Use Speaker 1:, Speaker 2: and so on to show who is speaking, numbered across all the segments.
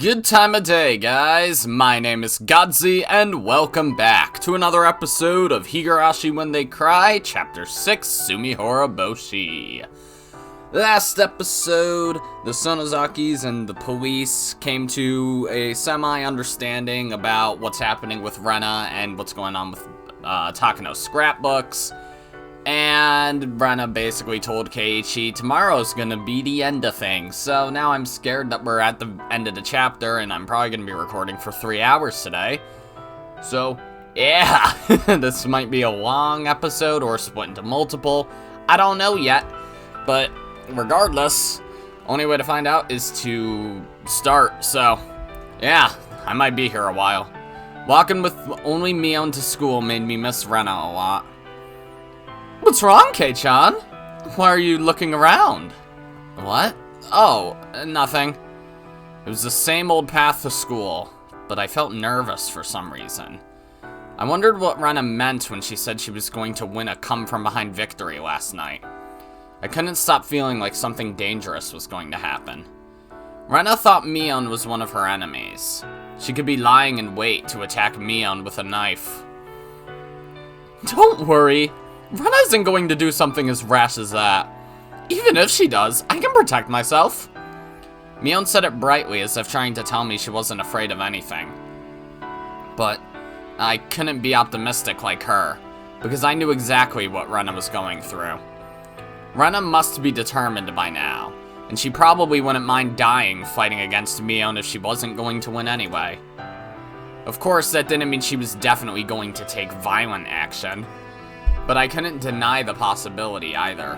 Speaker 1: Good time of day, guys. My name is Godzi, and welcome back to another episode of Higurashi When They Cry, Ch.6 Tsumihoroboshi. Last episode, the Sonozakis and the police came to a semi-understanding about what's happening with Rena and what's going on with Takano's scrapbooks. And Rena basically told Keiichi tomorrow's gonna be the end of things. So now I'm scared that we're at the end of the chapter and I'm probably gonna be recording for 3 hours today. So, yeah, this might be a long episode or split into multiple. I don't know yet, but regardless, only way to find out is to start. So, yeah, I might be here a while. Walking with only Mion to school made me miss Rena a lot. What's wrong, Kei-chan? Why are you looking around? What? Oh, nothing. It was the same old path to school, but I felt nervous for some reason. I wondered what Rena meant when she said she was going to win a come-from-behind victory last night. I couldn't stop feeling like something dangerous was going to happen. Rena thought Mion was one of her enemies. She could be lying in wait to attack Mion with a knife. Don't worry. Rena isn't going to do something as rash as that. Even if she does, I can protect myself. Mion said it brightly as if trying to tell me she wasn't afraid of anything. But I couldn't be optimistic like her, because I knew exactly what Rena was going through. Rena must be determined by now, and she probably wouldn't mind dying fighting against Mion if she wasn't going to win anyway. Of course, that didn't mean she was definitely going to take violent action. But I couldn't deny the possibility either.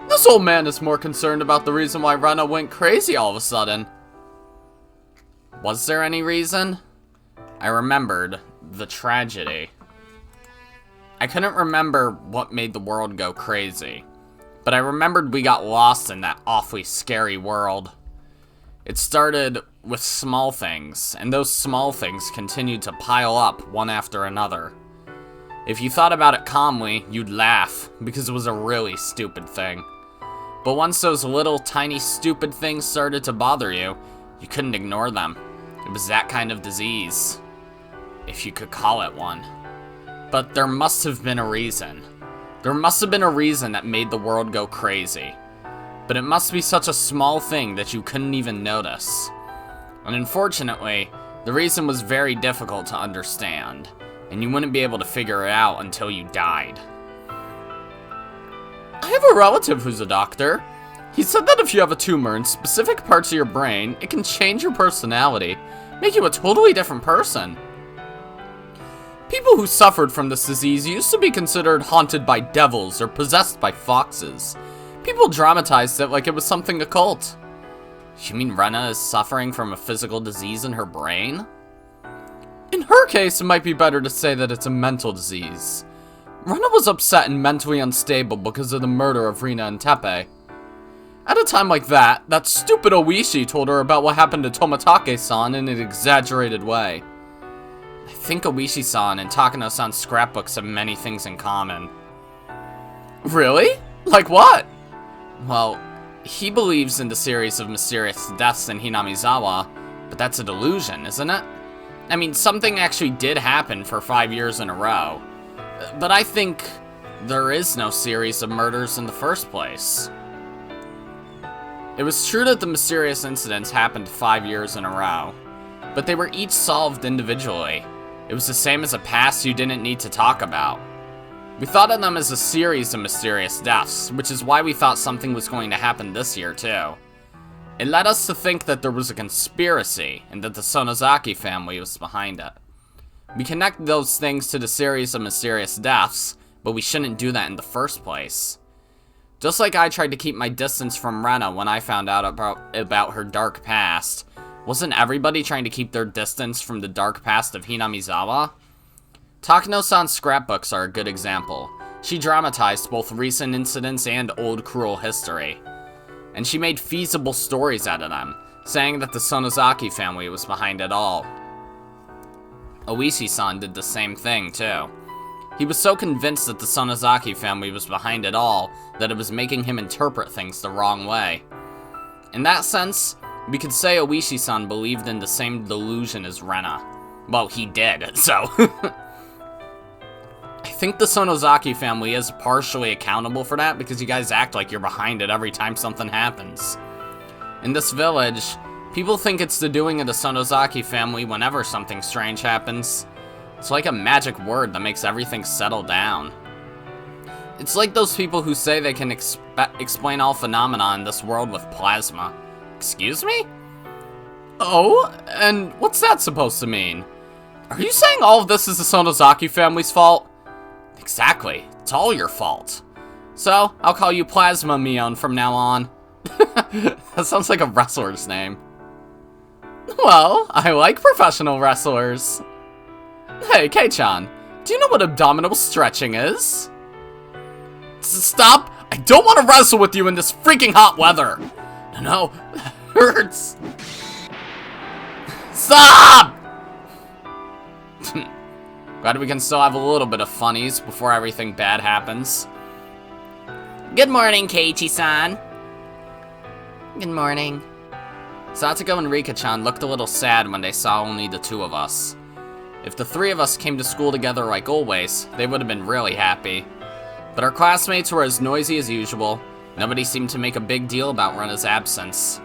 Speaker 1: This old man is more concerned about the reason why Rena went crazy all of a sudden. Was there any reason? I remembered the tragedy. I couldn't remember what made the world go crazy, but I remembered we got lost in that awfully scary world. It started with small things, and those small things continued to pile up one after another. If you thought about it calmly, you'd laugh, because it was a really stupid thing. But once those little tiny stupid things started to bother you, you couldn't ignore them. It was that kind of disease, if you could call it one. But there must have been a reason. There must have been a reason that made the world go crazy. But it must be such a small thing that you couldn't even notice. And unfortunately, the reason was very difficult to understand. And you wouldn't be able to figure it out until you died. I have a relative who's a doctor. He said that if you have a tumor in specific parts of your brain, it can change your personality, make you a totally different person. People who suffered from this disease used to be considered haunted by devils or possessed by foxes. People dramatized it like it was something occult. You mean Rena is suffering from a physical disease in her brain? In her case, it might be better to say that it's a mental disease. Rena was upset and mentally unstable because of the murder of Rena and Teppei. At a time like that, that stupid Oishi told her about what happened to Tomatake-san in an exaggerated way. I think Oishi-san and Takano-san's scrapbooks have many things in common. Really? Like what? Well, he believes in the series of mysterious deaths in Hinamizawa, but that's a delusion, isn't it? I mean, something actually did happen for 5 years in a row. But I think there is no series of murders in the first place. It was true that the mysterious incidents happened 5 years in a row, but they were each solved individually. It was the same as a past you didn't need to talk about. We thought of them as a series of mysterious deaths, which is why we thought something was going to happen this year too. It led us to think that there was a conspiracy, and that the Sonozaki family was behind it. We connect those things to the series of mysterious deaths, but we shouldn't do that in the first place. Just like I tried to keep my distance from Rena when I found out about her dark past, wasn't everybody trying to keep their distance from the dark past of Hinamizawa? Takano-san's scrapbooks are a good example. She dramatized both recent incidents and old cruel history. And she made feasible stories out of them, saying that the Sonozaki family was behind it all. Oishi-san did the same thing, too. He was so convinced that the Sonozaki family was behind it all that it was making him interpret things the wrong way. In that sense, We could say Oishi-san believed in the same delusion as Rena. Well, he did, so... I think the Sonozaki family is partially accountable for that because you guys act like you're behind it every time something happens. In this village, people think it's the doing of the Sonozaki family whenever something strange happens. It's like a magic word that makes everything settle down. It's like those people who say they can explain all phenomena in this world with plasma. Excuse me? Oh, and what's that supposed to mean? Are you saying all of this is the Sonozaki family's fault? Exactly. It's all your fault. So, I'll call you Plasma Mion from now on. That sounds like a wrestler's name. Well, I like professional wrestlers. Hey, Kei-chan, do you know what abdominal stretching is? Stop! I don't want to wrestle with you in this freaking hot weather! No, that hurts! Stop! Glad we can still have a little bit of funnies before everything bad happens. Good morning, Keiichi-san. Good morning. Satoko and Rika-chan looked a little sad when they saw only the two of us. If the three of us came to school together like always, they would have been really happy. But our classmates were as noisy as usual. Nobody seemed to make a big deal about Rena's absence.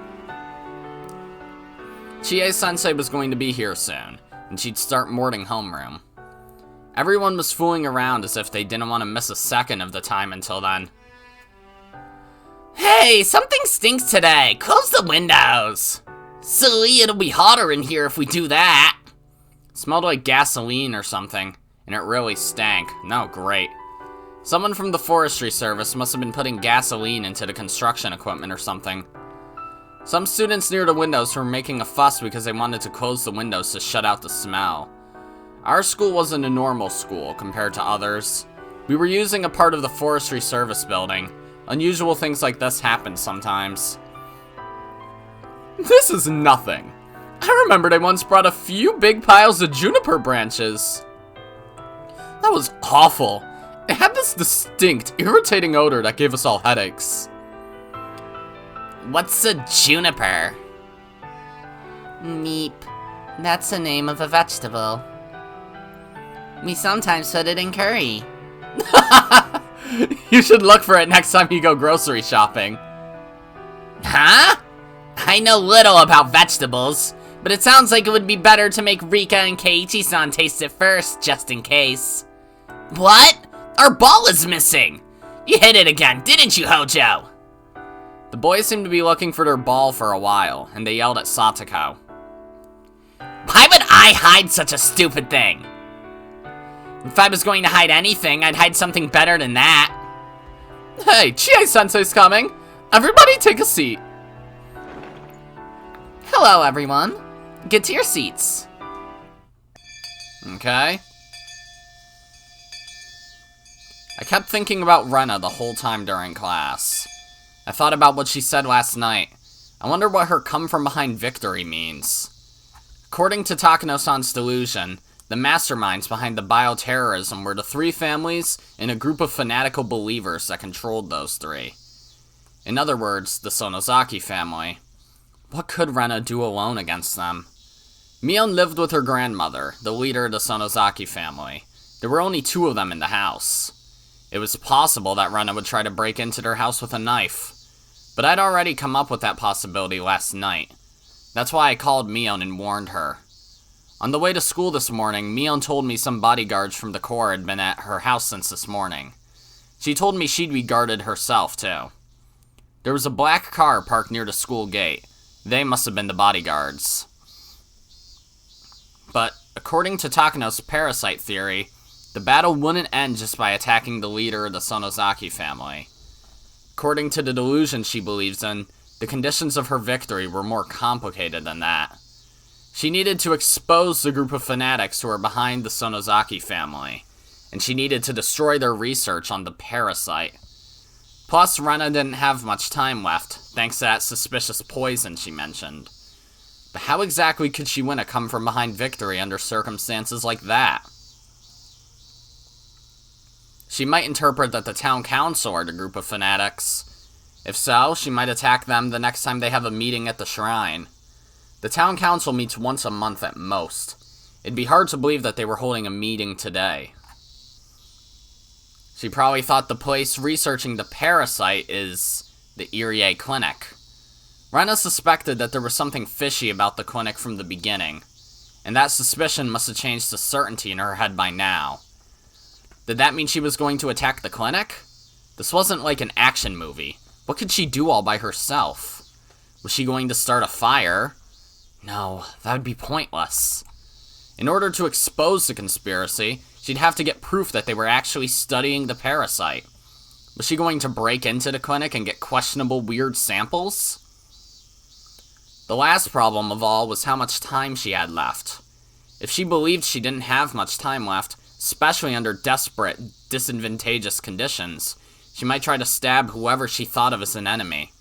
Speaker 1: Chie-sensei was going to be here soon, and she'd start morning homeroom. Everyone was fooling around as if they didn't want to miss a second of the time until then. Hey, something stinks today. Close the windows. Silly, it'll be hotter in here if we do that. It smelled like gasoline or something, and it really stank. No, great. Someone from the forestry service must have been putting gasoline into the construction equipment or something. Some students near the windows were making a fuss because they wanted to close the windows to shut out the smell. Our school wasn't a normal school compared to others. We were using a part of the forestry service building. Unusual things like this happen sometimes. This is nothing. I remembered I once brought a few big piles of juniper branches. That was awful. It had this distinct, irritating odor that gave us all headaches. What's a juniper? Meep. That's the name of a vegetable. We sometimes put it in curry. You should look for it next time you go grocery shopping. Huh? I know little about vegetables, but it sounds like it would be better to make Rika and Keiichi-san taste it first, just in case. What? Our ball is missing! You hit it again, didn't you, Hojo? The boys seemed to be looking for their ball for a while, and they yelled at Satoko. Why would I hide such a stupid thing? If I was going to hide anything, I'd hide something better than that. Hey, Chie-sensei's coming! Everybody take a seat. Hello, everyone. Get to your seats. Okay. I kept thinking about Rena the whole time during class. I thought about what she said last night. I wonder what her come-from-behind victory means. According to Takano-san's delusion, the masterminds behind the bioterrorism were the three families and a group of fanatical believers that controlled those three. In other words, the Sonozaki family. What could Rena do alone against them? Mion lived with her grandmother, the leader of the Sonozaki family. There were only two of them in the house. It was possible that Rena would try to break into their house with a knife. But I'd already come up with that possibility last night. That's why I called Mion and warned her. On the way to school this morning, Mion told me some bodyguards from the Corps had been at her house since this morning. She told me she'd be guarded herself, too. There was a black car parked near the school gate. They must have been the bodyguards. But, according to Takano's parasite theory, the battle wouldn't end just by attacking the leader of the Sonozaki family. According to the delusion she believes in, the conditions of her victory were more complicated than that. She needed to expose the group of fanatics who are behind the Sonozaki family, and she needed to destroy their research on the parasite. Plus, Rena didn't have much time left, thanks to that suspicious poison she mentioned. But how exactly could she win a come-from-behind victory under circumstances like that? She might interpret that the town council are the group of fanatics. If so, she might attack them the next time they have a meeting at the shrine. The town council meets once a month at most. It'd be hard to believe that they were holding a meeting today. She probably thought the place researching the parasite is the Irie Clinic. Rena suspected that there was something fishy about the clinic from the beginning, and that suspicion must have changed to certainty in her head by now. Did that mean she was going to attack the clinic? This wasn't like an action movie. What could she do all by herself? Was she going to start a fire? No, that would be pointless. In order to expose the conspiracy, she'd have to get proof that they were actually studying the parasite. Was she going to break into the clinic and get questionable weird samples? The last problem of all was how much time she had left. If she believed she didn't have much time left, especially under desperate, disadvantageous conditions, she might try to stab whoever she thought of as an enemy.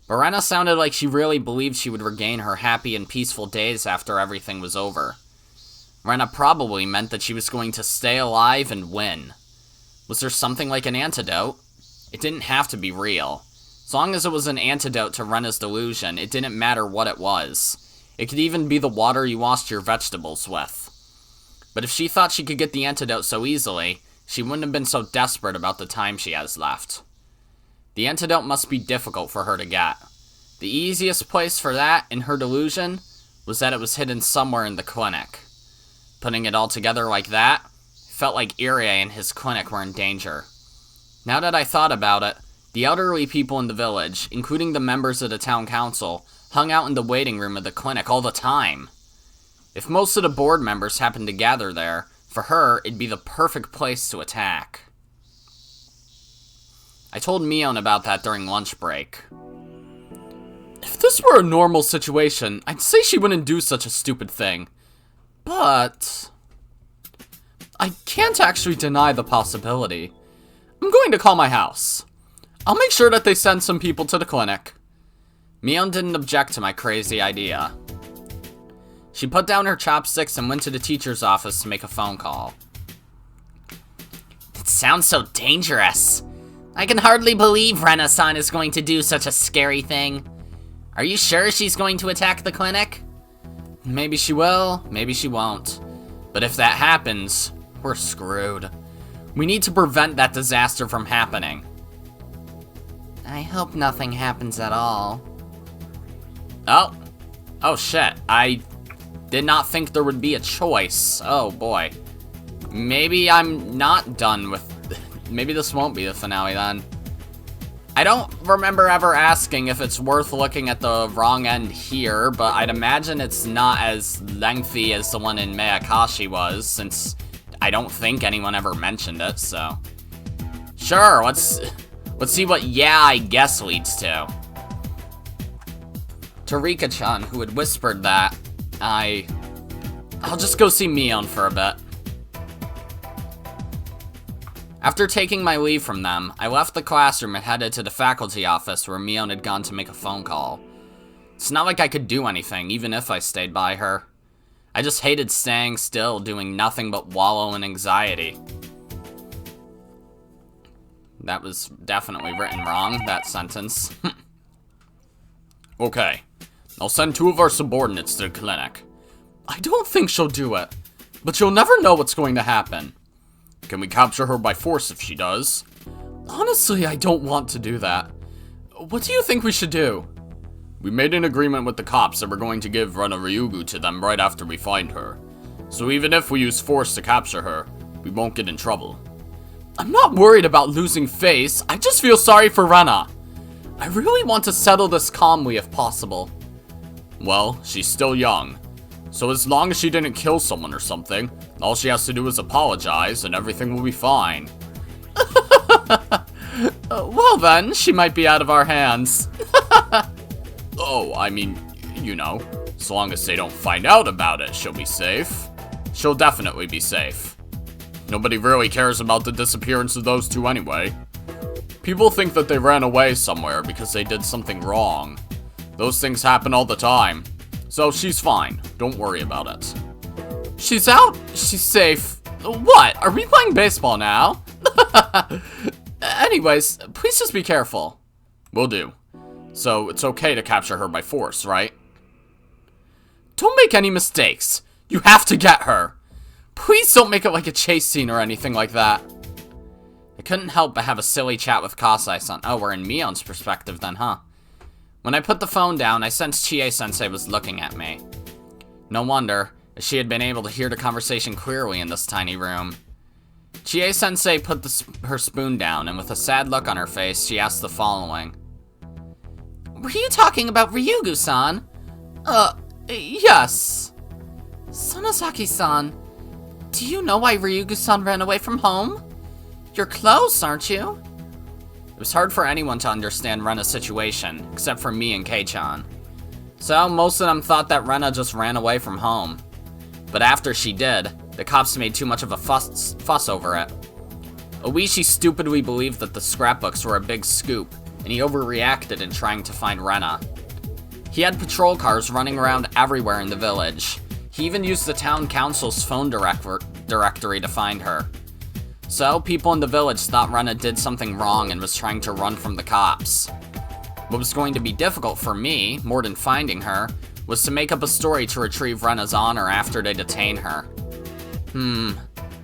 Speaker 1: But Rena sounded like she really believed she would regain her happy and peaceful days after everything was over. Rena probably meant that she was going to stay alive and win. Was there something like an antidote? It didn't have to be real. As long as it was an antidote to Rena's delusion, it didn't matter what it was. It could even be the water you washed your vegetables with. But if she thought she could get the antidote so easily, she wouldn't have been so desperate about the time she has left. The antidote must be difficult for her to get. The easiest place for that, in her delusion, was that it was hidden somewhere in the clinic. Putting it all together like that, felt like Irie and his clinic were in danger. Now that I thought about it, the elderly people in the village, including the members of the town council, hung out in the waiting room of the clinic all the time. If most of the board members happened to gather there, for her, it'd be the perfect place to attack. I told Mion about that during lunch break. If this were a normal situation, I'd say she wouldn't do such a stupid thing. But I can't actually deny the possibility. I'm going to call my house. I'll make sure that they send some people to the clinic. Mion didn't object to my crazy idea. She put down her chopsticks and went to the teacher's office to make a phone call. It sounds so dangerous. I can hardly believe Rena-san is going to do such a scary thing. Are you sure she's going to attack the clinic? Maybe she will, maybe she won't. But if that happens, we're screwed. We need to prevent that disaster from happening. I hope nothing happens at all. Oh shit, I did not think there would be a choice. Oh boy. Maybe I'm not done with... Maybe this won't be the finale then. I don't remember ever asking if it's worth looking at the wrong end here, but I'd imagine it's not as lengthy as the one in Miyakashi was, since I don't think anyone ever mentioned it, so... Sure, let's see what yeah, I guess leads to. To Rika-chan, who had whispered that, I'll just go see Mion for a bit. After taking my leave from them, I left the classroom and headed to the faculty office where Mion had gone to make a phone call. It's not like I could do anything, even if I stayed by her. I just hated staying still, doing nothing but wallow in anxiety. That was definitely written wrong, that sentence. Okay, I'll send 2 of our subordinates to the clinic. I don't think she'll do it, but you'll never know what's going to happen. Can we capture her by force if she does? Honestly, I don't want to do that. What do you think we should do? We made an agreement with the cops that we're going to give Rena Ryugu to them right after we find her. So even if we use force to capture her, we won't get in trouble. I'm not worried about losing face, I just feel sorry for Rena. I really want to settle this calmly if possible. Well, she's still young. So as long as she didn't kill someone or something, all she has to do is apologize and everything will be fine. Well then, she might be out of our hands. Oh, I mean, you know, as long as they don't find out about it, she'll be safe. She'll definitely be safe. Nobody really cares about the disappearance of those 2 anyway. People think that they ran away somewhere because they did something wrong. Those things happen all the time. So she's fine. Don't worry about it. She's out. She's safe. What? Are we playing baseball now? Anyways, please just be careful. Will do. So it's okay to capture her by force, right? make any mistakes. You have to get her. Please don't make it like a chase scene or anything like that. I couldn't help but have a silly chat with Kasai-san. Oh, we're in Mion's perspective then, huh? When I put the phone down, I sensed Chie-sensei was looking at me. No wonder, as she had been able to hear the conversation clearly in this tiny room. Chie-sensei put her spoon down, and with a sad look on her face, she asked the following. Were you talking about Ryugu-san? Yes. Sonozaki-san, do you know why Ryugu-san ran away from home? You're close, aren't you? It was hard for anyone to understand Rena's situation, except for me and Kei-chan. So, most of them thought that Rena just ran away from home. But after she did, the cops made too much of a fuss over it. Oishi stupidly believed that the scrapbooks were a big scoop, and he overreacted in trying to find Rena. He had patrol cars running around everywhere in the village. He even used the town council's phone directory to find her. So, people in the village thought Rena did something wrong and was trying to run from the cops. What was going to be difficult for me, more than finding her, was to make up a story to retrieve Rena's honor after they detain her.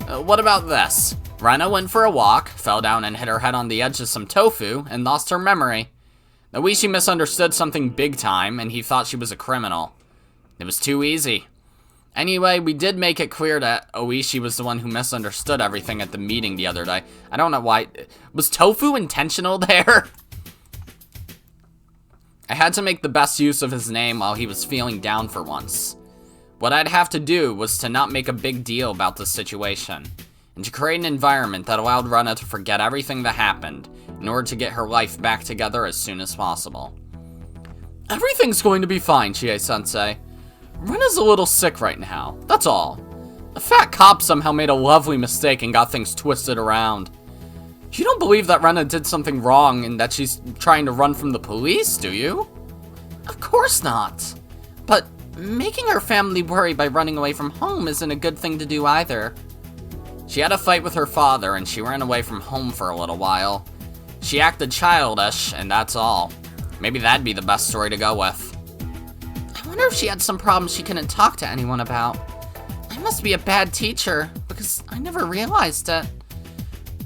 Speaker 1: What about this? Rena went for a walk, fell down and hit her head on the edge of some tofu, and lost her memory. Oishi misunderstood something big time, and he thought she was a criminal. It was too easy. Anyway, we did make it clear that Oishi was the one who misunderstood everything at the meeting the other day. I don't know why. Was tofu intentional there? I had to make the best use of his name while he was feeling down for once. What I'd have to do was to not make a big deal about the situation, and to create an environment that allowed Rena to forget everything that happened, in order to get her life back together as soon as possible. Everything's going to be fine, Chie-sensei. Rena's a little sick right now, that's all. The fat cop somehow made a lovely mistake and got things twisted around. You don't believe that Rena did something wrong and that she's trying to run from the police, do you? Of course not. But making her family worry by running away from home isn't a good thing to do either. She had a fight with her father and she ran away from home for a little while. She acted childish, and that's all. Maybe that'd be the best story to go with. I wonder if she had some problems she couldn't talk to anyone about. I must be a bad teacher, because I never realized it.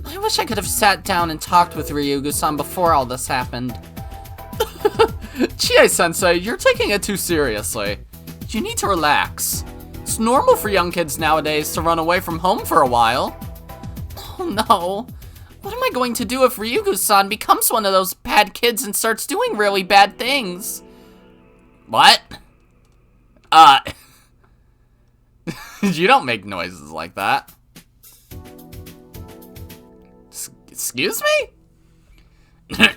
Speaker 1: I wish I could have sat down and talked with Ryugu-san before all this happened. Chie-sensei, you're taking it too seriously. You need to relax. It's normal for young kids nowadays to run away from home for a while. Oh no. What am I going to do if Ryugu-san becomes one of those bad kids and starts doing really bad things? What? You don't make noises like that. Excuse me?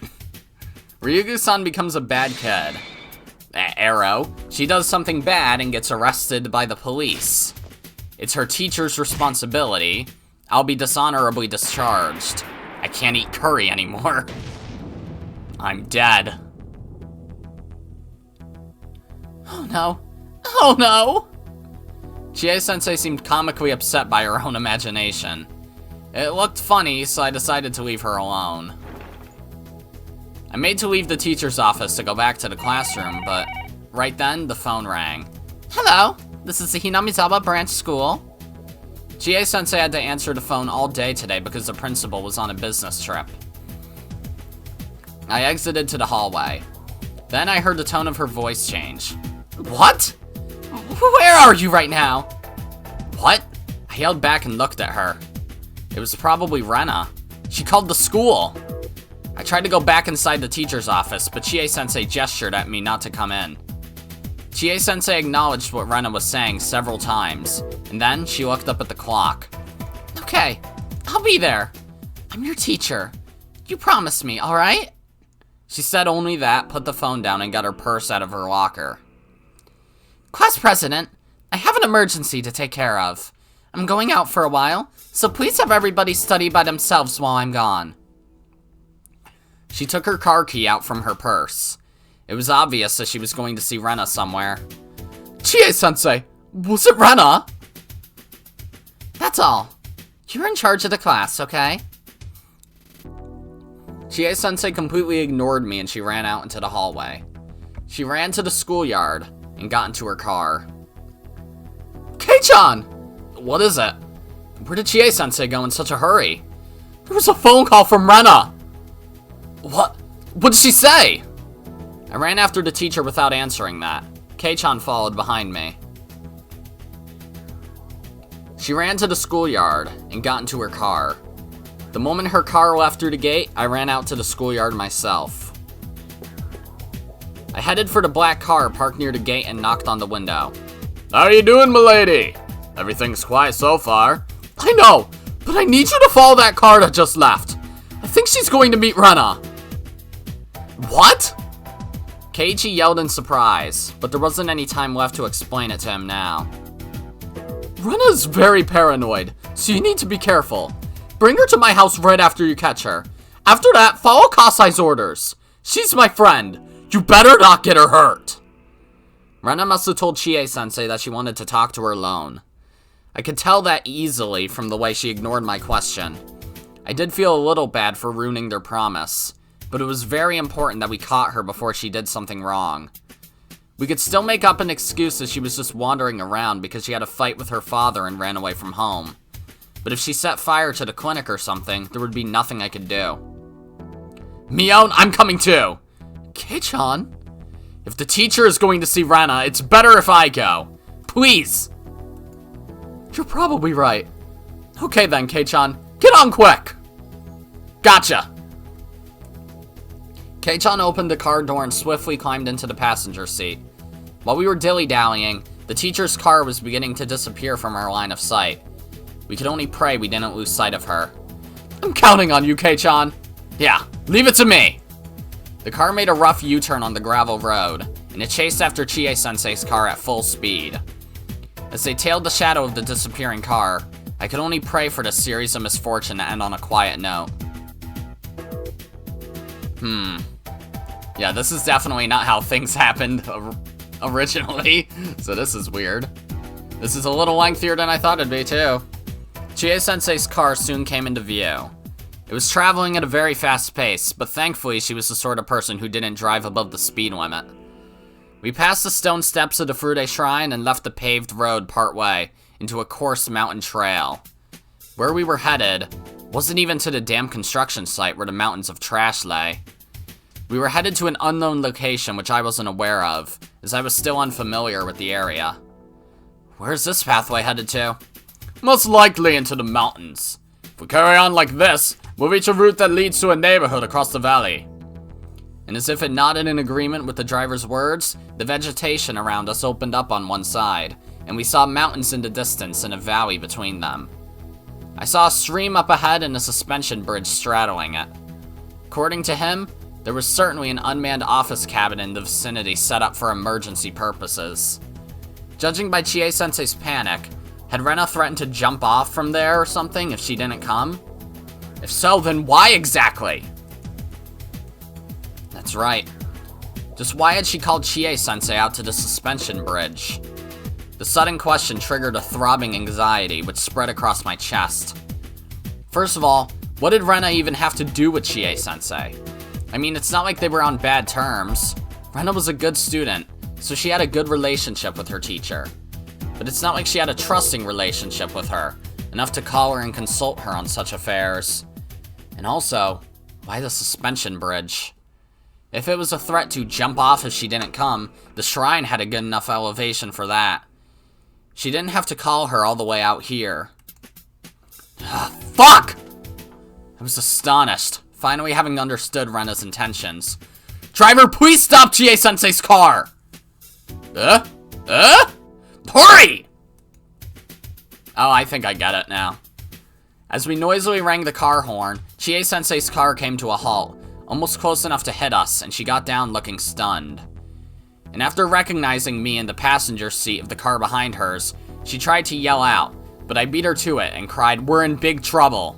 Speaker 1: Ryugu-san becomes a bad kid. Arrow. She does something bad and gets arrested by the police. It's her teacher's responsibility. I'll be dishonorably discharged. I can't eat curry anymore. I'm dead. Oh no. Oh no! Chie-sensei seemed comically upset by her own imagination. It looked funny, so I decided to leave her alone. I made to leave the teacher's office to go back to the classroom, but right then, the phone rang. Hello, this is the Hinamizawa branch school. Chie-sensei had to answer the phone all day today because the principal was on a business trip. I exited to the hallway. Then I heard the tone of her voice change. What? Where are you right now? What? I yelled back and looked at her. It was probably Rena. She called the school. I tried to go back inside the teacher's office, but Chie-sensei gestured at me not to come in. Chie-sensei acknowledged what Rena was saying several times, and then she looked up at the clock. Okay, I'll be there. I'm your teacher. You promised me, alright? She said only that, put the phone down, and got her purse out of her locker. Class president, I have an emergency to take care of. I'm going out for a while, so please have everybody study by themselves while I'm gone. She took her car key out from her purse. It was obvious that she was going to see Rena somewhere. Chie-sensei, was it Rena? That's all. You're in charge of the class, okay? Chie-sensei completely ignored me and she ran out into the hallway. She ran to the schoolyard and got into her car. Kei-chan! What is it? Where did Chie-sensei go in such a hurry? There was a phone call from Rena! What? What did she say? I ran after the teacher without answering that. Kei-chan followed behind me. She ran to the schoolyard and got into her car. The moment her car left through the gate, I ran out to the schoolyard myself. I headed for the black car parked near the gate and knocked on the window. How are you doing, milady? Everything's quiet so far. I know, but I need you to follow that car that just left. I think she's going to meet Rena. What? Keiichi yelled in surprise, but there wasn't any time left to explain it to him now. Rena's very paranoid, so you need to be careful. Bring her to my house right after you catch her. After that, follow Kasai's orders. She's my friend. You better not get her hurt. Rena must have told Chie-sensei that she wanted to talk to her alone. I could tell that easily from the way she ignored my question. I did feel a little bad for ruining their promise, but it was very important that we caught her before she did something wrong. We could still make up an excuse that she was just wandering around because she had a fight with her father and ran away from home. But if she set fire to the clinic or something, there would be nothing I could do. Mion, I'm coming too! Kei-chan? If the teacher is going to see Rena, it's better if I go. Please! You're probably right. Okay then, Kei-chan. Get on quick! Gotcha! Kei-chan opened the car door and swiftly climbed into the passenger seat. While we were dilly-dallying, the teacher's car was beginning to disappear from our line of sight. We could only pray we didn't lose sight of her. I'm counting on you, Kei-chan. Yeah, leave it to me! The car made a rough U-turn on the gravel road, and it chased after Chie-sensei's car at full speed. As they tailed the shadow of the disappearing car, I could only pray for this series of misfortune to end on a quiet note. Yeah, this is definitely not how things happened originally, so this is weird. This is a little lengthier than I thought it'd be, too. Chie-sensei's car soon came into view. It was traveling at a very fast pace, but thankfully she was the sort of person who didn't drive above the speed limit. We passed the stone steps of the Furude Shrine and left the paved road partway into a coarse mountain trail. Where we were headed wasn't even to the damn construction site where the mountains of trash lay. We were headed to an unknown location which I wasn't aware of, as I was still unfamiliar with the area. Where's this pathway headed to? Most likely into the mountains. If we carry on like this, we'll reach a route that leads to a neighborhood across the valley. And as if it nodded in agreement with the driver's words, the vegetation around us opened up on one side, and we saw mountains in the distance and a valley between them. I saw a stream up ahead and a suspension bridge straddling it. According to him, there was certainly an unmanned office cabin in the vicinity set up for emergency purposes. Judging by Chie-sensei's panic, had Rena threatened to jump off from there or something if she didn't come? If so, then why exactly? That's right. Just why had she called Chie-sensei out to the suspension bridge? The sudden question triggered a throbbing anxiety which spread across my chest. First of all, what did Rena even have to do with Chie-sensei? I mean, it's not like they were on bad terms. Rena was a good student, so she had a good relationship with her teacher. But it's not like she had a trusting relationship with her, enough to call her and consult her on such affairs. And also, why the suspension bridge? If it was a threat to jump off if she didn't come, the shrine had a good enough elevation for that. She didn't have to call her all the way out here. Fuck! I was astonished, finally having understood Rena's intentions. Driver, please stop Chie-sensei's car! Hurry! Oh, I think I get it now. As we noisily rang the car horn, Chie-sensei's car came to a halt, almost close enough to hit us, and she got down looking stunned. And after recognizing me in the passenger seat of the car behind hers, she tried to yell out, but I beat her to it and cried, "We're in big trouble."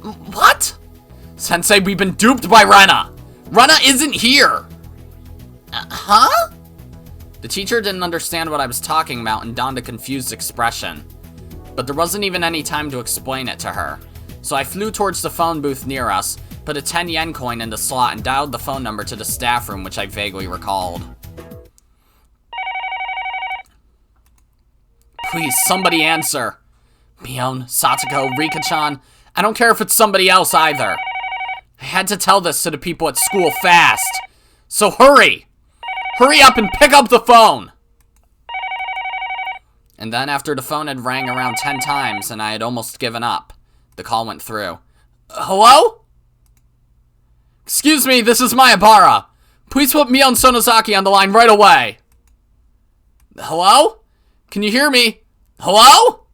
Speaker 1: What? Sensei, we've been duped by Rena! Rena isn't here! Huh? The teacher didn't understand what I was talking about and donned a confused expression. But there wasn't even any time to explain it to her. So I flew towards the phone booth near us, put a 10 yen coin in the slot, and dialed the phone number to the staff room, which I vaguely recalled. Please, somebody answer. Mion, Satoko, Rika-chan, I don't care if it's somebody else either. I had to tell this to the people at school fast. So hurry! Hurry up and pick up the phone! And then after the phone had rang around 10 times and I had almost given up, the call went through. Hello? Excuse me, this is Mayabara. Please put Mion Sonozaki on the line right away. Hello? Can you hear me? Hello?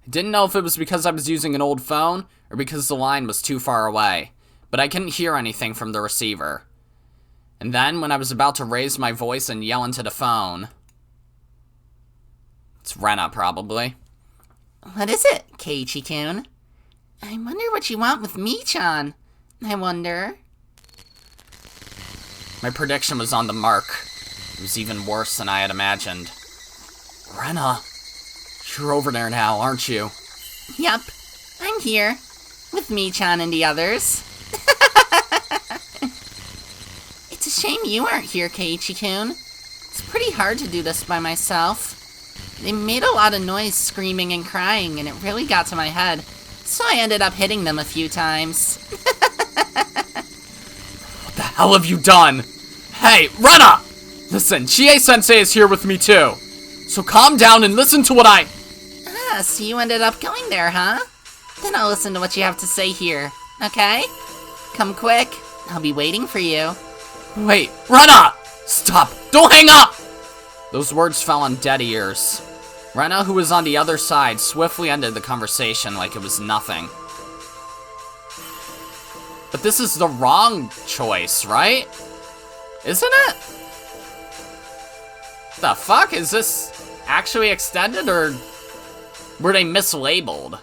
Speaker 1: I didn't know if it was because I was using an old phone or because the line was too far away, but I couldn't hear anything from the receiver. And then, when I was about to raise my voice and yell into the phone... It's Rena, probably.
Speaker 2: What is it, Keiichi-kun? I wonder what you want with me-chan. I wonder...
Speaker 1: My prediction was on the mark. It was even worse than I had imagined. Rena, you're over there now, aren't you?
Speaker 2: Yup, I'm here. With me-chan and the others. It's a shame you aren't here, Keiichi-kun. It's pretty hard to do this by myself. They made a lot of noise screaming and crying, and it really got to my head. So I ended up hitting them a few times.
Speaker 1: What the hell have you done? Hey, Rena! Listen, Chie-sensei is here with me too. So calm down and listen to what I...
Speaker 2: Ah, so you ended up going there, huh? Then I'll listen to what you have to say here, okay? Come quick. I'll be waiting for you.
Speaker 1: Wait, Rena! Stop! Don't hang up! Those words fell on dead ears. Rena, who was on the other side, swiftly ended the conversation like it was nothing. But this is the wrong choice, right? Isn't it? The fuck? Is this actually extended, or were they mislabeled?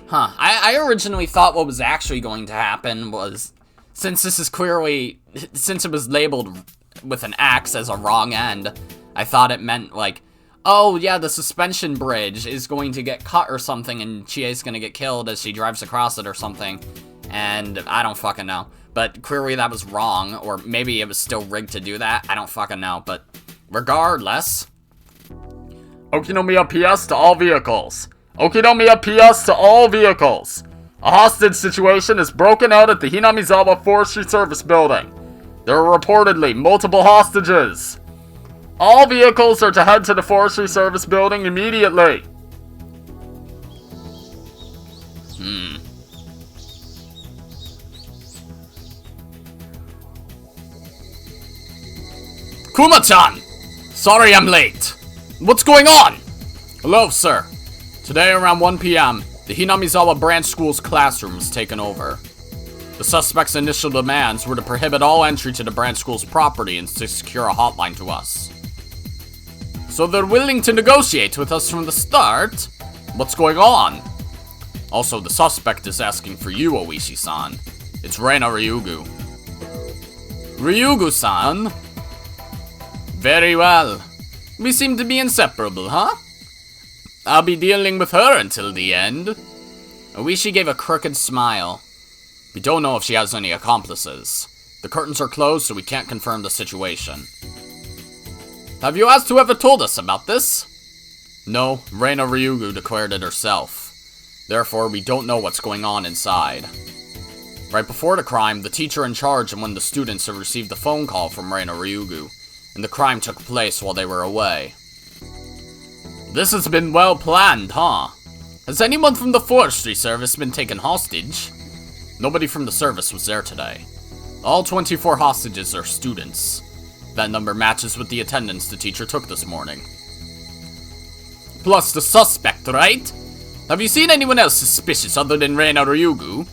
Speaker 1: Huh. I originally thought what was actually going to happen was, since this is clearly, since it was labeled with an X as a wrong end, I thought it meant like, oh yeah, the suspension bridge is going to get cut or something and Chie's gonna get killed as she drives across it or something. And I don't fucking know. But clearly that was wrong, or maybe it was still rigged to do that. I don't fucking know, but regardless. Okinomiya PS to all vehicles. Okinomiya PS to all vehicles. A hostage situation is broken out at the Hinamizawa Forestry Service Building. There are reportedly multiple hostages. All vehicles are to head to the Forestry Service Building immediately. Kuma-chan! Sorry I'm late. What's going on? Hello, sir. Today around 1 p.m., the Hinamizawa Branch School's classroom was taken over. The suspect's initial demands were to prohibit all entry to the Branch School's property and to secure a hotline to us. So they're willing to negotiate with us from the start? What's going on? Also, the suspect is asking for you, Oishi-san. It's Rena Ryugu. Ryugu-san? Very well. We seem to be inseparable, huh? I'll be dealing with her until the end. Oishi gave a crooked smile. We don't know if she has any accomplices. The curtains are closed, so we can't confirm the situation. Have you asked whoever told us about this? No, Rena Ryugu declared it herself. Therefore, we don't know what's going on inside. Right before the crime, the teacher in charge and one of the students have received a phone call from Rena Ryugu, and the crime took place while they were away. This has been well planned, huh? Has anyone from the forestry service been taken hostage? Nobody from the service was there today. All 24 hostages are students. That number matches with the attendance the teacher took this morning. Plus the suspect, right? Have you seen anyone else suspicious other than Rena Ryugu?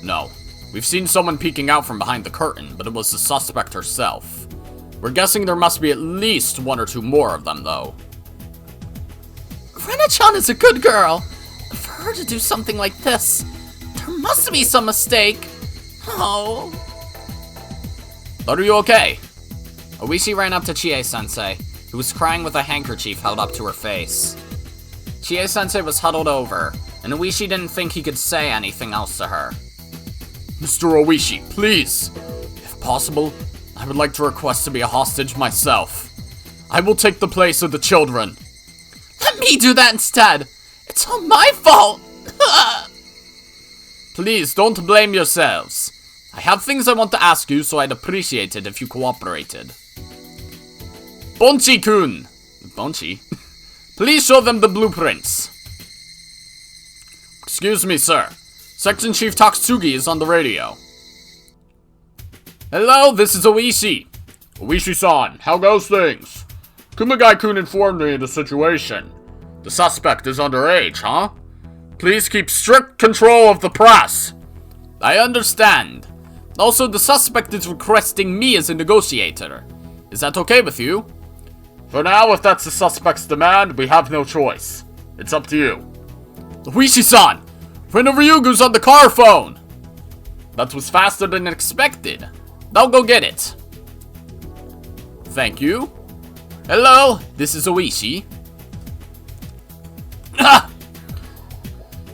Speaker 1: No. We've seen someone peeking out from behind the curtain, but it was the suspect herself. We're guessing there must be at least one or two more of them, though.
Speaker 2: Rena-chan is a good girl. For her to do something like this, there must be some mistake. Oh.
Speaker 1: Are you okay? Oishi ran up to Chie-sensei, who was crying with a handkerchief held up to her face. Chie-sensei was huddled over, and Oishi didn't think he could say anything else to her. Mr. Oishi, please! If possible, I would like to request to be a hostage myself. I will take the place of the children.
Speaker 2: Let me do that instead. It's all my fault.
Speaker 1: Please, don't blame yourselves. I have things I want to ask you, so I'd appreciate it if you cooperated. Bonchi-kun! Bonchi? Please show them the blueprints. Excuse me, sir. Section Chief Takatsugi is on the radio. Hello, this is Oishi. Oishi-san, how goes things? Kumagai-kun informed me of the situation. The suspect is underage, huh? Please keep strict control of the press. I understand. Also, the suspect is requesting me as a negotiator. Is that okay with you? For now, if that's the suspect's demand, we have no choice. It's up to you. Oishi-san! Friend of Ryugu's on the car phone! That was faster than expected. I'll go get it. Thank you. Hello, this is Oishi. Ah!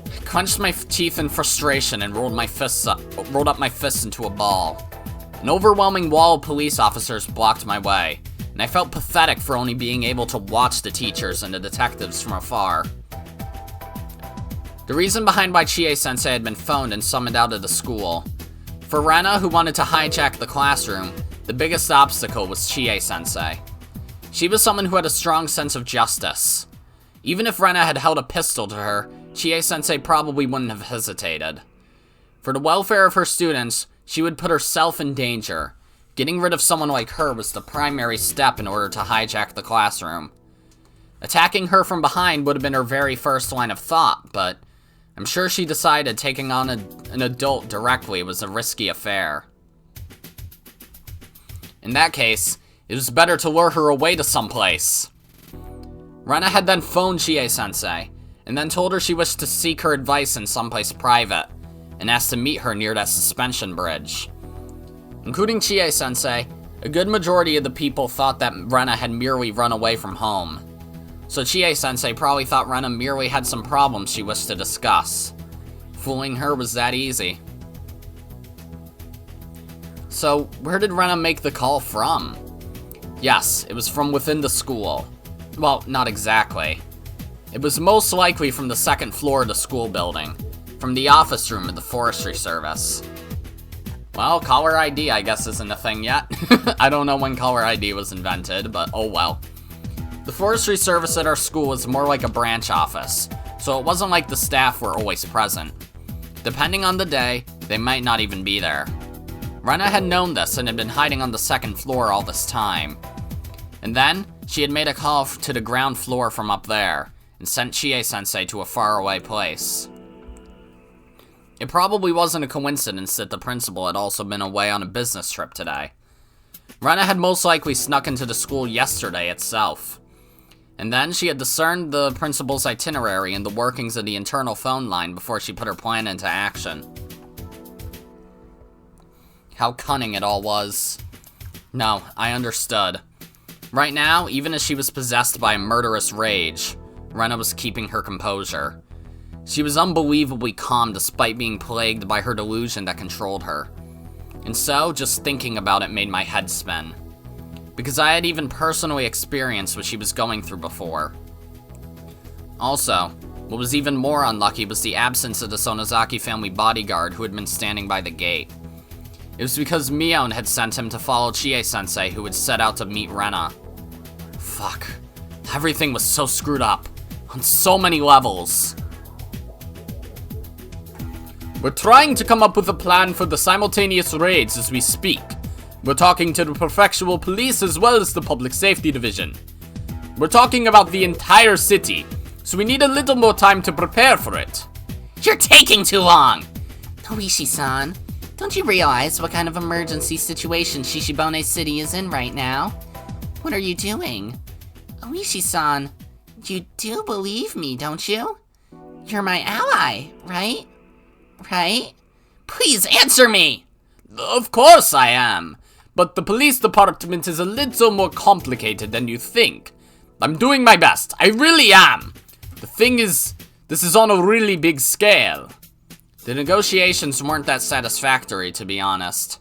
Speaker 1: I clenched my teeth in frustration and rolled up my fists into a ball. An overwhelming wall of police officers blocked my way, and I felt pathetic for only being able to watch the teachers and the detectives from afar. The reason behind why Chie-sensei had been phoned and summoned out of the school. For Rena, who wanted to hijack the classroom, the biggest obstacle was Chie-sensei. She was someone who had a strong sense of justice. Even if Rena had held a pistol to her, Chie-sensei probably wouldn't have hesitated. For the welfare of her students, she would put herself in danger. Getting rid of someone like her was the primary step in order to hijack the classroom. Attacking her from behind would have been her very first line of thought, but I'm sure she decided taking on an adult directly was a risky affair. In that case, it was better to lure her away to someplace. Rena had then phoned Chie-sensei, and then told her she wished to seek her advice in someplace private, and asked to meet her near that suspension bridge. Including Chie-sensei, a good majority of the people thought that Rena had merely run away from home. So Chie-sensei probably thought Rena merely had some problems she wished to discuss. Fooling her was that easy. So, where did Rena make the call from? Yes, it was from within the school. Well, not exactly. It was most likely from the second floor of the school building, from the office room of the forestry service. Well, caller ID I guess isn't a thing yet. I don't know when caller ID was invented, but oh well. The forestry service at our school was more like a branch office, so it wasn't like the staff were always present. Depending on the day, they might not even be there. Rena had known this and had been hiding on the second floor all this time. And then, she had made a call to the ground floor from up there, and sent Chie-sensei to a faraway place. It probably wasn't a coincidence that the principal had also been away on a business trip today. Rena had most likely snuck into the school yesterday itself. And then she had discerned the principal's itinerary and the workings of the internal phone line before she put her plan into action. How cunning it all was. No, I understood. Right now, even as she was possessed by a murderous rage, Rena was keeping her composure. She was unbelievably calm despite being plagued by her delusion that controlled her. And so, just thinking about it made my head spin. Because I had even personally experienced what she was going through before. Also, what was even more unlucky was the absence of the Sonozaki family bodyguard who had been standing by the gate. It was because Mion had sent him to follow Chie-sensei, who would set out to meet Rena. Fuck. Everything was so screwed up. On so many levels. We're trying to come up with a plan for the simultaneous raids as we speak. We're talking to the prefectural police as well as the public safety division. We're talking about the entire city, so we need a little more time to prepare for it.
Speaker 2: You're taking too long! Oishi-san, don't you realize what kind of emergency situation Shishibone City is in right now? What are you doing? Oishi-san, you do believe me, don't you? You're my ally, right? Right? Please answer me!
Speaker 1: Of course I am. But the police department is a little more complicated than you think. I'm doing my best. I really am. The thing is, this is on a really big scale. The negotiations weren't that satisfactory, to be honest.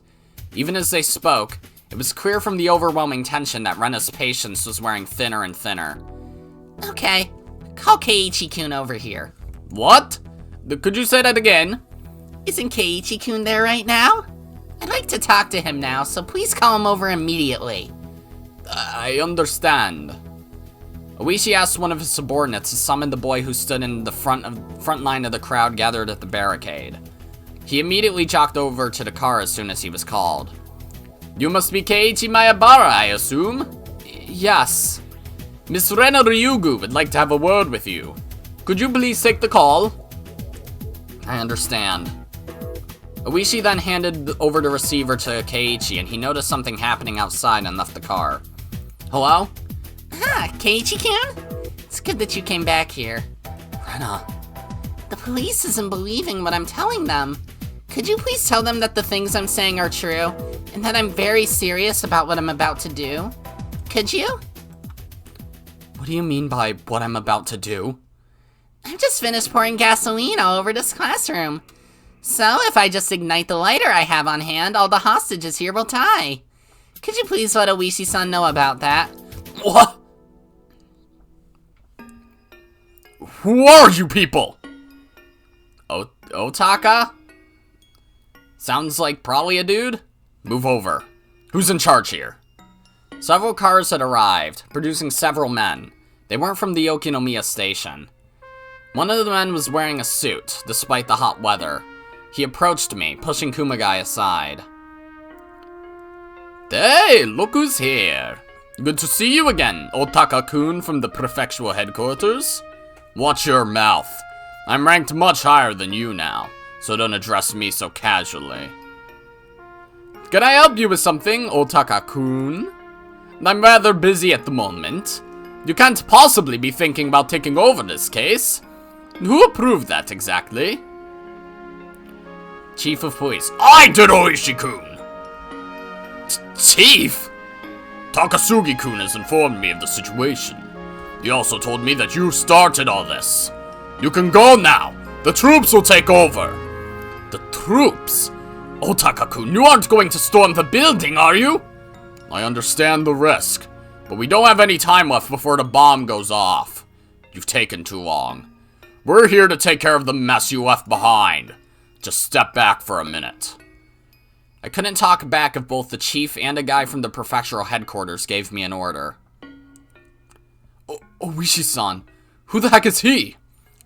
Speaker 1: Even as they spoke, It was clear from the overwhelming tension that Rena's patience was wearing thinner and thinner.
Speaker 2: Okay, call Keiichi-kun over here.
Speaker 1: What? Could you say that again?
Speaker 2: Isn't Keiichi-kun there right now? I'd like to talk to him now, so please call him over immediately.
Speaker 1: I understand. Oishi asked one of his subordinates to summon the boy who stood in the front line of the crowd gathered at the barricade. He immediately jogged over to the car as soon as he was called. You must be Keiichi Maebara, I assume? Yes. Miss Rena Ryugu would like to have a word with you. Could you please take the call? I understand. Oishi then handed over the receiver to Keiichi, and he noticed something happening outside and left the car. Hello?
Speaker 2: Keiichi-kun? It's good that you came back here.
Speaker 1: Rena.
Speaker 2: The police isn't believing what I'm telling them. Could you please tell them that the things I'm saying are true, and that I'm very serious about what I'm about to do? Could you?
Speaker 1: What do you mean by what I'm about to do?
Speaker 2: I've just finished pouring gasoline all over this classroom. So if I just ignite the lighter I have on hand, all the hostages here will die. Could you please let Oishi-san know about that?
Speaker 1: What? Who are you people? Otaka? Sounds like probably a dude. Move over. Who's in charge here? Several cars had arrived, producing several men. They weren't from the Yokinomiya station. One of the men was wearing a suit, despite the hot weather. He approached me, pushing Kumagai aside. Hey, look who's here. Good to see you again, Otaka-kun from the prefectural headquarters. Watch your mouth. I'm ranked much higher than you now, so don't address me so casually. Can I help you with something, Otaka-kun? I'm rather busy at the moment. You can't possibly be thinking about taking over this case. Who approved that exactly? Chief of Police. I did, Oishi-kun! Chief? Takasugi-kun has informed me of the situation. He also told me that you started all this. You can go now. The troops will take over. The troops? Otaka-kun, you aren't going to storm the building, are you? I understand the risk, but we don't have any time left before the bomb goes off. You've taken too long. We're here to take care of the mess you left behind. Just step back for a minute. I couldn't talk back if both the chief and a guy from the prefectural headquarters gave me an order. Oishi-san, who the heck is he?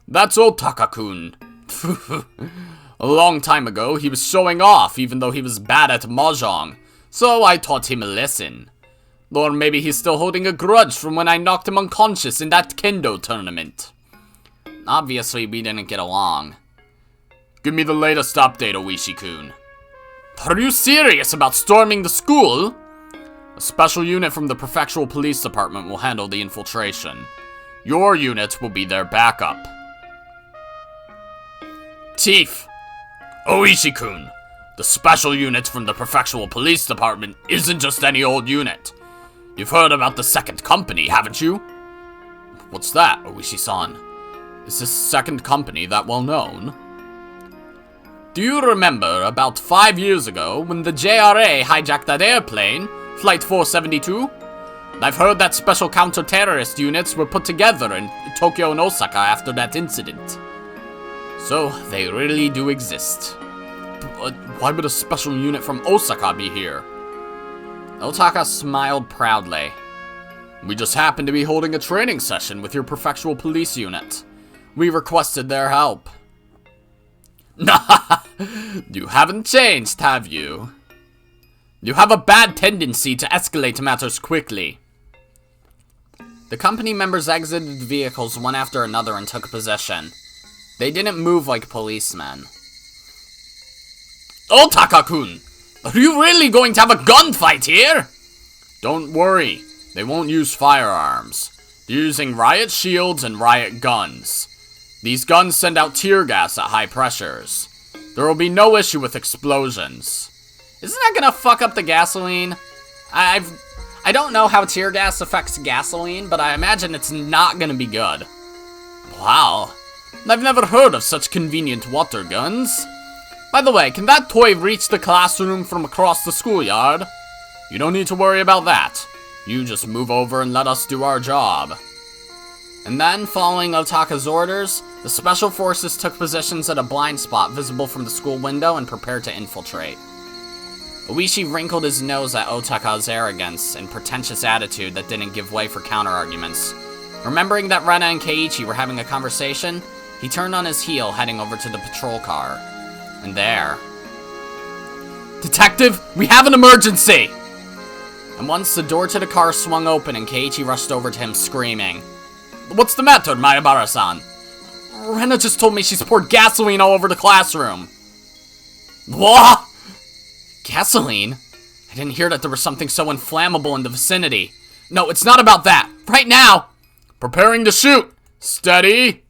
Speaker 1: That's Otaka-kun. A long time ago, he was showing off even though he was bad at mahjong, so I taught him a lesson. Or maybe he's still holding a grudge from when I knocked him unconscious in that kendo tournament. Obviously, we didn't get along. Give me the latest update, Oishi-kun. Are you serious about storming the school? A special unit from the prefectural police department will handle the infiltration. Your unit will be their backup. Chief! Oishi-kun, the special unit from the prefectural police department isn't just any old unit. You've heard about the second company, haven't you? What's that, Oishi-san? Is this second company that well known? Do you remember about 5 years ago when the JRA hijacked that airplane, Flight 472? I've heard that special counter-terrorist units were put together in Tokyo and Osaka after that incident. So, they really do exist. But why would a special unit from Osaka be here? Otaka smiled proudly. We just happened to be holding a training session with your prefectural police unit. We requested their help. Nah, you haven't changed, have you? You have a bad tendency to escalate matters quickly. The company members exited the vehicles one after another and took position. They didn't move like policemen. Otaka-kun! Are you really going to have a gunfight here? Don't worry, they won't use firearms. They're using riot shields and riot guns. These guns send out tear gas at high pressures. There will be no issue with explosions. Isn't that gonna fuck up the gasoline? I don't know how tear gas affects gasoline, but I imagine it's not gonna be good. Wow, I've never heard of such convenient water guns. By the way, can that toy reach the classroom from across the schoolyard? You don't need to worry about that. You just move over and let us do our job. And then, following Otaka's orders, the Special Forces took positions at a blind spot visible from the school window and prepared to infiltrate. Oishi wrinkled his nose at Otaka's arrogance and pretentious attitude that didn't give way for counter-arguments. Remembering that Rena and Keiichi were having a conversation, he turned on his heel, heading over to the patrol car. And there... Detective, we have an emergency! And once the door to the car swung open and Keiichi rushed over to him screaming, "What's the matter, Mayabara-san?" "Rena just told me she's poured gasoline all over the classroom." What? Gasoline? I didn't hear that there was something so inflammable in the vicinity. No, it's not about that. Right now! Preparing to shoot. Steady.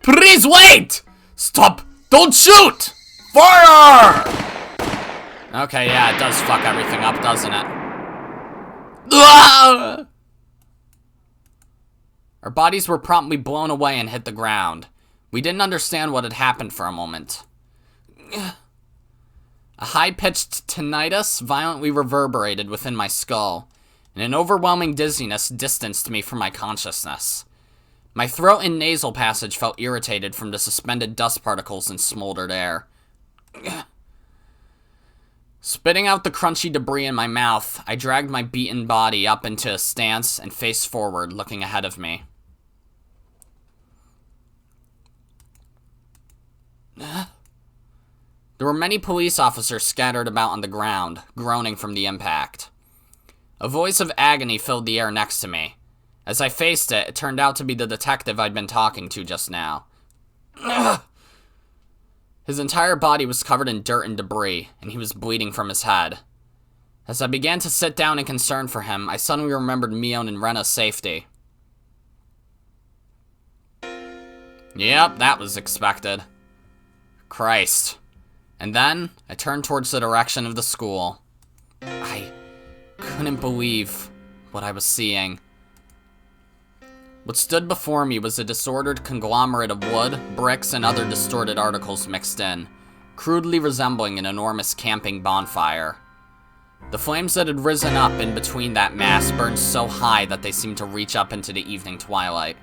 Speaker 1: Please wait! Stop! Don't shoot! Fire! Okay, yeah, it does fuck everything up, doesn't it? Ah! Our bodies were promptly blown away and hit the ground. We didn't understand what had happened for a moment. A high-pitched tinnitus violently reverberated within my skull, and an overwhelming dizziness distanced me from my consciousness. My throat and nasal passage felt irritated from the suspended dust particles and smoldered air. Spitting out the crunchy debris in my mouth, I dragged my beaten body up into a stance and faced forward, looking ahead of me. There were many police officers scattered about on the ground, groaning from the impact. A voice of agony filled the air next to me. As I faced it, it turned out to be the detective I'd been talking to just now. His entire body was covered in dirt and debris, and he was bleeding from his head. As I began to sit down in concern for him, I suddenly remembered Mion and Rena's safety. Yep, that was expected. Christ. And then, I turned towards the direction of the school. I couldn't believe what I was seeing. What stood before me was a disordered conglomerate of wood, bricks, and other distorted articles mixed in, crudely resembling an enormous camping bonfire. The flames that had risen up in between that mass burned so high that they seemed to reach up into the evening twilight.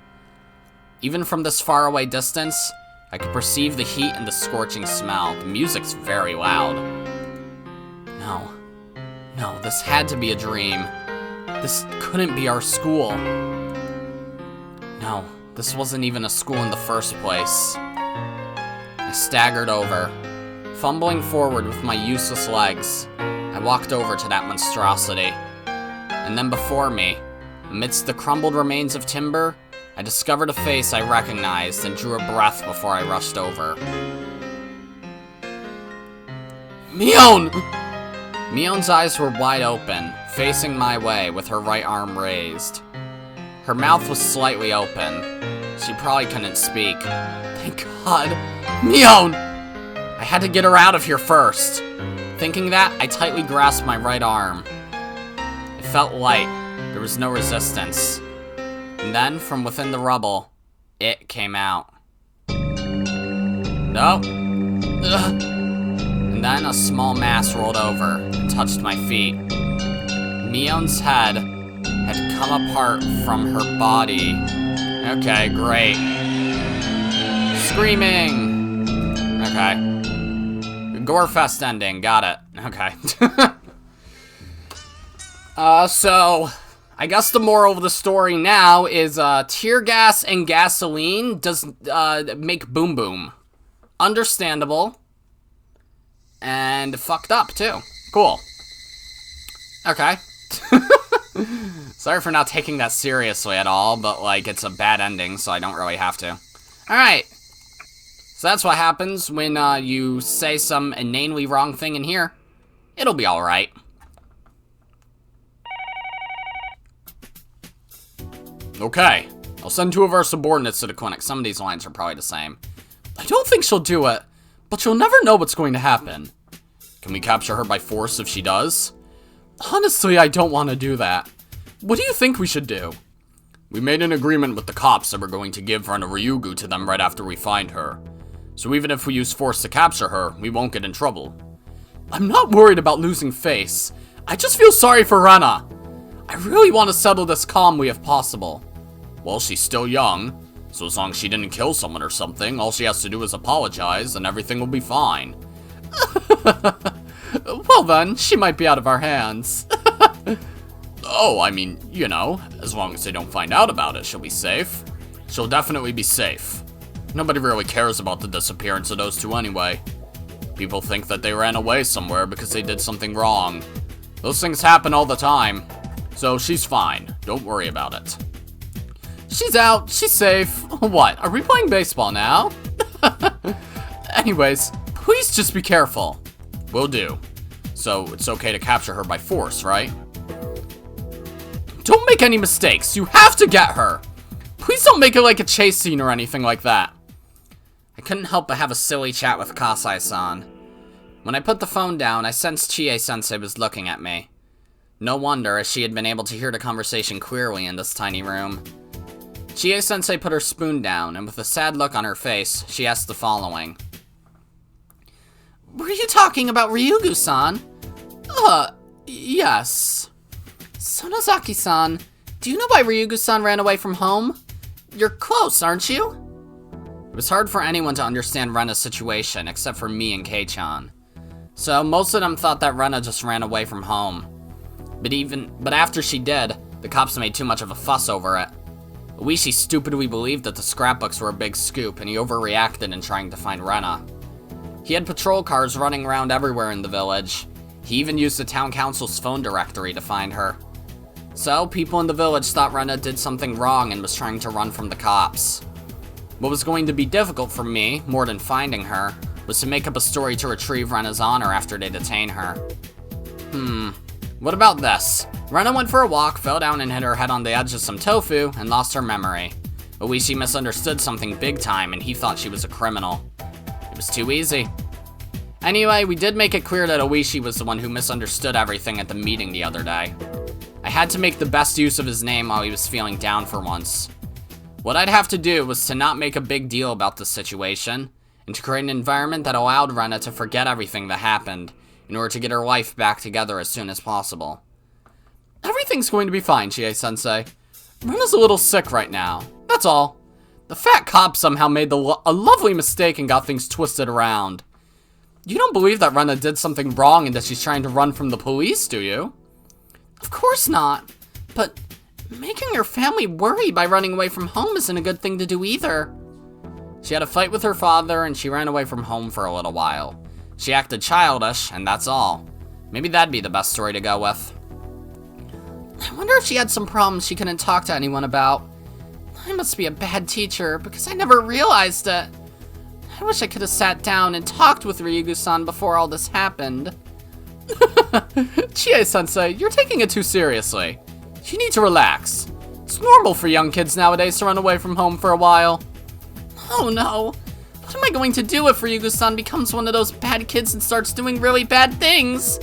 Speaker 1: Even from this faraway distance, I could perceive the heat and the scorching smell. The music's very loud. No, this had to be a dream. This couldn't be our school. No, this wasn't even a school in the first place. I staggered over. Fumbling forward with my useless legs, I walked over to that monstrosity. And then before me, amidst the crumbled remains of timber, I discovered a face I recognized and drew a breath before I rushed over. Mion! Mion's eyes were wide open, facing my way with her right arm raised. Her mouth was slightly open. She probably couldn't speak. Thank God. Mion! I had to get her out of here first. Thinking that, I tightly grasped my right arm. It felt light. There was no resistance. And then, from within the rubble, it came out. No. Ugh. And then a small mass rolled over and touched my feet. Mion's head had come apart from her body. Okay, great. Screaming! Okay. Gorefest ending, got it. Okay. So, I guess the moral of the story now is, tear gas and gasoline does, make boom boom. Understandable. And fucked up, too. Cool. Okay. Sorry for not taking that seriously at all, but, like, it's a bad ending, so I don't really have to. Alright. So that's what happens when, you say some inanely wrong thing in here. It'll be alright. Okay. I'll send 2 of our subordinates to the clinic. Some of these lines are probably the same. I don't think she'll do it, but you'll never know what's going to happen. Can we capture her by force if she does? Honestly, I don't want to do that. What do you think we should do? We made an agreement with the cops that we're going to give Rena Ryugu to them right after we find her. So even if we use force to capture her, we won't get in trouble. I'm not worried about losing face. I just feel sorry for Rena. I really want to settle this calmly if possible. Well, she's still young, so as long as she didn't kill someone or something, all she has to do is apologize and everything will be fine. Well then, she might be out of our hands. Oh, I mean, you know, as long as they don't find out about it, she'll be safe. She'll definitely be safe. Nobody really cares about the disappearance of those two anyway. People think that they ran away somewhere because they did something wrong. Those things happen all the time. So she's fine. Don't worry about it. She's out. She's safe. What? Are we playing baseball now? Anyways, please just be careful. Will do. So it's okay to capture her by force, right? Don't make any mistakes. You have to get her. Please don't make it like a chase scene or anything like that. I couldn't help but have a silly chat with Kasai-san. When I put the phone down, I sensed Chie-sensei was looking at me. No wonder, as she had been able to hear the conversation clearly in this tiny room. Chie-sensei put her spoon down, and with a sad look on her face, she asked the following.
Speaker 2: Were you talking about Ryugu-san?
Speaker 1: Yes.
Speaker 2: Sonozaki-san, do you know why Ryugu-san ran away from home? You're close, aren't you?
Speaker 1: It was hard for anyone to understand Rena's situation, except for me and Kei-chan. So most of them thought that Rena just ran away from home. But after she did, the cops made too much of a fuss over it. Oishi stupidly believed that the scrapbooks were a big scoop, and he overreacted in trying to find Rena. He had patrol cars running around everywhere in the village. He even used the town council's phone directory to find her. So, people in the village thought Rena did something wrong and was trying to run from the cops. What was going to be difficult for me, more than finding her, was to make up a story to retrieve Rena's honor after they detain her. What about this? Rena went for a walk, fell down and hit her head on the edge of some tofu, and lost her memory. Oishi misunderstood something big time and he thought she was a criminal. It was too easy. Anyway, we did make it clear that Oishi was the one who misunderstood everything at the meeting the other day. I had to make the best use of his name while he was feeling down for once. What I'd have to do was to not make a big deal about the situation, and to create an environment that allowed Rena to forget everything that happened, in order to get her life back together as soon as possible. Everything's going to be fine, Chie-sensei. Rena's a little sick right now, that's all. The fat cop somehow made a lovely mistake and got things twisted around. You don't believe that Rena did something wrong and that she's trying to run from the police, do you?
Speaker 2: Of course not, but making your family worry by running away from home isn't a good thing to do either.
Speaker 1: She had a fight with her father and she ran away from home for a little while. She acted childish, and that's all. Maybe that'd be the best story to go with.
Speaker 2: I wonder if she had some problems she couldn't talk to anyone about. I must be a bad teacher, because I never realized it. I wish I could have sat down and talked with Ryugu-san before all this happened.
Speaker 1: Chie-sensei, you're taking it too seriously. You need to relax. It's normal for young kids nowadays to run away from home for a while.
Speaker 2: Oh no. What am I going to do if Ryugu-san becomes one of those bad kids and starts doing really bad things?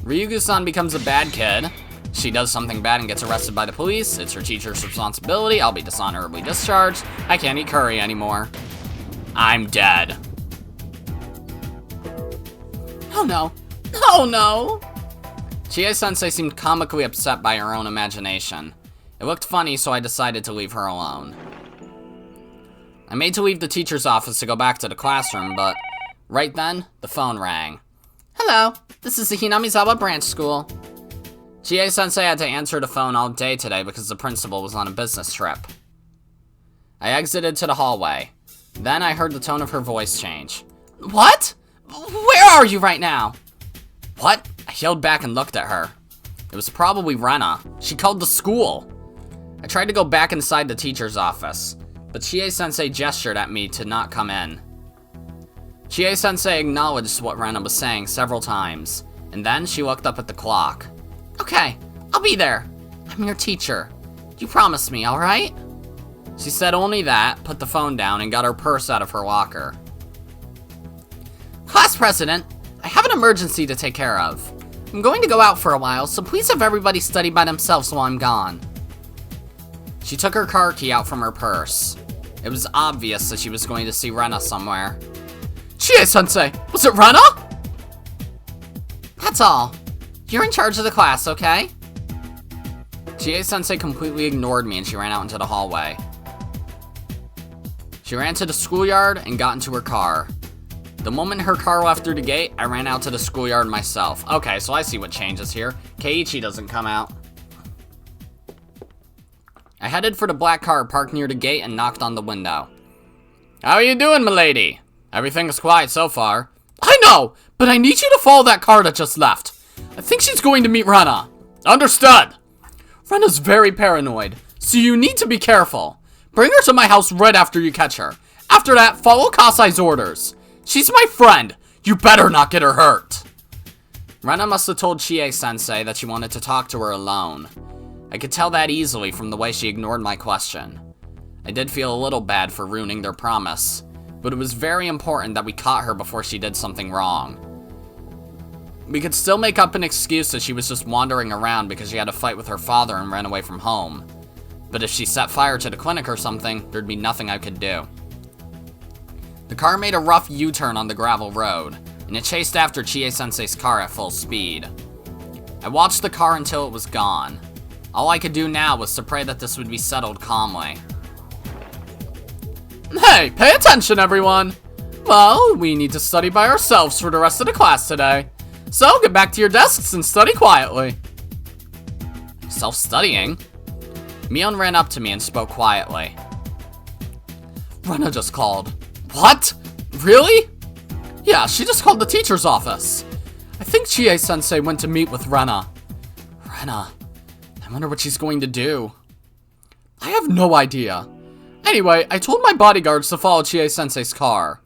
Speaker 1: Ryugu-san becomes a bad kid. She does something bad and gets arrested by the police. It's her teacher's responsibility. I'll be dishonorably discharged. I can't eat curry anymore. I'm dead.
Speaker 2: Oh no. Oh no!
Speaker 1: Chie-sensei seemed comically upset by her own imagination. It looked funny, so I decided to leave her alone. I made to leave the teacher's office to go back to the classroom, but right then, the phone rang.
Speaker 2: Hello, this is the Hinamizawa branch school.
Speaker 1: Chie-sensei had to answer the phone all day today because the principal was on a business trip. I exited to the hallway. Then I heard the tone of her voice change.
Speaker 2: What? Where are you right now?
Speaker 1: What? I yelled back and looked at her. It was probably Rena. She called the school. I tried to go back inside the teacher's office, but Chie-sensei gestured at me to not come in. Chie-sensei acknowledged what Rena was saying several times, and then she looked up at the clock.
Speaker 2: Okay, I'll be there. I'm your teacher. You promised me, alright?
Speaker 1: She said only that, put the phone down, and got her purse out of her locker.
Speaker 2: Class president, I have an emergency to take care of. I'm going to go out for a while, so please have everybody study by themselves while I'm gone.
Speaker 1: She took her car key out from her purse. It was obvious that she was going to see Rena somewhere. Chie-sensei, was it Rena?
Speaker 2: That's all. You're in charge of the class, okay?
Speaker 1: Chie-sensei completely ignored me and she ran out into the hallway. She ran to the schoolyard and got into her car. The moment her car left through the gate, I ran out to the schoolyard myself. Okay, so I see what changes here. Keiichi doesn't come out. I headed for the black car parked near the gate and knocked on the window. How are you doing, milady? Everything is quiet so far. I know, but I need you to follow that car that just left. I think she's going to meet Rena. Understood. Rena's very paranoid, so you need to be careful. Bring her to my house right after you catch her. After that, follow Kasai's orders. She's my friend. You better not get her hurt. Rena must have told Chie-sensei that she wanted to talk to her alone. I could tell that easily from the way she ignored my question. I did feel a little bad for ruining their promise, but it was very important that we caught her before she did something wrong. We could still make up an excuse that she was just wandering around because she had a fight with her father and ran away from home. But if she set fire to the clinic or something, there'd be nothing I could do. The car made a rough U-turn on the gravel road, and it chased after Chie-sensei's car at full speed. I watched the car until it was gone. All I could do now was to pray that this would be settled calmly. Hey, pay attention, everyone! Well, we need to study by ourselves for the rest of the class today. So, get back to your desks and study quietly. Self-studying? Mion ran up to me and spoke quietly. Rena just called. What? Really? Yeah, she just called the teacher's office. I think Chie-sensei went to meet with Rena. Rena, I wonder what she's going to do. I have no idea. Anyway, I told my bodyguards to follow Chie-sensei's car.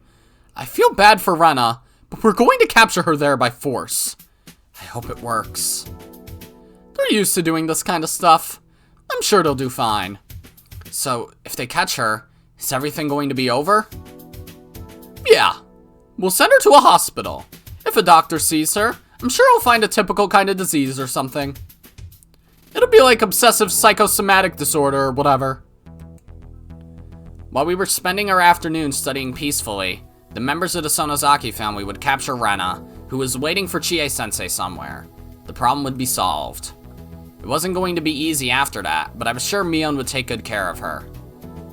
Speaker 1: I feel bad for Rena, but we're going to capture her there by force. I hope it works. They're used to doing this kind of stuff. I'm sure they'll do fine. So, if they catch her, is everything going to be over? Yeah. We'll send her to a hospital. If a doctor sees her, I'm sure he'll find a typical kind of disease or something. It'll be like obsessive psychosomatic disorder or whatever. While we were spending our afternoon studying peacefully, the members of the Sonozaki family would capture Rena, who was waiting for Chie-sensei somewhere. The problem would be solved. It wasn't going to be easy after that, but I was sure Mion would take good care of her.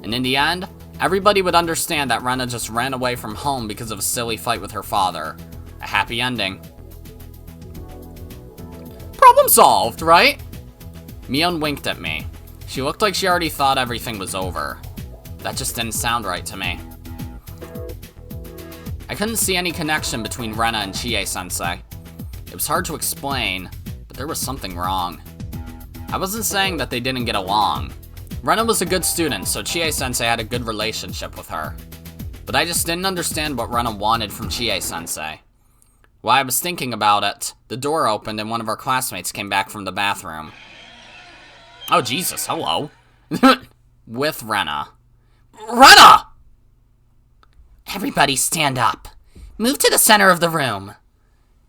Speaker 1: And in the end, everybody would understand that Rena just ran away from home because of a silly fight with her father. A happy ending. Problem solved, right? Mion winked at me. She looked like she already thought everything was over. That just didn't sound right to me. I couldn't see any connection between Rena and Chie-sensei. It was hard to explain, but there was something wrong. I wasn't saying that they didn't get along. Rena was a good student, so Chie-sensei had a good relationship with her. But I just didn't understand what Rena wanted from Chie-sensei. While I was thinking about it, the door opened and one of our classmates came back from the bathroom. Oh, Jesus, hello. With Rena. Rena!
Speaker 2: Everybody stand up. Move to the center of the room.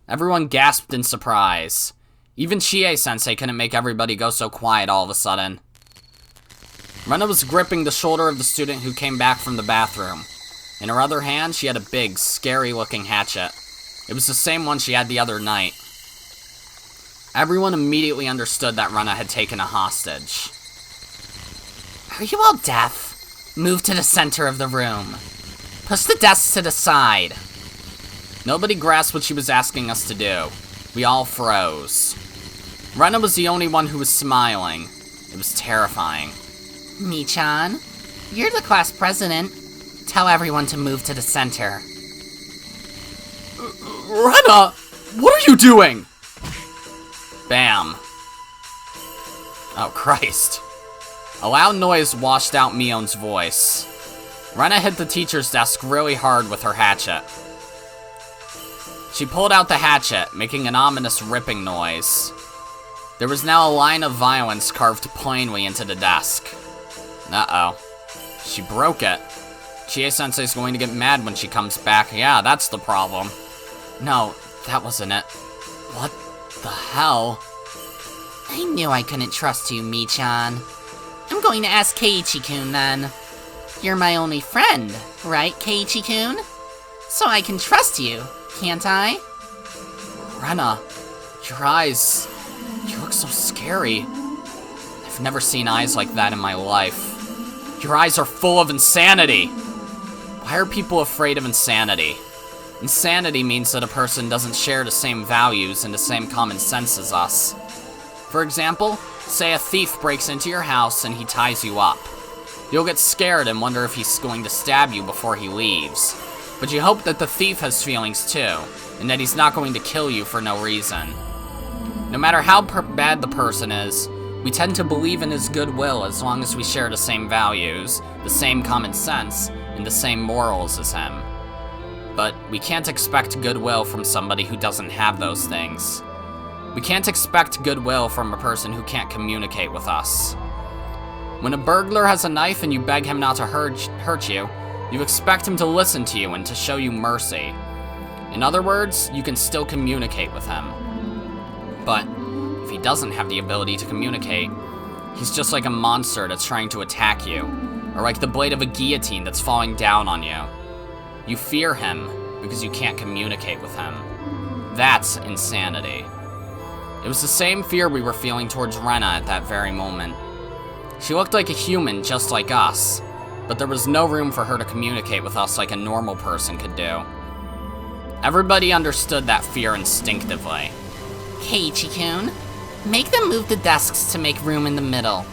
Speaker 1: Everyone gasped in surprise. Even Chie-sensei couldn't make everybody go so quiet all of a sudden. Rena was gripping the shoulder of the student who came back from the bathroom. In her other hand, she had a big, scary-looking hatchet. It was the same one she had the other night. Everyone immediately understood that Rena had taken a hostage.
Speaker 2: Are you all deaf? Move to the center of the room. Push the desks to the side.
Speaker 1: Nobody grasped what she was asking us to do. We all froze. Rena was the only one who was smiling. It was terrifying.
Speaker 2: Mii-chan, you're the class president. Tell everyone to move to the center.
Speaker 1: Rena, what are you doing? Bam. Oh, Christ. A loud noise washed out Mion's voice. Rena hit the teacher's desk really hard with her hatchet. She pulled out the hatchet, making an ominous ripping noise. There was now a line of violence carved plainly into the desk. Uh-oh. She broke it. Chie-sensei's going to get mad when she comes back. Yeah, that's the problem. No, that wasn't it. What the hell?
Speaker 2: I knew I couldn't trust you, Mii-chan. I'm going to ask Keiichi-kun then. You're my only friend, right, Keiichi-kun? So I can trust you, can't I?
Speaker 1: Rena, your eyes, you look so scary. I've never seen eyes like that in my life. Your eyes are full of insanity. Why are people afraid of insanity? Insanity means that a person doesn't share the same values and the same common sense as us. For example, say a thief breaks into your house and he ties you up. You'll get scared and wonder if he's going to stab you before he leaves. But you hope that the thief has feelings too, and that he's not going to kill you for no reason. No matter how bad the person is, we tend to believe in his goodwill as long as we share the same values, the same common sense, and the same morals as him. But we can't expect goodwill from somebody who doesn't have those things. We can't expect goodwill from a person who can't communicate with us. When a burglar has a knife and you beg him not to hurt you, you expect him to listen to you and to show you mercy. In other words, you can still communicate with him. But if he doesn't have the ability to communicate, he's just like a monster that's trying to attack you, or like the blade of a guillotine that's falling down on you. You fear him because you can't communicate with him. That's insanity. It was the same fear we were feeling towards Rena at that very moment. She looked like a human just like us, but there was no room for her to communicate with us like a normal person could do. Everybody understood that fear instinctively.
Speaker 2: Keiichi-kun, make them move the desks to make room in the middle.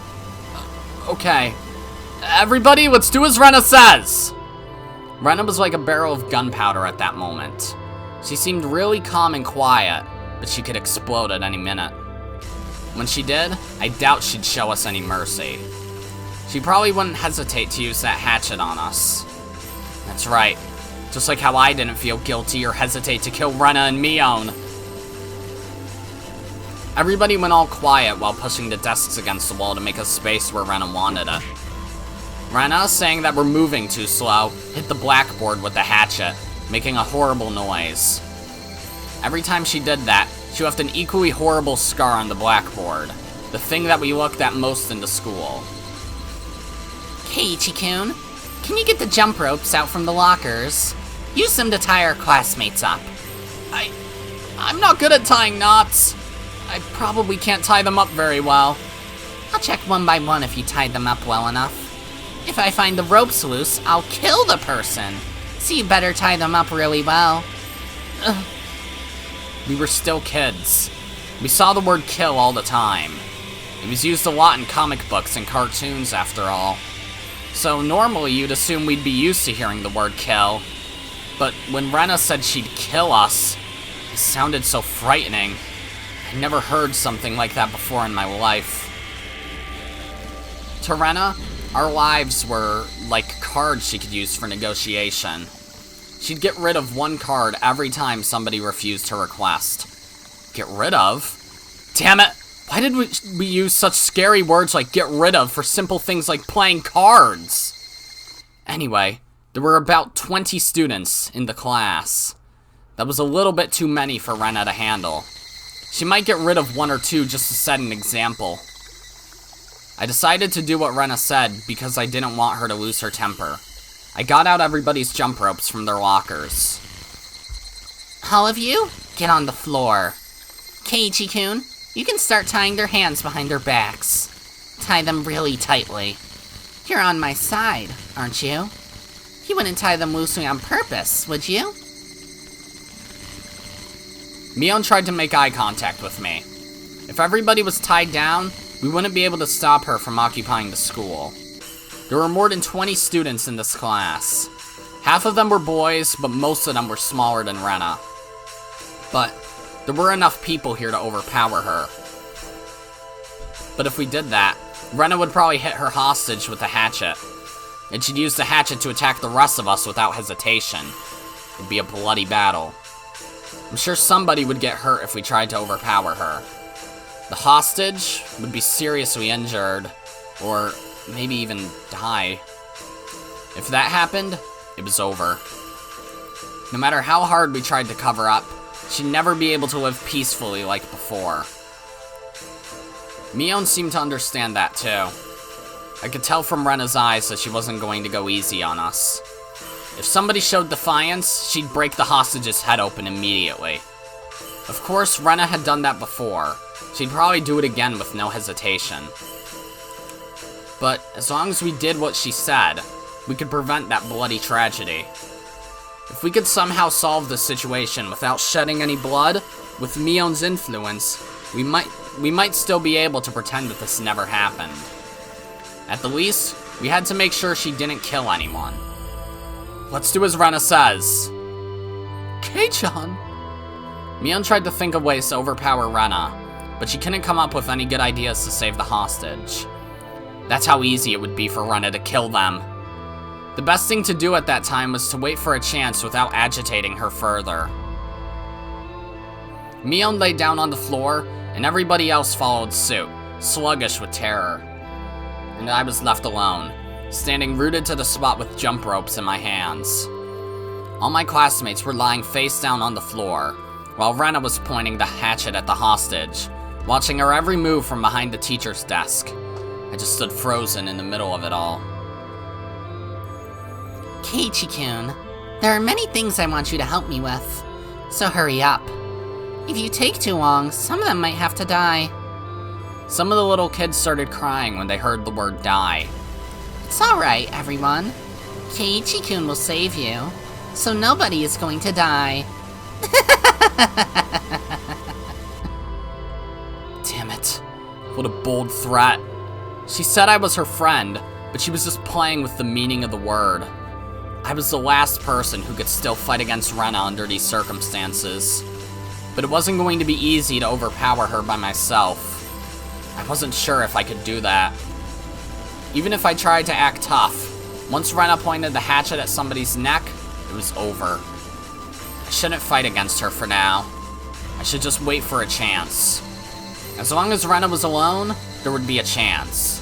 Speaker 1: Okay. Everybody, let's do as Rena says! Rena was like a barrel of gunpowder at that moment. She seemed really calm and quiet, but she could explode at any minute. When she did, I doubt she'd show us any mercy. She probably wouldn't hesitate to use that hatchet on us. That's right. Just like how I didn't feel guilty or hesitate to kill Rena and Mion. Everybody went all quiet while pushing the desks against the wall to make a space where Rena wanted it. Rena, saying that we're moving too slow, hit the blackboard with the hatchet, making a horrible noise. Every time she did that, she left an equally horrible scar on the blackboard, the thing that we looked at most in the school.
Speaker 2: Keiichi-kun, can you get the jump ropes out from the lockers? Use them to tie our classmates up.
Speaker 1: I'm not good at tying knots. I probably can't tie them up very well.
Speaker 2: I'll check one by one if you tied them up well enough. If I find the ropes loose, I'll kill the person. So you better tie them up really well.
Speaker 1: Ugh. We were still kids. We saw the word kill all the time. It was used a lot in comic books and cartoons, after all. So normally you'd assume we'd be used to hearing the word kill. But when Rena said she'd kill us, it sounded so frightening. I never heard something like that before in my life. To Rena, our lives were like cards she could use for negotiation. She'd get rid of one card every time somebody refused her request. Get rid of? Damn it! Why did we use such scary words like get rid of for simple things like playing cards? Anyway, there were about 20 students in the class. That was a little bit too many for Rena to handle. She might get rid of one or two just to set an example. I decided to do what Rena said because I didn't want her to lose her temper. I got out everybody's jump ropes from their lockers.
Speaker 2: All of you, get on the floor. Keiichi-kun, you can start tying their hands behind their backs. Tie them really tightly. You're on my side, aren't you? You wouldn't tie them loosely on purpose, would you?
Speaker 1: Mion tried to make eye contact with me. If everybody was tied down, we wouldn't be able to stop her from occupying the school. There were more than 20 students in this class. Half of them were boys, but most of them were smaller than Rena. But there were enough people here to overpower her. But if we did that, Rena would probably hit her hostage with a hatchet. And she'd use the hatchet to attack the rest of us without hesitation. It'd be a bloody battle. I'm sure somebody would get hurt if we tried to overpower her. The hostage would be seriously injured, or maybe even die. If that happened, it was over. No matter how hard we tried to cover up, she'd never be able to live peacefully like before. Mion seemed to understand that too. I could tell from Rena's eyes that she wasn't going to go easy on us. If somebody showed defiance, she'd break the hostage's head open immediately. Of course, Rena had done that before. She'd probably do it again with no hesitation. But as long as we did what she said, we could prevent that bloody tragedy. If we could somehow solve this situation without shedding any blood, with Mion's influence, we might still be able to pretend that this never happened. At the least, we had to make sure she didn't kill anyone. Let's do as Rena says.
Speaker 2: Kei-chan.
Speaker 1: Mion tried to think of ways to overpower Rena, but she couldn't come up with any good ideas to save the hostage. That's how easy it would be for Rena to kill them. The best thing to do at that time was to wait for a chance without agitating her further. Mion lay down on the floor, and everybody else followed suit, sluggish with terror. And I was left alone, standing rooted to the spot with jump ropes in my hands. All my classmates were lying face down on the floor, while Rena was pointing the hatchet at the hostage, watching her every move from behind the teacher's desk. I just stood frozen in the middle of it all.
Speaker 2: Keiichi-kun, there are many things I want you to help me with, so hurry up. If you take too long, some of them might have to die.
Speaker 1: Some of the little kids started crying when they heard the word die.
Speaker 2: It's alright, everyone. Keiichi-kun will save you, so nobody is going to die.
Speaker 1: Damn it. What a bold threat. She said I was her friend, but she was just playing with the meaning of the word. I was the last person who could still fight against Rena under these circumstances. But it wasn't going to be easy to overpower her by myself. I wasn't sure if I could do that. Even if I tried to act tough, once Rena pointed the hatchet at somebody's neck, it was over. I shouldn't fight against her for now. I should just wait for a chance. As long as Rena was alone, there would be a chance.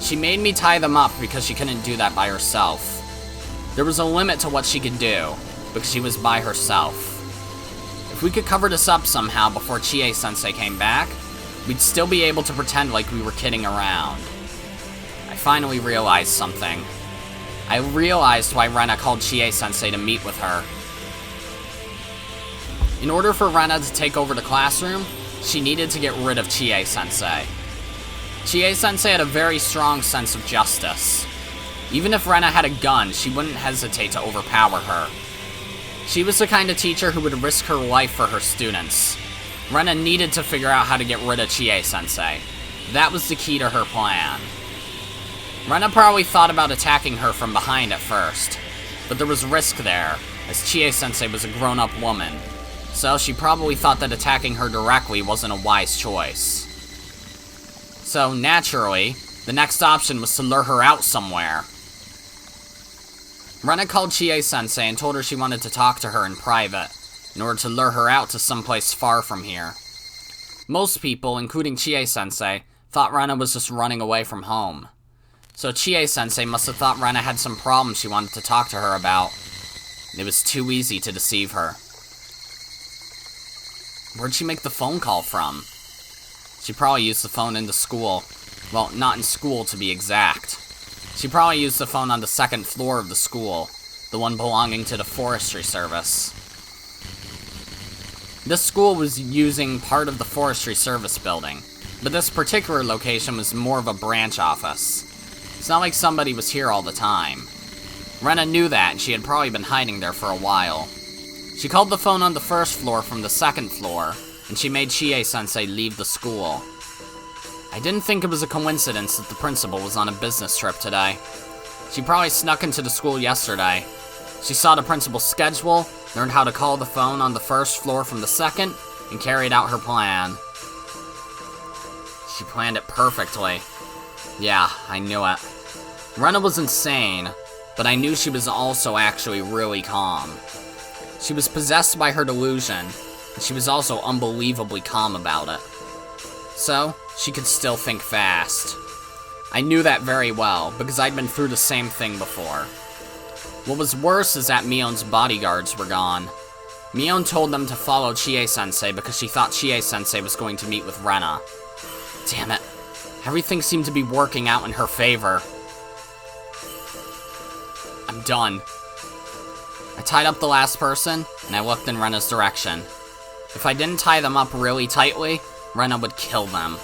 Speaker 1: She made me tie them up because she couldn't do that by herself. There was a limit to what she could do, because she was by herself. If we could cover this up somehow before Chie-sensei came back, we'd still be able to pretend like we were kidding around. I finally realized something. I realized why Rena called Chie-sensei to meet with her. In order for Rena to take over the classroom, she needed to get rid of Chie-sensei. Chie-sensei had a very strong sense of justice. Even if Rena had a gun, she wouldn't hesitate to overpower her. She was the kind of teacher who would risk her life for her students. Rena needed to figure out how to get rid of Chie-sensei. That was the key to her plan. Rena probably thought about attacking her from behind at first, but there was risk there, as Chie-sensei was a grown-up woman, so she probably thought that attacking her directly wasn't a wise choice. So, naturally, the next option was to lure her out somewhere. Rena called Chie-sensei and told her she wanted to talk to her in private, in order to lure her out to someplace far from here. Most people, including Chie-sensei, thought Rena was just running away from home. So Chie-sensei must have thought Rena had some problems she wanted to talk to her about. It was too easy to deceive her. Where'd she make the phone call from? She probably used the phone in the school. Well, not in school to be exact. She probably used the phone on the second floor of the school, the one belonging to the forestry service. This school was using part of the forestry service building, but this particular location was more of a branch office. It's not like somebody was here all the time. Rena knew that, and she had probably been hiding there for a while. She called the phone on the first floor from the second floor, and she made Chie-sensei leave the school. I didn't think it was a coincidence that the principal was on a business trip today. She probably snuck into the school yesterday. She saw the principal's schedule, learned how to call the phone on the first floor from the second, and carried out her plan. She planned it perfectly. Yeah, I knew it. Rena was insane, but I knew she was also actually really calm. She was possessed by her delusion, and she was also unbelievably calm about it. So, she could still think fast. I knew that very well, because I'd been through the same thing before. What was worse is that Mion's bodyguards were gone. Mion told them to follow Chie-sensei because she thought Chie-sensei was going to meet with Rena. Damn it. Everything seemed to be working out in her favor. I'm done. tied up the last person, and I looked in Rena's direction. If I didn't tie them up really tightly, Rena would kill them.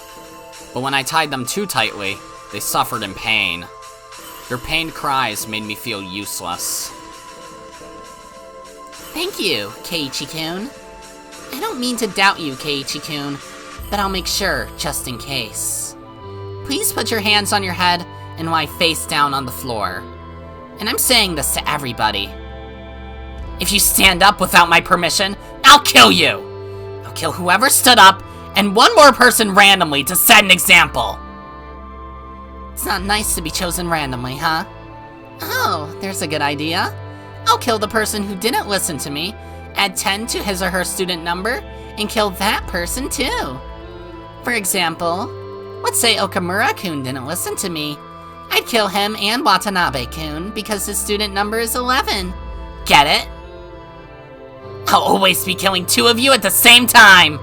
Speaker 1: But when I tied them too tightly, they suffered in pain. Their pained cries made me feel useless.
Speaker 2: Thank you, Keiichi-kun. I don't mean to doubt you, Keiichi-kun, but I'll make sure, just in case. Please put your hands on your head and lie face down on the floor. And I'm saying this to everybody. If you stand up without my permission, I'll kill you! I'll kill whoever stood up, and one more person randomly to set an example. It's not nice to be chosen randomly, huh? Oh, there's a good idea. I'll kill the person who didn't listen to me, add 10 to his or her student number, and kill that person too. For example, let's say Okamura-kun didn't listen to me. I'd kill him and Watanabe-kun because his student number is 11. Get it? I'll always be killing 2 of you at the same time.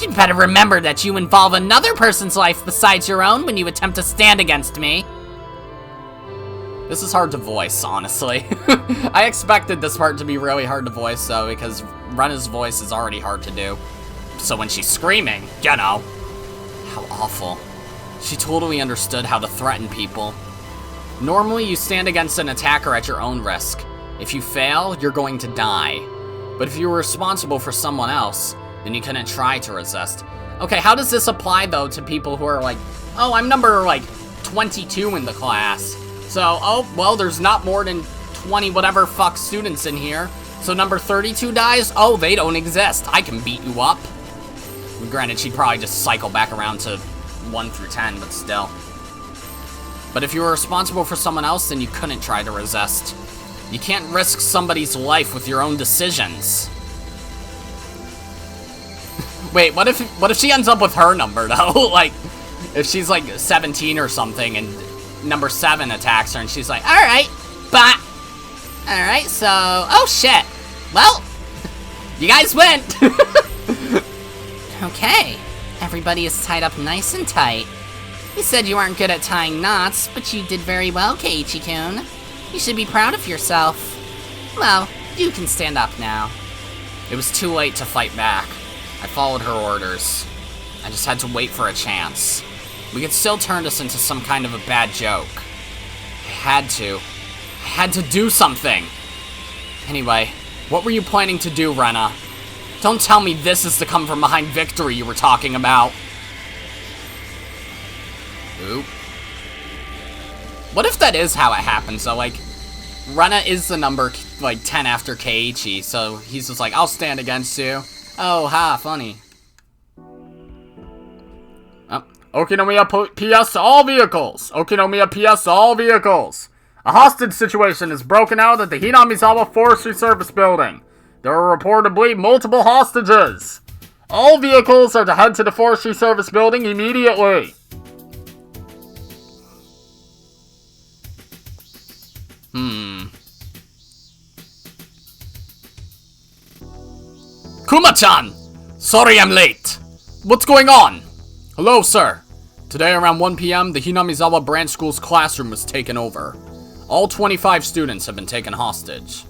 Speaker 2: You'd better remember that you involve another person's life besides your own when you attempt to stand against me.
Speaker 1: This is hard to voice, honestly. I expected this part to be really hard to voice, though, because Rena's voice is already hard to do. So when she's screaming, you know. How awful. She totally understood how to threaten people. Normally, you stand against an attacker at your own risk. If you fail, you're going to die. But if you were responsible for someone else, then you couldn't try to resist. Okay, how does this apply, though, to people who are like, oh, I'm number, 22 in the class. So, oh, well, there's not more than 20 whatever fuck students in here. So number 32 dies? Oh, they don't exist. I can beat you up. Granted, she'd probably just cycle back around to 1 through 10, but still. But if you were responsible for someone else, then you couldn't try to resist. You can't risk somebody's life with your own decisions. Wait, what if she ends up with her number, though? Like, if she's, 17 or something, and number 7 attacks her, and she's like, alright, but... Alright, so... Oh, shit. Well, you guys win.
Speaker 2: Okay, everybody is tied up nice and tight. You said you aren't good at tying knots, but you did very well, Keiichi-kun. You should be proud of yourself. Well, you can stand up now.
Speaker 1: It was too late to fight back. I followed her orders. I just had to wait for a chance. We could still turn this into some kind of a bad joke. I had to do something. Anyway, what were you planning to do, Rena? Don't tell me this is the come-from-behind victory you were talking about. Oop. What if that is how it happens, though? Rena is the number, 10 after Keiichi, so he's just like, I'll stand against you. Oh, ha, funny. Okinomiya PS to all vehicles! Okinomiya PS to all vehicles! A hostage situation is broken out at the Hinamizawa Forestry Service Building. There are reportedly multiple hostages. All vehicles are to head to the Forestry Service Building immediately. Kuma-chan! Sorry I'm late. What's going on? Hello, sir. Today around 1 p.m., the Hinamizawa Branch School's classroom was taken over. All 25 students have been taken hostage.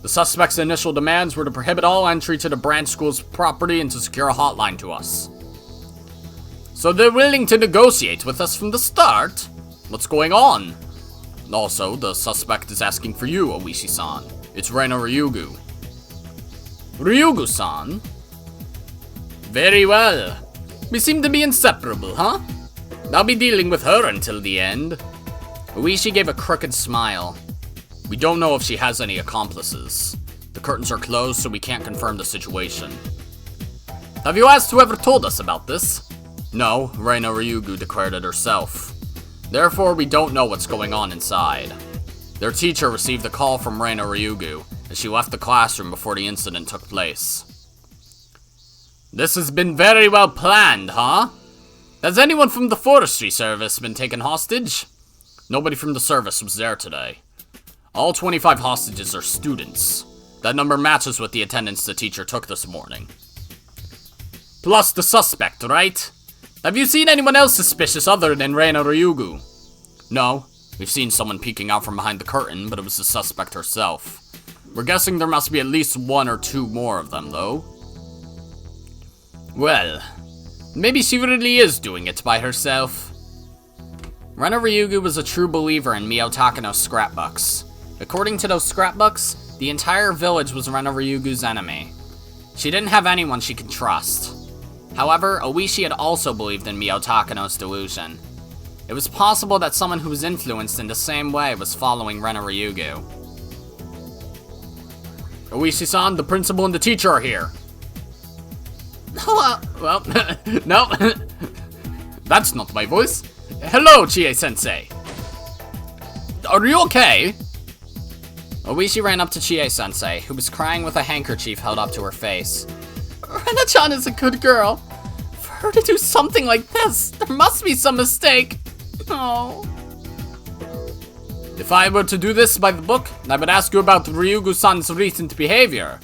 Speaker 1: The suspect's initial demands were to prohibit all entry to the Branch School's property and to secure a hotline to us. So they're willing to negotiate with us from the start? What's going on? Also, the suspect is asking for you, Oishi-san. It's Rena Ryugu. Ryugu-san? Very well. We seem to be inseparable, huh? I'll be dealing with her until the end. Oishi gave a crooked smile. We don't know if she has any accomplices. The curtains are closed, so we can't confirm the situation. Have you asked whoever told us about this? No, Rena Ryugu declared it herself. Therefore, we don't know what's going on inside. Their teacher received a call from Rena Ryugu, as she left the classroom before the incident took place. This has been very well planned, huh? Has anyone from the forestry service been taken hostage? Nobody from the service was there today. All 25 hostages are students. That number matches with the attendance the teacher took this morning. Plus the suspect, right? Have you seen anyone else suspicious other than Rena Ryugu? No. We've seen someone peeking out from behind the curtain, but it was the suspect herself. We're guessing there must be at least 1 or 2 more of them, though. Well, maybe she really is doing it by herself. Rena Ryugu was a true believer in Mio Takano's scrapbooks. According to those scrapbooks, the entire village was Rena Ryugu's enemy. She didn't have anyone she could trust. However, Oishi had also believed in Mio Takano's delusion. It was possible that someone who was influenced in the same way was following Rena Ryugu. Oishi-san, the principal and the teacher are here.
Speaker 2: Hello.
Speaker 1: Well, no. That's not my voice. Hello, Chie-sensei. Are you okay? Oishi ran up to Chie-sensei, who was crying with a handkerchief held up to her face.
Speaker 2: Rena-chan is a good girl. For her to do something like this, there must be some mistake. Oh.
Speaker 1: If I were to do this by the book, I would ask you about Ryugu-san's recent behavior.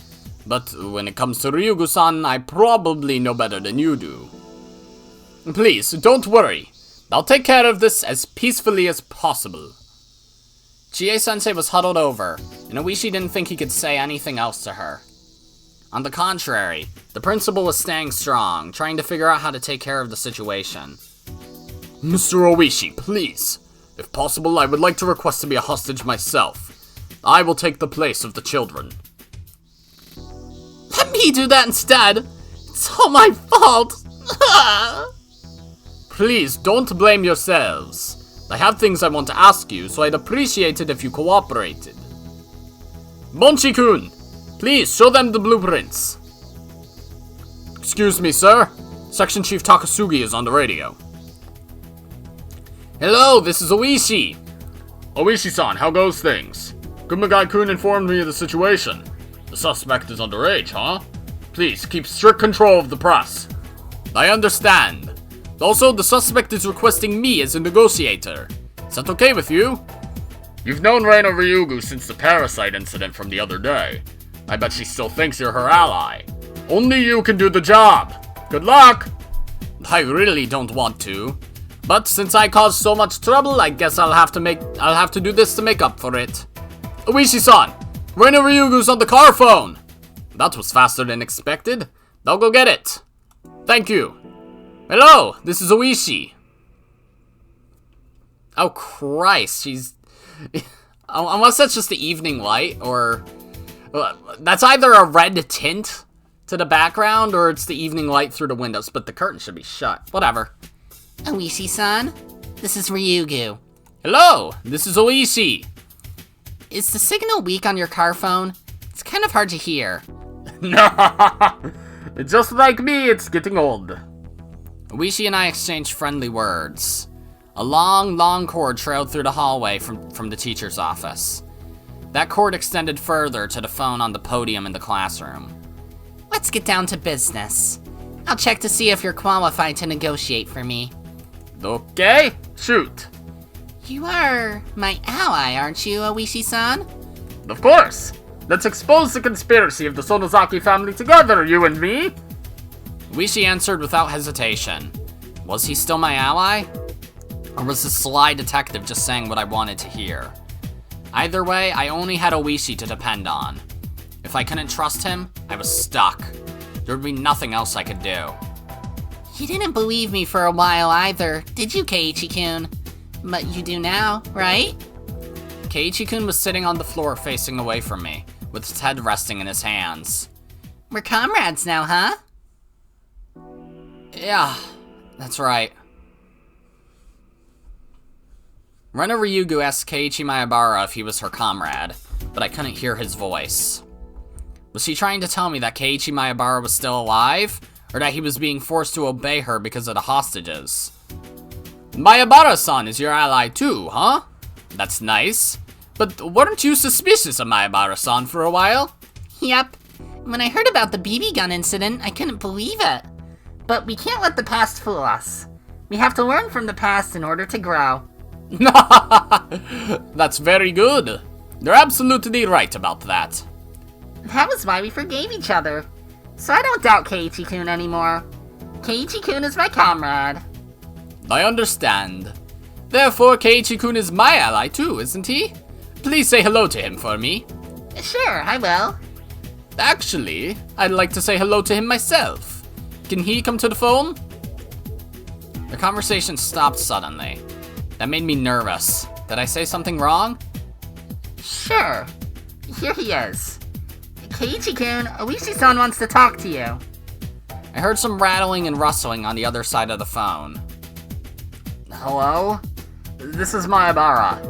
Speaker 1: But when it comes to Ryugu-san, I probably know better than you do. Please, don't worry. I'll take care of this as peacefully as possible. Chie-sensei was huddled over, and Oishi didn't think he could say anything else to her. On the contrary, the principal was staying strong, trying to figure out how to take care of the situation. Mr. Oishi, please. If possible, I would like to request to be a hostage myself. I will take the place of the children.
Speaker 2: Let me do that instead. It's all my fault.
Speaker 1: Please, don't blame yourselves. I have things I want to ask you, so I'd appreciate it if you cooperated. Bonchi-kun, please show them the blueprints. Excuse me, sir. Section Chief Takasugi is on the radio. Hello, this is Oishi. Oishi-san, how goes things? Kumagai-kun informed me of the situation. The suspect is underage, huh? Please, keep strict control of the press. I understand. Also, the suspect is requesting me as a negotiator. Is that okay with you? You've known Rena Ryugu since the parasite incident from the other day. I bet she still thinks you're her ally. Only you can do the job. Good luck! I really don't want to. But since I caused so much trouble, I guess I'll have to do this to make up for it. Oishi-san, Rena Ryugu's on the car phone. That was faster than expected. I'll go get it. Thank you. Hello, this is Oishi. Oh Christ, she's... Unless that's just the evening light, or... That's either a red tint to the background, or it's the evening light through the windows, but the curtain should be shut. Whatever.
Speaker 2: Oishi-san, this is Ryugu.
Speaker 1: Hello, this is Oishi.
Speaker 2: Is the signal weak on your car phone? It's kind of hard to hear.
Speaker 1: Just like me, it's getting old. Oishi and I exchanged friendly words. A long, long cord trailed through the hallway from the teacher's office. That cord extended further to the phone on the podium in the classroom.
Speaker 2: Let's get down to business. I'll check to see if you're qualified to negotiate for me.
Speaker 1: Okay, shoot.
Speaker 2: You are my ally, aren't you, Oishi-san?
Speaker 1: Of course. Let's expose the conspiracy of the Sonozaki family together, you and me. Oishi answered without hesitation. Was he still my ally? Or was the sly detective just saying what I wanted to hear? Either way, I only had Oishi to depend on. If I couldn't trust him, I was stuck. There would be nothing else I could do.
Speaker 2: You didn't believe me for a while either, did you, Keiichi-kun? But you do now, right?
Speaker 1: Keiichi-kun was sitting on the floor facing away from me, with his head resting in his hands.
Speaker 2: We're comrades now, huh?
Speaker 1: Yeah, that's right. Rena Ryugu asked Keiichi Maebara if he was her comrade, but I couldn't hear his voice. Was she trying to tell me that Keiichi Maebara was still alive, or that he was being forced to obey her because of the hostages? Maebara-san is your ally too, huh? That's nice. But weren't you suspicious of Maebara-san for a while?
Speaker 2: Yep. When I heard about the BB gun incident, I couldn't believe it. But we can't let the past fool us. We have to learn from the past in order to grow.
Speaker 1: That's very good. You're absolutely right about that.
Speaker 2: That was why we forgave each other. So I don't doubt Keiichi-kun anymore. Keiichi-kun is my comrade.
Speaker 1: I understand. Therefore, Keiichi-kun is my ally too, isn't he? Please say hello to him for me.
Speaker 2: Sure, I will.
Speaker 1: Actually, I'd like to say hello to him myself. Can he come to the phone? The conversation stopped suddenly. That made me nervous. Did I say something wrong?
Speaker 2: Sure. Here he is. Keiichi-kun, Oishi-san wants to talk to you.
Speaker 1: I heard some rattling and rustling on the other side of the phone.
Speaker 3: Hello? This is Mayabara.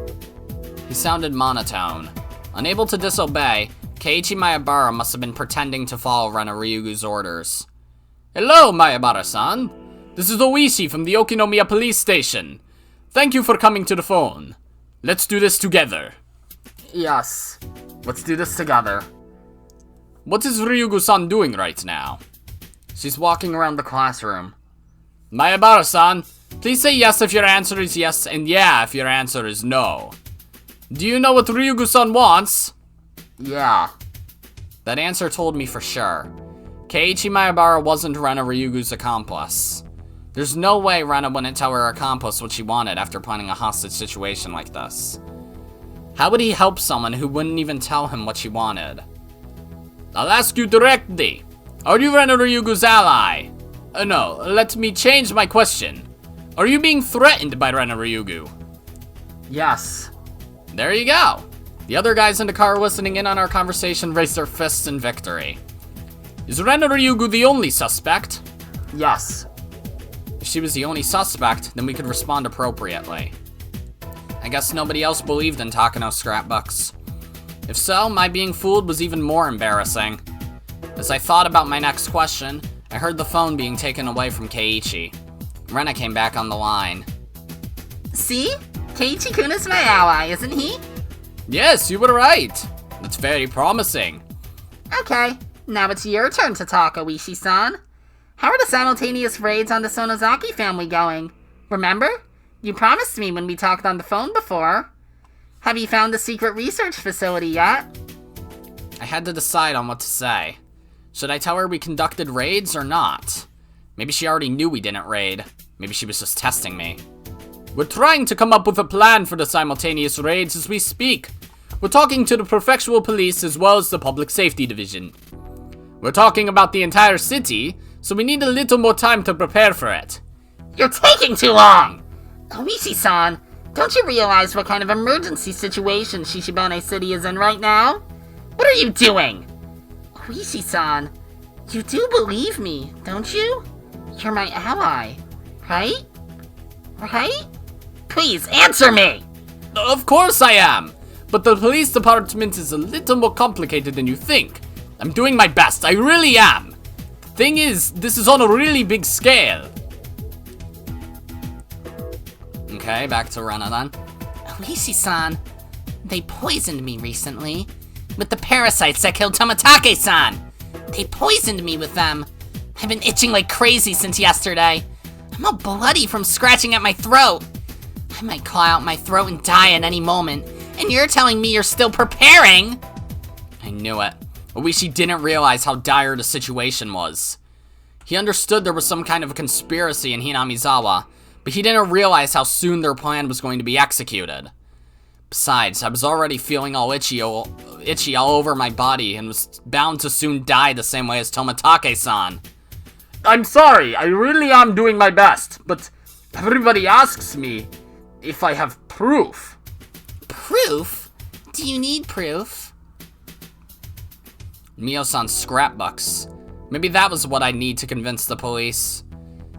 Speaker 1: He sounded monotone. Unable to disobey, Keiichi Mayabara must have been pretending to follow Rena Ryugu's orders. Hello, Mayabara-san. This is Oishi from the Okinomiya police station. Thank you for coming to the phone. Let's do this together.
Speaker 3: Yes. Let's do this together.
Speaker 1: What is Ryugu-san doing right now?
Speaker 3: She's walking around the classroom.
Speaker 1: Mayabara-san, please say yes if your answer is yes, and yeah if your answer is no. Do you know what Ryugu-san wants?
Speaker 3: Yeah.
Speaker 1: That answer told me for sure. Keiichi Mayabara wasn't Rena Ryugu's accomplice. There's no way Rena wouldn't tell her accomplice what she wanted after planning a hostage situation like this. How would he help someone who wouldn't even tell him what she wanted? I'll ask you directly. Are you Rena Ryugu's ally? No, let me change my question. Are you being threatened by Rena Ryugu?
Speaker 3: Yes.
Speaker 1: There you go. The other guys in the car listening in on our conversation raised their fists in victory. Is Rena Ryugu the only suspect?
Speaker 3: Yes.
Speaker 1: If she was the only suspect, then we could respond appropriately. I guess nobody else believed in Takano's scrapbooks. If so, my being fooled was even more embarrassing. As I thought about my next question, I heard the phone being taken away from Keiichi. Rena came back on the line.
Speaker 2: See? Keiichi-kun is my ally, isn't he?
Speaker 1: Yes, you were right. That's very promising.
Speaker 2: Okay, now it's your turn to talk, Oishi-san. How are the simultaneous raids on the Sonozaki family going? Remember? You promised me when we talked on the phone before. Have you found the secret research facility yet?
Speaker 1: I had to decide on what to say. Should I tell her we conducted raids or not? Maybe she already knew we didn't raid. Maybe she was just testing me. We're trying to come up with a plan for the simultaneous raids as we speak. We're talking to the prefectural police as well as the public safety division. We're talking about the entire city, so we need a little more time to prepare for it.
Speaker 2: You're taking too long! Oishi-san, don't you realize what kind of emergency situation Shishibane City is in right now? What are you doing? Oishi-san, you do believe me, don't you? You're my ally, right? Right? Please, answer me!
Speaker 1: Of course I am! But the police department is a little more complicated than you think. I'm doing my best, I really am. The thing is, this is on a really big scale. Okay, back to Rena then.
Speaker 2: Oishi-san, they poisoned me recently with the parasites that killed Tomatake-san. They poisoned me with them. I've been itching like crazy since yesterday. I'm all bloody from scratching at my throat. I might claw out my throat and die at any moment. And you're telling me you're still preparing?
Speaker 1: I knew it. Oishi didn't realize how dire the situation was. He understood there was some kind of a conspiracy in Hinamizawa, but he didn't realize how soon their plan was going to be executed. Besides, I was already feeling all itchy all over my body and was bound to soon die the same way as Tomatake-san.
Speaker 3: I'm sorry, I really am doing my best, but everybody asks me if I have proof.
Speaker 2: Proof? Do you need proof?
Speaker 1: Mio-san's scrapbooks. Maybe that was what I'd need to convince the police.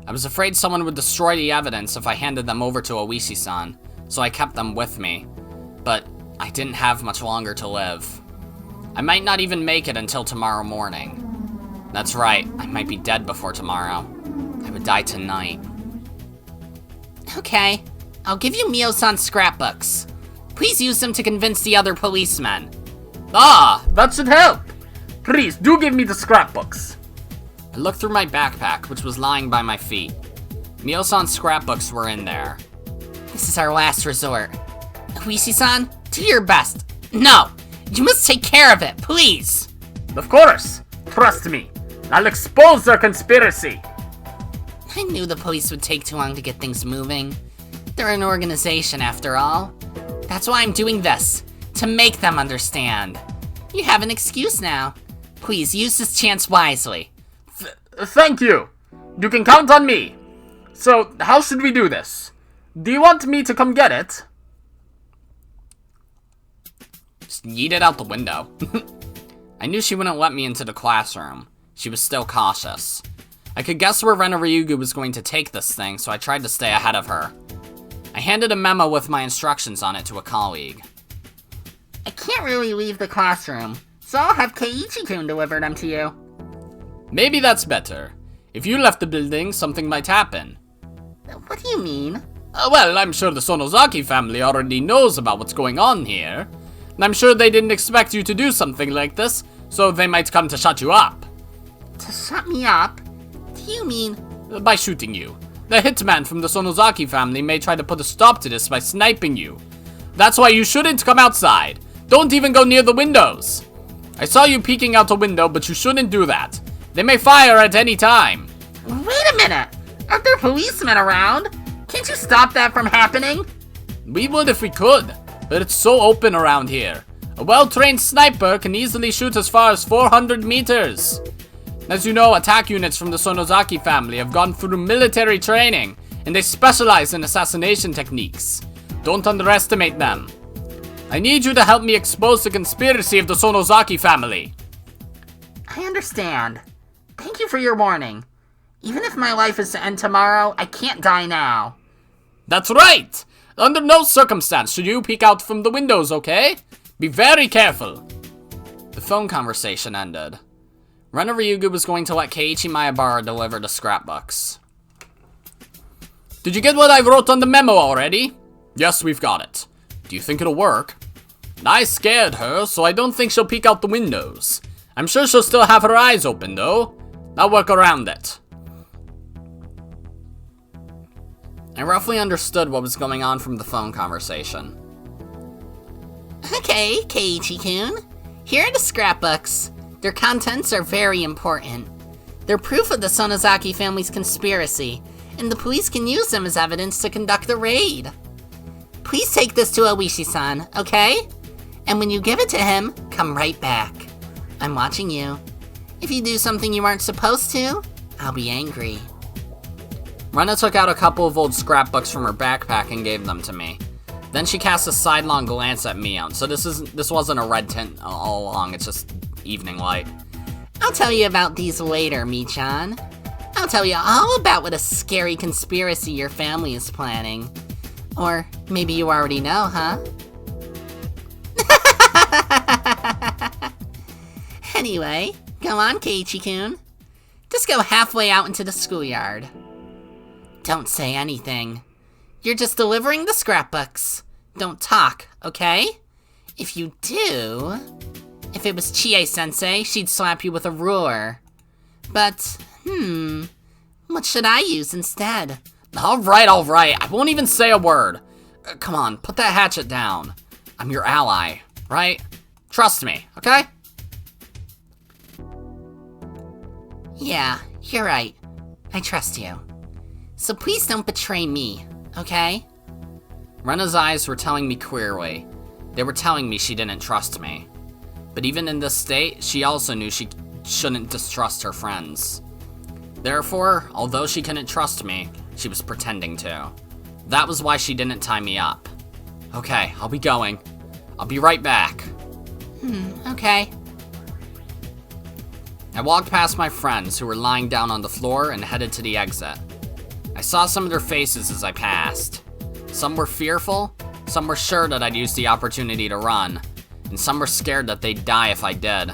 Speaker 1: I was afraid someone would destroy the evidence if I handed them over to Oishi-san, so I kept them with me. But I didn't have much longer to live. I might not even make it until tomorrow morning. That's right, I might be dead before tomorrow. I would die tonight.
Speaker 2: Okay, I'll give you Mio-san's scrapbooks. Please use them to convince the other policemen.
Speaker 3: Ah, that should help. Please, do give me the scrapbooks.
Speaker 1: I looked through my backpack, which was lying by my feet. Mio-san's scrapbooks were in there.
Speaker 2: This is our last resort. Oishi-san, do your best. No, you must take care of it, please.
Speaker 3: Of course. Trust me. I'll expose their conspiracy.
Speaker 2: I knew the police would take too long to get things moving. They're an organization, after all. That's why I'm doing this, to make them understand. You have an excuse now. Please use this chance wisely.
Speaker 3: Thank you. You can count on me. So, how should we do this? Do you want me to come get it?
Speaker 1: Just yeet it out the window. I knew she wouldn't let me into the classroom. She was still cautious. I could guess where Rena Ryugu was going to take this thing, so I tried to stay ahead of her. I handed a memo with my instructions on it to a colleague.
Speaker 2: I can't really leave the classroom, so I'll have Keiichi-kun deliver them to you.
Speaker 1: Maybe that's better. If you left the building, something might happen.
Speaker 2: What do you mean?
Speaker 1: Well, I'm sure the Sonozaki family already knows about what's going on here. And I'm sure they didn't expect you to do something like this, so they might come to shut you up.
Speaker 2: To shut me up? Do you mean...
Speaker 1: By shooting you. The hitman from the Sonozaki family may try to put a stop to this by sniping you. That's why you shouldn't come outside. Don't even go near the windows. I saw you peeking out a window, but you shouldn't do that. They may fire at any time.
Speaker 2: Wait a minute! Aren't there policemen around? Can't you stop that from happening?
Speaker 1: We would if we could, but it's so open around here. A well-trained sniper can easily shoot as far as 400 meters. As you know, attack units from the Sonozaki family have gone through military training, and they specialize in assassination techniques. Don't underestimate them. I need you to help me expose the conspiracy of the Sonozaki family.
Speaker 2: I understand. Thank you for your warning. Even if my life is to end tomorrow, I can't die now.
Speaker 1: That's right! Under no circumstance should you peek out from the windows, okay? Be very careful. The phone conversation ended. Rena Ryugu was going to let Keiichi Maebara deliver the scrapbooks. Did you get what I wrote on the memo already? Yes, we've got it. Do you think it'll work? I scared her, so I don't think she'll peek out the windows. I'm sure she'll still have her eyes open, though. I'll work around it. I roughly understood what was going on from the phone conversation.
Speaker 2: Okay, Keiichi-kun. Here are the scrapbooks. Their contents are very important. They're proof of the Sonozaki family's conspiracy, and the police can use them as evidence to conduct a raid. Please take this to Oishi-san, okay? And when you give it to him, come right back. I'm watching you. If you do something you aren't supposed to, I'll be angry.
Speaker 1: Rena took out a couple of old scrapbooks from her backpack and gave them to me. Then she cast a sidelong glance at me, so this wasn't a red tint all along, it's just evening light.
Speaker 2: I'll tell you about these later, Mi-chan. I'll tell you all about what a scary conspiracy your family is planning. Or maybe you already know, huh? Anyway, go on, Keiichi-kun. Just go halfway out into the schoolyard. Don't say anything. You're just delivering the scrapbooks. Don't talk, okay? If you do... If it was Chie-sensei, she'd slap you with a ruler. But, what should I use instead?
Speaker 1: Alright, I won't even say a word. Come on, put that hatchet down. I'm your ally, right? Trust me, okay?
Speaker 2: Yeah, you're right. I trust you. So please don't betray me, okay?
Speaker 1: Rena's eyes were telling me clearly. They were telling me she didn't trust me. But even in this state, she also knew she shouldn't distrust her friends. Therefore, although she couldn't trust me, she was pretending to. That was why she didn't tie me up. Okay, I'll be going. I'll be right back.
Speaker 2: Okay.
Speaker 1: I walked past my friends who were lying down on the floor and headed to the exit. I saw some of their faces as I passed. Some were fearful, some were sure that I'd use the opportunity to run, and some were scared that they'd die if I did.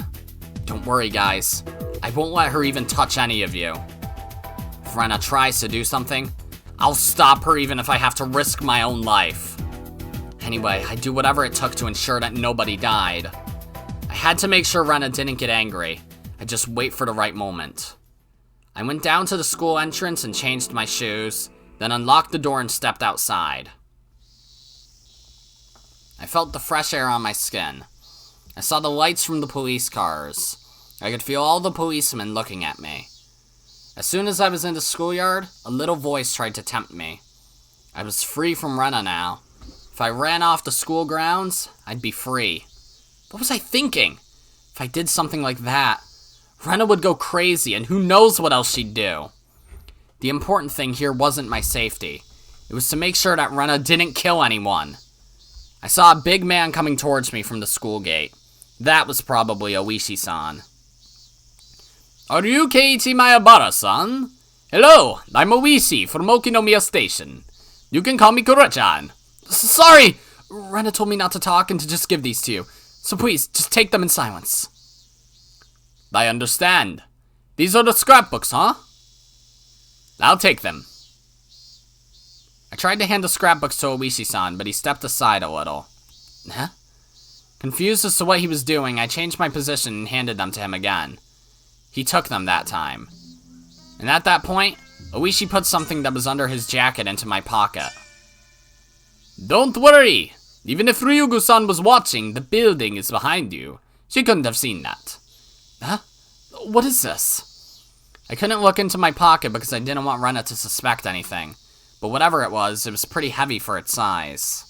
Speaker 1: Don't worry, guys. I won't let her even touch any of you. If Rena tries to do something, I'll stop her even if I have to risk my own life. Anyway, I'd do whatever it took to ensure that nobody died. I had to make sure Rena didn't get angry. I'd just wait for the right moment. I went down to the school entrance and changed my shoes, then unlocked the door and stepped outside. I felt the fresh air on my skin. I saw the lights from the police cars. I could feel all the policemen looking at me. As soon as I was in the schoolyard, a little voice tried to tempt me. I was free from Rena now. If I ran off the school grounds, I'd be free. What was I thinking? If I did something like that, Rena would go crazy, and who knows what else she'd do. The important thing here wasn't my safety. It was to make sure that Rena didn't kill anyone. I saw a big man coming towards me from the school gate. That was probably Oishi-san. Are you Keiichi Maebara-san? Hello, I'm Oishi from Okinomiya Station. You can call me Kura-chan. Sorry! Rena told me not to talk and to just give these to you. So please, just take them in silence. I understand. These are the scrapbooks, huh? I'll take them. I tried to hand the scrapbooks to Oishi-san, but he stepped aside a little. Huh? Confused as to what he was doing, I changed my position and handed them to him again. He took them that time. And at that point, Oishi put something that was under his jacket into my pocket. Don't worry! Even if Ryugu-san was watching, the building is behind you. She couldn't have seen that. Huh? What is this? I couldn't look into my pocket because I didn't want Rena to suspect anything. But whatever it was pretty heavy for its size.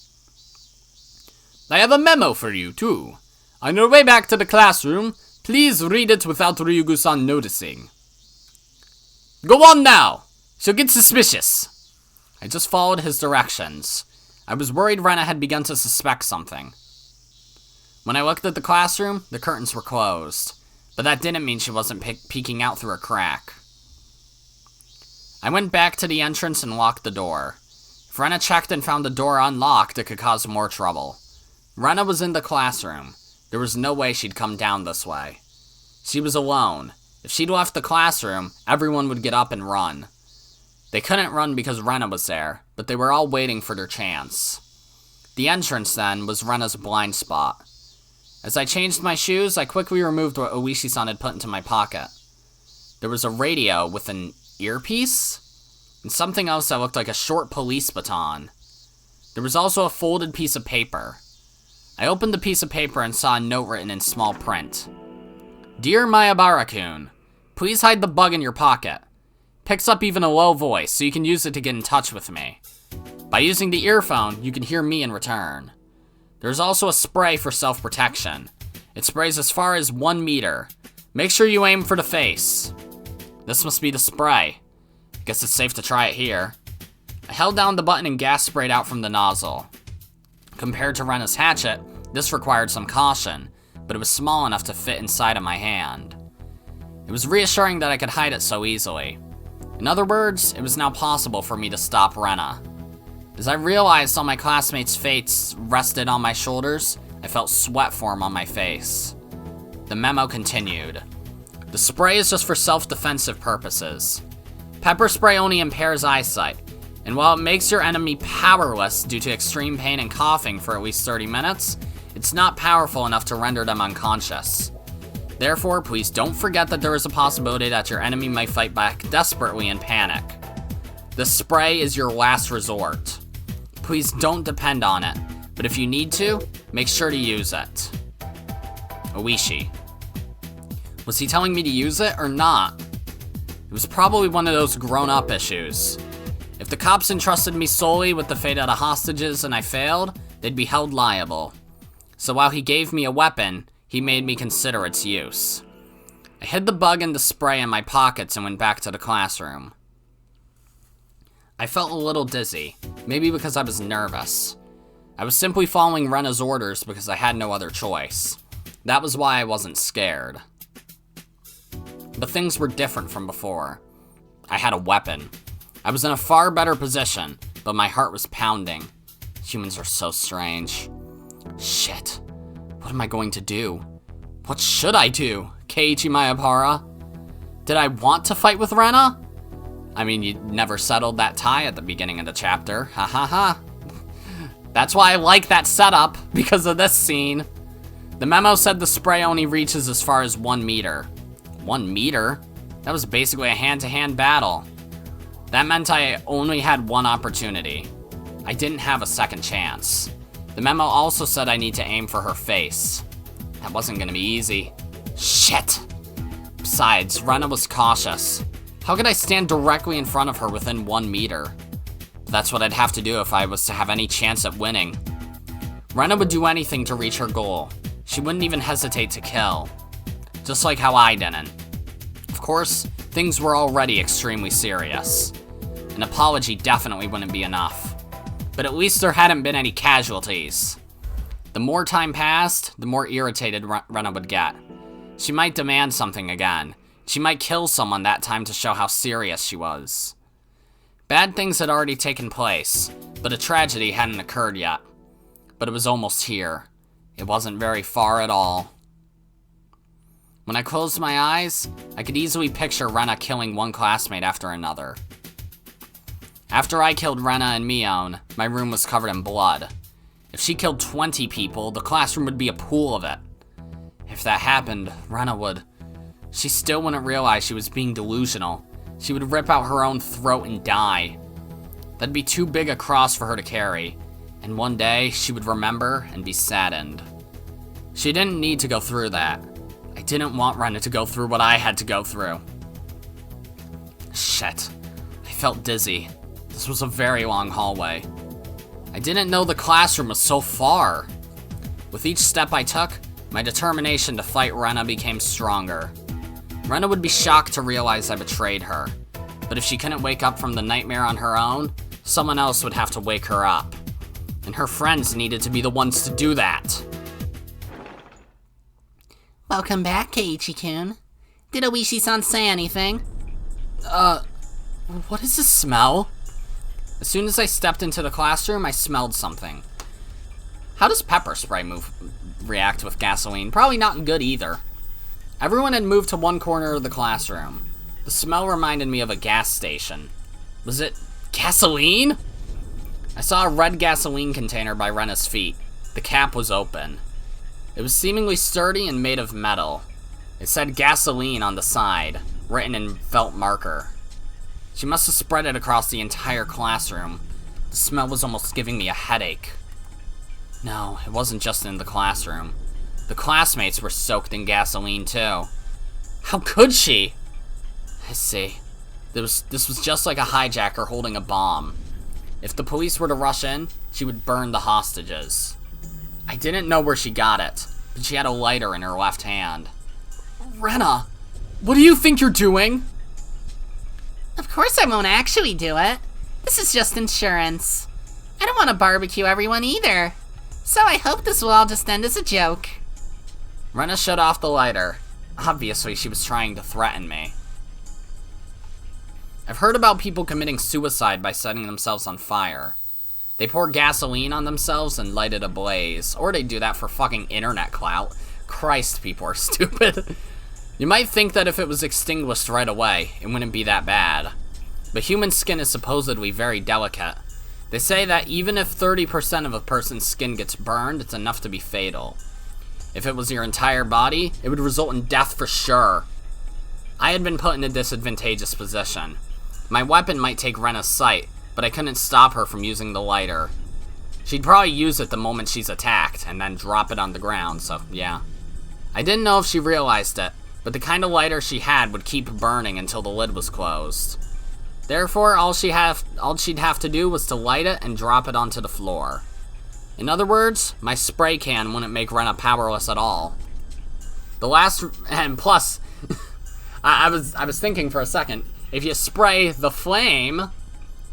Speaker 1: I have a memo for you, too. On your way back to the classroom, please read it without Ryugu-san noticing. Go on now! She'll get suspicious. I just followed his directions. I was worried Rena had begun to suspect something. When I looked at the classroom, the curtains were closed. But that didn't mean she wasn't peeking out through a crack. I went back to the entrance and locked the door. If Rena checked and found the door unlocked, it could cause more trouble. Rena was in the classroom. There was no way she'd come down this way. She was alone. If she'd left the classroom, everyone would get up and run. They couldn't run because Rena was there, but they were all waiting for their chance. The entrance, then, was Rena's blind spot. As I changed my shoes, I quickly removed what Oishi-san had put into my pocket. There was a radio with an earpiece, and something else that looked like a short police baton. There was also a folded piece of paper. I opened the piece of paper and saw a note written in small print. Dear Maebara-kun, please hide the bug in your pocket. Picks up even a low voice, so you can use it to get in touch with me. By using the earphone, you can hear me in return. There's also a spray for self-protection. It sprays as far as 1 meter. Make sure you aim for the face. This must be the spray. Guess it's safe to try it here. I held down the button and gas sprayed out from the nozzle. Compared to Rena's hatchet, this required some caution, but it was small enough to fit inside of my hand. It was reassuring that I could hide it so easily. In other words, it was now possible for me to stop Rena. As I realized all my classmates' fates rested on my shoulders, I felt sweat form on my face. The memo continued. The spray is just for self-defensive purposes. Pepper spray only impairs eyesight, and while it makes your enemy powerless due to extreme pain and coughing for at least 30 minutes, it's not powerful enough to render them unconscious. Therefore, please don't forget that there is a possibility that your enemy might fight back desperately in panic. The spray is your last resort. Please don't depend on it, but if you need to, make sure to use it. Oishi. Was he telling me to use it or not? It was probably one of those grown-up issues. If the cops entrusted me solely with the fate of the hostages and I failed, they'd be held liable. So while he gave me a weapon, he made me consider its use. I hid the bug and the spray in my pockets and went back to the classroom. I felt a little dizzy, maybe because I was nervous. I was simply following Rena's orders because I had no other choice. That was why I wasn't scared. But things were different from before. I had a weapon. I was in a far better position, but my heart was pounding. Humans are so strange. Shit. What am I going to do? What should I do, Keiichi Maebara? Did I want to fight with Rena? I mean, you never settled that tie at the beginning of the chapter. Ha ha ha. That's why I like that setup, because of this scene. The memo said the spray only reaches as far as 1 meter. 1 meter? That was basically a hand-to-hand battle. That meant I only had one opportunity. I didn't have a second chance. The memo also said I need to aim for her face. That wasn't gonna be easy. Shit! Besides, Rena was cautious. How could I stand directly in front of her within 1 meter? That's what I'd have to do if I was to have any chance at winning. Rena would do anything to reach her goal. She wouldn't even hesitate to kill. just like how I didn't. Of course, things were already extremely serious. An apology definitely wouldn't be enough. But at least there hadn't been any casualties. The more time passed, the more irritated Rena would get. She might demand something again. She might kill someone that time to show how serious she was. Bad things had already taken place, but a tragedy hadn't occurred yet. But it was almost here. It wasn't very far at all. When I closed my eyes, I could easily picture Rena killing one classmate after another. After I killed Rena and Mion, my room was covered in blood. If she killed 20 people, the classroom would be a pool of it. If that happened, Rena would... She still wouldn't realize she was being delusional. She would rip out her own throat and die. That'd be too big a cross for her to carry, and one day she would remember and be saddened. She didn't need to go through that. I didn't want Rena to go through what I had to go through. Shit. I felt dizzy. This was a very long hallway. I didn't know the classroom was so far. With each step I took, my determination to fight Rena became stronger. Rena would be shocked to realize I betrayed her. But if she couldn't wake up from the nightmare on her own, someone else would have to wake her up. And her friends needed to be the ones to do that.
Speaker 2: Welcome back, Keiichi-kun. Did Oishi-san say anything?
Speaker 1: What is this smell? As soon as I stepped into the classroom, I smelled something. How does pepper spray react with gasoline? Probably not good either. Everyone had moved to one corner of the classroom. The smell reminded me of a gas station. Was it gasoline? I saw a red gasoline container by Rena's feet. The cap was open. It was seemingly sturdy and made of metal. It said gasoline on the side, written in felt marker. She must have spread it across the entire classroom. The smell was almost giving me a headache. No, it wasn't just in the classroom. The classmates were soaked in gasoline too. How could she? I see. This was just like a hijacker holding a bomb. If the police were to rush in, she would burn the hostages. I didn't know where she got it, but she had a lighter in her left hand. Rena, what do you think you're doing?
Speaker 2: Of course I won't actually do it. This is just insurance. I don't want to barbecue everyone either. So I hope this will all just end as a joke.
Speaker 1: Rena shut off the lighter. Obviously, she was trying to threaten me. I've heard about people committing suicide by setting themselves on fire. They pour gasoline on themselves and light it ablaze. Or they do that for fucking internet clout. Christ, people are stupid. You might think that if it was extinguished right away, it wouldn't be that bad. But human skin is supposedly very delicate. They say that even if 30% of a person's skin gets burned, it's enough to be fatal. If it was your entire body, it would result in death for sure. I had been put in a disadvantageous position. My weapon might take Rena's sight, but I couldn't stop her from using the lighter. She'd probably use it the moment she's attacked, and then drop it on the ground, so yeah. I didn't know if she realized it, but the kind of lighter she had would keep burning until the lid was closed. Therefore, all she'd have to do was to light it and drop it onto the floor. In other words, my spray can wouldn't make Rena powerless at all. And plus, I was thinking for a second, if you spray the flame,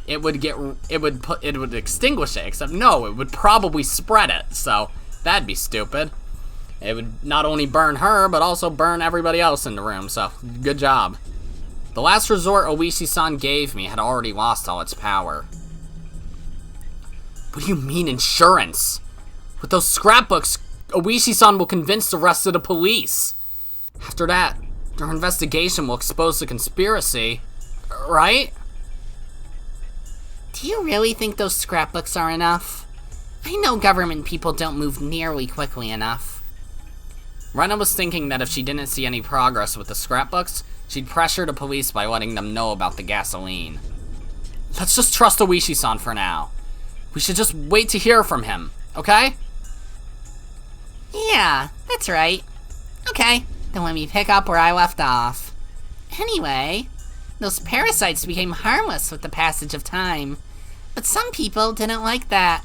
Speaker 1: it would extinguish it, except no, it would probably spread it, so that'd be stupid. It would not only burn her, but also burn everybody else in the room, so good job. The last resort Oishi-san gave me had already lost all its power. What do you mean, insurance? With those scrapbooks, Oishi-san will convince the rest of the police. After that, their investigation will expose the conspiracy, right?
Speaker 2: Do you really think those scrapbooks are enough? I know government people don't move nearly quickly enough.
Speaker 1: Rena was thinking that if she didn't see any progress with the scrapbooks, she'd pressure the police by letting them know about the gasoline. Let's just trust Oishi-san for now. We should just wait to hear from him, okay?
Speaker 2: Yeah, that's right. Okay, then let me pick up where I left off. Anyway, those parasites became harmless with the passage of time. But some people didn't like that.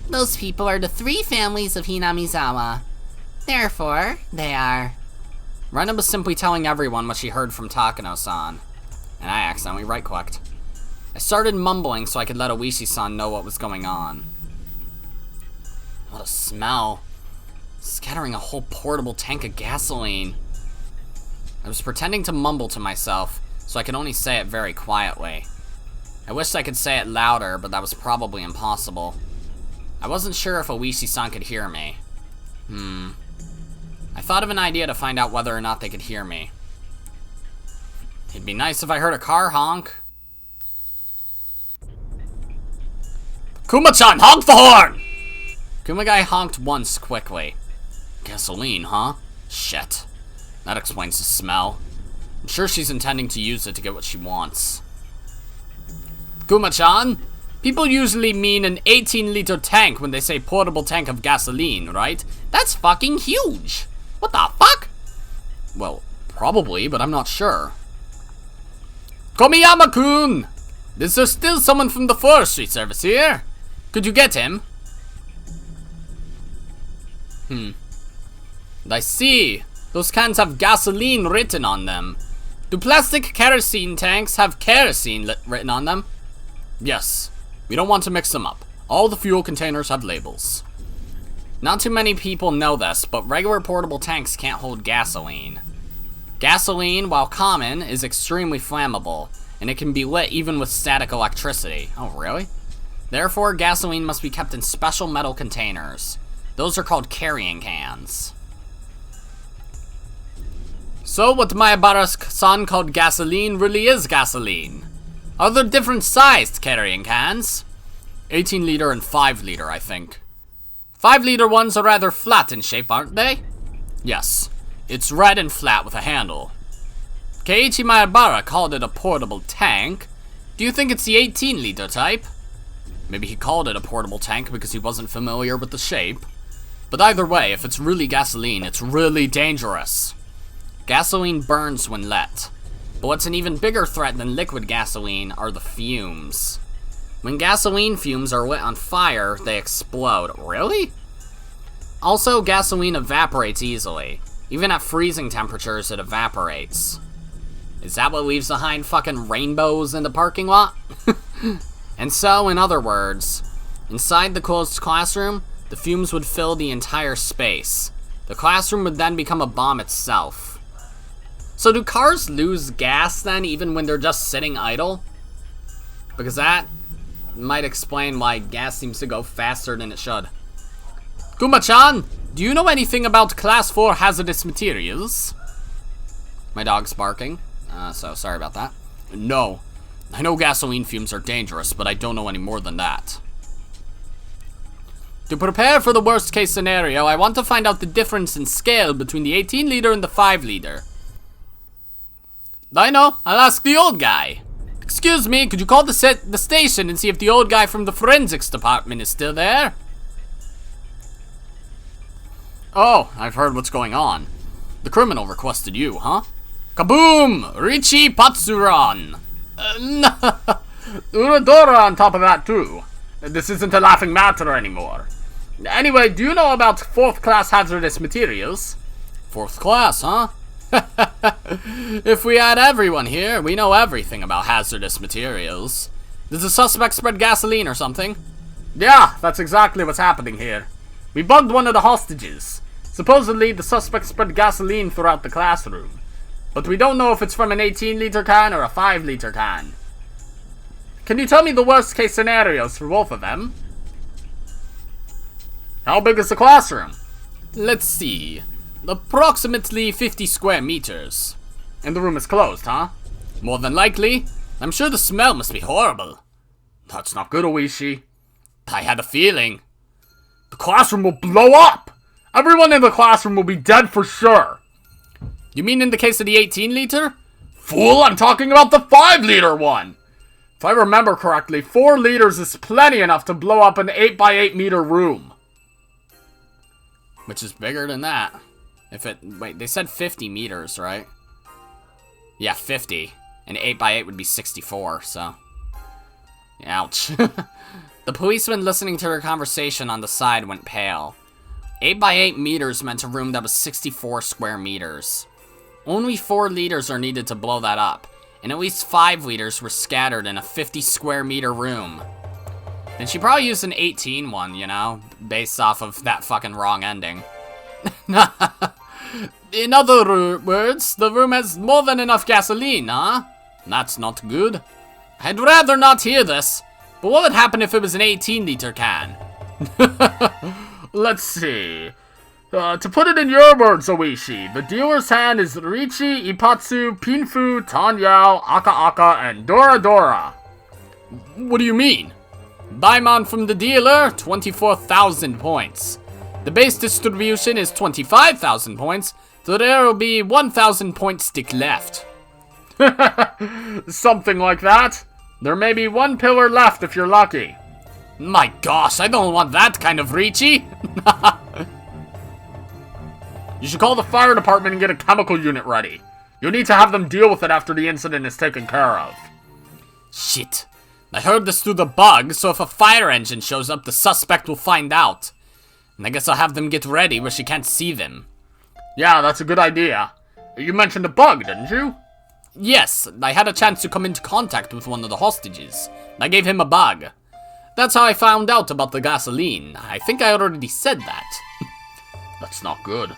Speaker 2: Those people are the 3 families of Hinamizawa. Therefore, they are
Speaker 1: Rena was simply telling everyone what she heard from Takano-san, and I accidentally right-clicked. I started mumbling so I could let Oishi-san know what was going on. What a smell. Scattering a whole portable tank of gasoline. I was pretending to mumble to myself, so I could only say it very quietly. I wished I could say it louder, but that was probably impossible. I wasn't sure if Oishi-san could hear me. I thought of an idea to find out whether or not they could hear me. It'd be nice if I heard a car honk. Kuma-chan, honk the horn! Kumagai honked once quickly. Gasoline, huh? Shit. That explains the smell. I'm sure she's intending to use it to get what she wants. Kuma-chan, people usually mean an 18-liter tank when they say portable tank of gasoline, right? That's fucking huge! What the fuck? Well, probably, but I'm not sure. Komiyama-kun! Is there still someone from the forestry service here? Could you get him? I see. Those cans have gasoline written on them. Do plastic kerosene tanks have kerosene written on them? Yes. We don't want to mix them up. All the fuel containers have labels. Not too many people know this, but regular portable tanks can't hold gasoline. Gasoline, while common, is extremely flammable, and it can be lit even with static electricity. Oh, really? Therefore, gasoline must be kept in special metal containers. Those are called carrying cans. So what Maebara-san called gasoline really is gasoline. Are there different sized carrying cans? 18 liter and 5 liter, I think. 5 liter ones are rather flat in shape, aren't they? Yes. It's red and flat with a handle. Keiichi Maebara called it a portable tank. Do you think it's the 18 liter type? Maybe he called it a portable tank because he wasn't familiar with the shape. But either way, if it's really gasoline, it's really dangerous. Gasoline burns when lit. But what's an even bigger threat than liquid gasoline are the fumes. When gasoline fumes are lit on fire, they explode. Really? Also, gasoline evaporates easily. Even at freezing temperatures, it evaporates. Is that what leaves behind fucking rainbows in the parking lot? And so, in other words, inside the closed classroom, the fumes would fill the entire space. The classroom would then become a bomb itself. So do cars lose gas then, even when they're just sitting idle? Because that might explain why gas seems to go faster than it should. Kuma-chan, do you know anything about Class 4 hazardous materials? My dog's barking, so sorry about that. No. I know gasoline fumes are dangerous, but I don't know any more than that. To prepare for the worst case scenario, I want to find out the difference in scale between the 18 liter and the 5 liter. I know, I'll ask the old guy. Excuse me, could you call the station and see if the old guy from the forensics department is still there? Oh, I've heard what's going on. The criminal requested you, huh? Kaboom! Richie Patsuran!
Speaker 3: Uradora on top of that, too. This isn't a laughing matter anymore. Anyway, do you know about 4th class hazardous materials?
Speaker 1: 4th class, huh? If we had everyone here, we know everything about hazardous materials. Does the suspect spread gasoline or something?
Speaker 3: Yeah, that's exactly what's happening here. We bugged one of the hostages. Supposedly, the suspect spread gasoline throughout the classroom. But we don't know if it's from an 18-liter can or a 5-liter can. Can you tell me the worst case scenarios for both of them? How big is the classroom?
Speaker 1: Let's see. Approximately 50 square meters.
Speaker 3: And the room is closed, huh?
Speaker 1: More than likely. I'm sure the smell must be horrible.
Speaker 3: That's not good, Oishi.
Speaker 1: I had a feeling.
Speaker 3: The classroom will blow up! Everyone in the classroom will be dead for sure.
Speaker 1: You mean in the case of the 18-liter?
Speaker 3: Fool, I'm talking about the 5-liter one! If I remember correctly, 4 liters is plenty enough to blow up an 8x8 meter room.
Speaker 1: Which is bigger than that. Wait, they said 50 meters, right? Yeah, 50. And 8x8 would be 64, so. Ouch. The policeman listening to their conversation on the side went pale. 8x8 meters meant a room that was 64 square meters. Only 4 liters are needed to blow that up, and at least 5 liters were scattered in a 50 square meter room. And she probably used an 18 one, you know, based off of that fucking wrong ending. In other words, the room has more than enough gasoline, huh? That's not good. I'd rather not hear this, but what would happen if it was an 18-liter can?
Speaker 3: Let's see. To put it in your words, Oishi, the dealer's hand is Riichi, Ipatsu, Pinfu, Tanyao, Aka Aka, and Dora Dora.
Speaker 1: What do you mean? Daimon from the dealer, 24,000 points. The base distribution is 25,000 points, so there will be 1,000 points stick left.
Speaker 3: Something like that. There may be 1 pillar left if you're lucky.
Speaker 1: My gosh, I don't want that kind of Riichi.
Speaker 3: You should call the fire department and get a chemical unit ready. You'll need to have them deal with it after the incident is taken care of.
Speaker 1: Shit. I heard this through the bug, so if a fire engine shows up, the suspect will find out. And I guess I'll have them get ready where she can't see them.
Speaker 3: Yeah, that's a good idea. You mentioned a bug, didn't you?
Speaker 1: Yes, I had a chance to come into contact with one of the hostages. I gave him a bug. That's how I found out about the gasoline. I think I already said that.
Speaker 3: That's not good.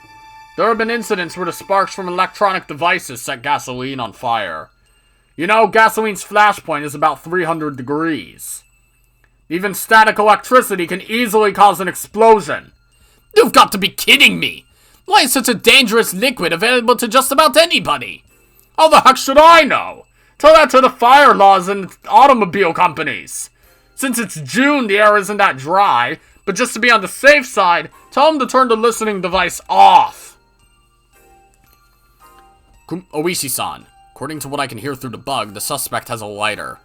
Speaker 3: There have been incidents where the sparks from electronic devices set gasoline on fire. You know, gasoline's flashpoint is about 300 degrees. Even static electricity can easily cause an explosion.
Speaker 1: You've got to be kidding me! Why is such a dangerous liquid available to just about anybody?
Speaker 3: How the heck should I know? Tell that to the fire laws and automobile companies. Since it's June, the air isn't that dry, but just to be on the safe side, tell them to turn the listening device off.
Speaker 1: Oishi-san, according to what I can hear through the bug, the suspect has a lighter.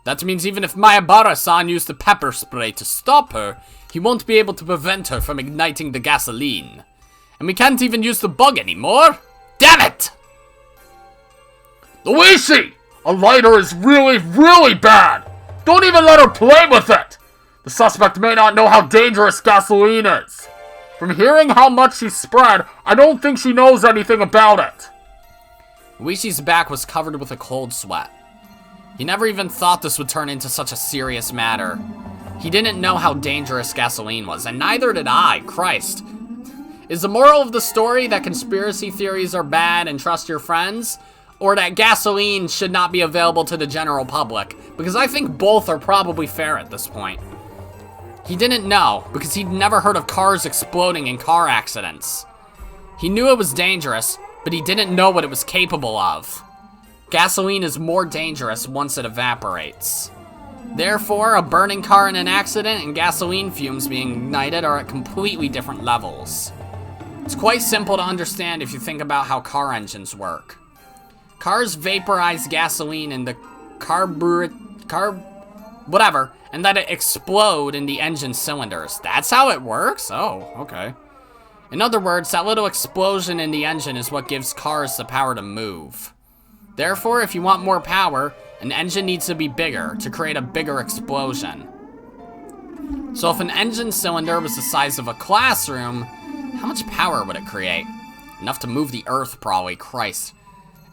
Speaker 1: That means even if Mayabara-san used the pepper spray to stop her, he won't be able to prevent her from igniting the gasoline. And we can't even use the bug anymore? Damn it!
Speaker 3: Oishi! A lighter is really, really bad! Don't even let her play with it! The suspect may not know how dangerous gasoline is. From hearing how much she spread, I don't think she knows anything about it.
Speaker 1: Oishi's back was covered with a cold sweat. He never even thought this would turn into such a serious matter. He didn't know how dangerous gasoline was, and neither did I, Christ. Is the moral of the story that conspiracy theories are bad and trust your friends? Or that gasoline should not be available to the general public? Because I think both are probably fair at this point. He didn't know, because he'd never heard of cars exploding in car accidents. He knew it was dangerous, but he didn't know what it was capable of. Gasoline is more dangerous once it evaporates. Therefore, a burning car in an accident and gasoline fumes being ignited are at completely different levels. It's quite simple to understand if you think about how car engines work. Cars vaporize gasoline in the whatever, and let it explode in the engine cylinders. That's how it works? Oh, okay. In other words, that little explosion in the engine is what gives cars the power to move. Therefore, if you want more power, an engine needs to be bigger to create a bigger explosion. So if an engine cylinder was the size of a classroom, how much power would it create? Enough to move the earth, probably. Christ.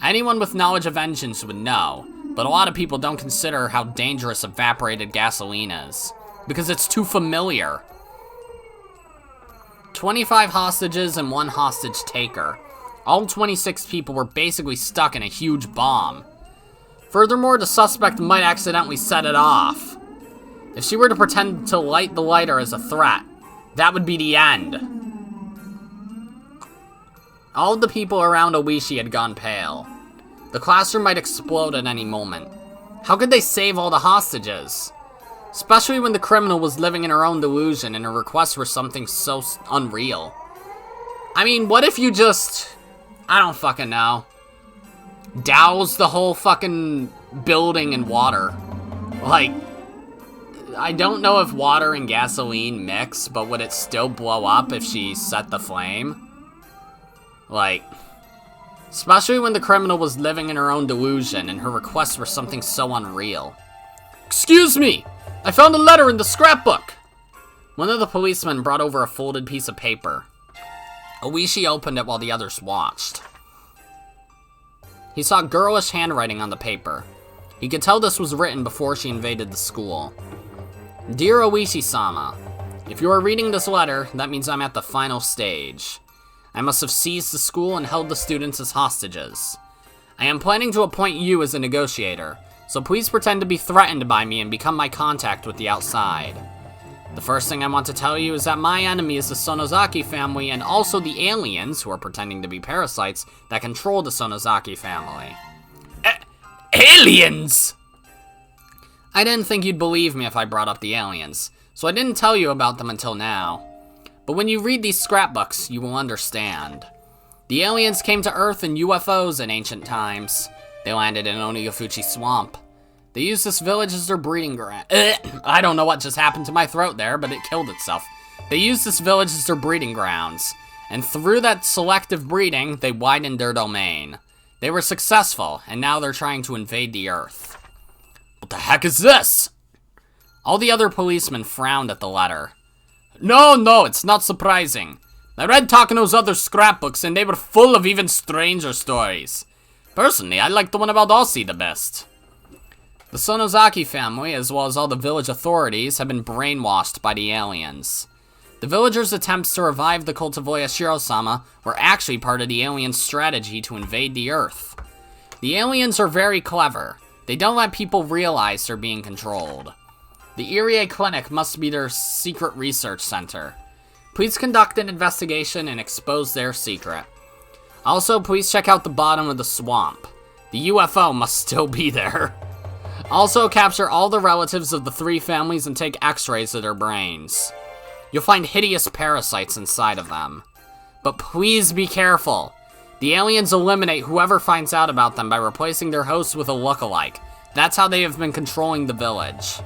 Speaker 1: Anyone with knowledge of engines would know, but a lot of people don't consider how dangerous evaporated gasoline is, because it's too familiar. 25 hostages and 1 hostage taker. All 26 people were basically stuck in a huge bomb. Furthermore, the suspect might accidentally set it off. If she were to pretend to light the lighter as a threat, that would be the end. All of the people around Oishi had gone pale. The classroom might explode at any moment. How could they save all the hostages? Especially when the criminal was living in her own delusion and her requests were something so unreal. I mean, what if you just... I don't fucking know. Douse the whole fucking building in water. Like, I don't know if water and gasoline mix, but would it still blow up if she set the flame? Like, especially when the criminal was living in her own delusion and her requests were something so unreal. Excuse me! I found a letter in the scrapbook! One of the policemen brought over a folded piece of paper. Oishi opened it while the others watched. He saw girlish handwriting on the paper. He could tell this was written before she invaded the school. Dear Oishi-sama, if you are reading this letter, that means I'm at the final stage. I must have seized the school and held the students as hostages. I am planning to appoint you as a negotiator, so please pretend to be threatened by me and become my contact with the outside. The first thing I want to tell you is that my enemy is the Sonozaki family and also the aliens, who are pretending to be parasites, that control the Sonozaki family. Aliens?! I didn't think you'd believe me if I brought up the aliens, so I didn't tell you about them until now. But when you read these scrapbooks, you will understand. The aliens came to Earth in UFOs in ancient times. They landed in Onigafuchi Swamp. They used this village as their breeding ground. I don't know what just happened to my throat there, but it killed itself. They used this village as their breeding grounds, and through that selective breeding, they widened their domain. They were successful, and now they're trying to invade the Earth. What the heck is this? All the other policemen frowned at the letter. No, it's not surprising. I read Takano's other scrapbooks, and they were full of even stranger stories. Personally, I like the one about Aussie the best. The Sonozaki family, as well as all the village authorities, have been brainwashed by the aliens. The villagers' attempts to revive the cult of Oyashiro-sama were actually part of the aliens' strategy to invade the Earth. The aliens are very clever. They don't let people realize they're being controlled. The Irie Clinic must be their secret research center. Please conduct an investigation and expose their secret. Also, please check out the bottom of the swamp. The UFO must still be there. Also, capture all the relatives of the three families and take x-rays of their brains. You'll find hideous parasites inside of them. But please be careful. The aliens eliminate whoever finds out about them by replacing their hosts with a lookalike. That's how they have been controlling the village.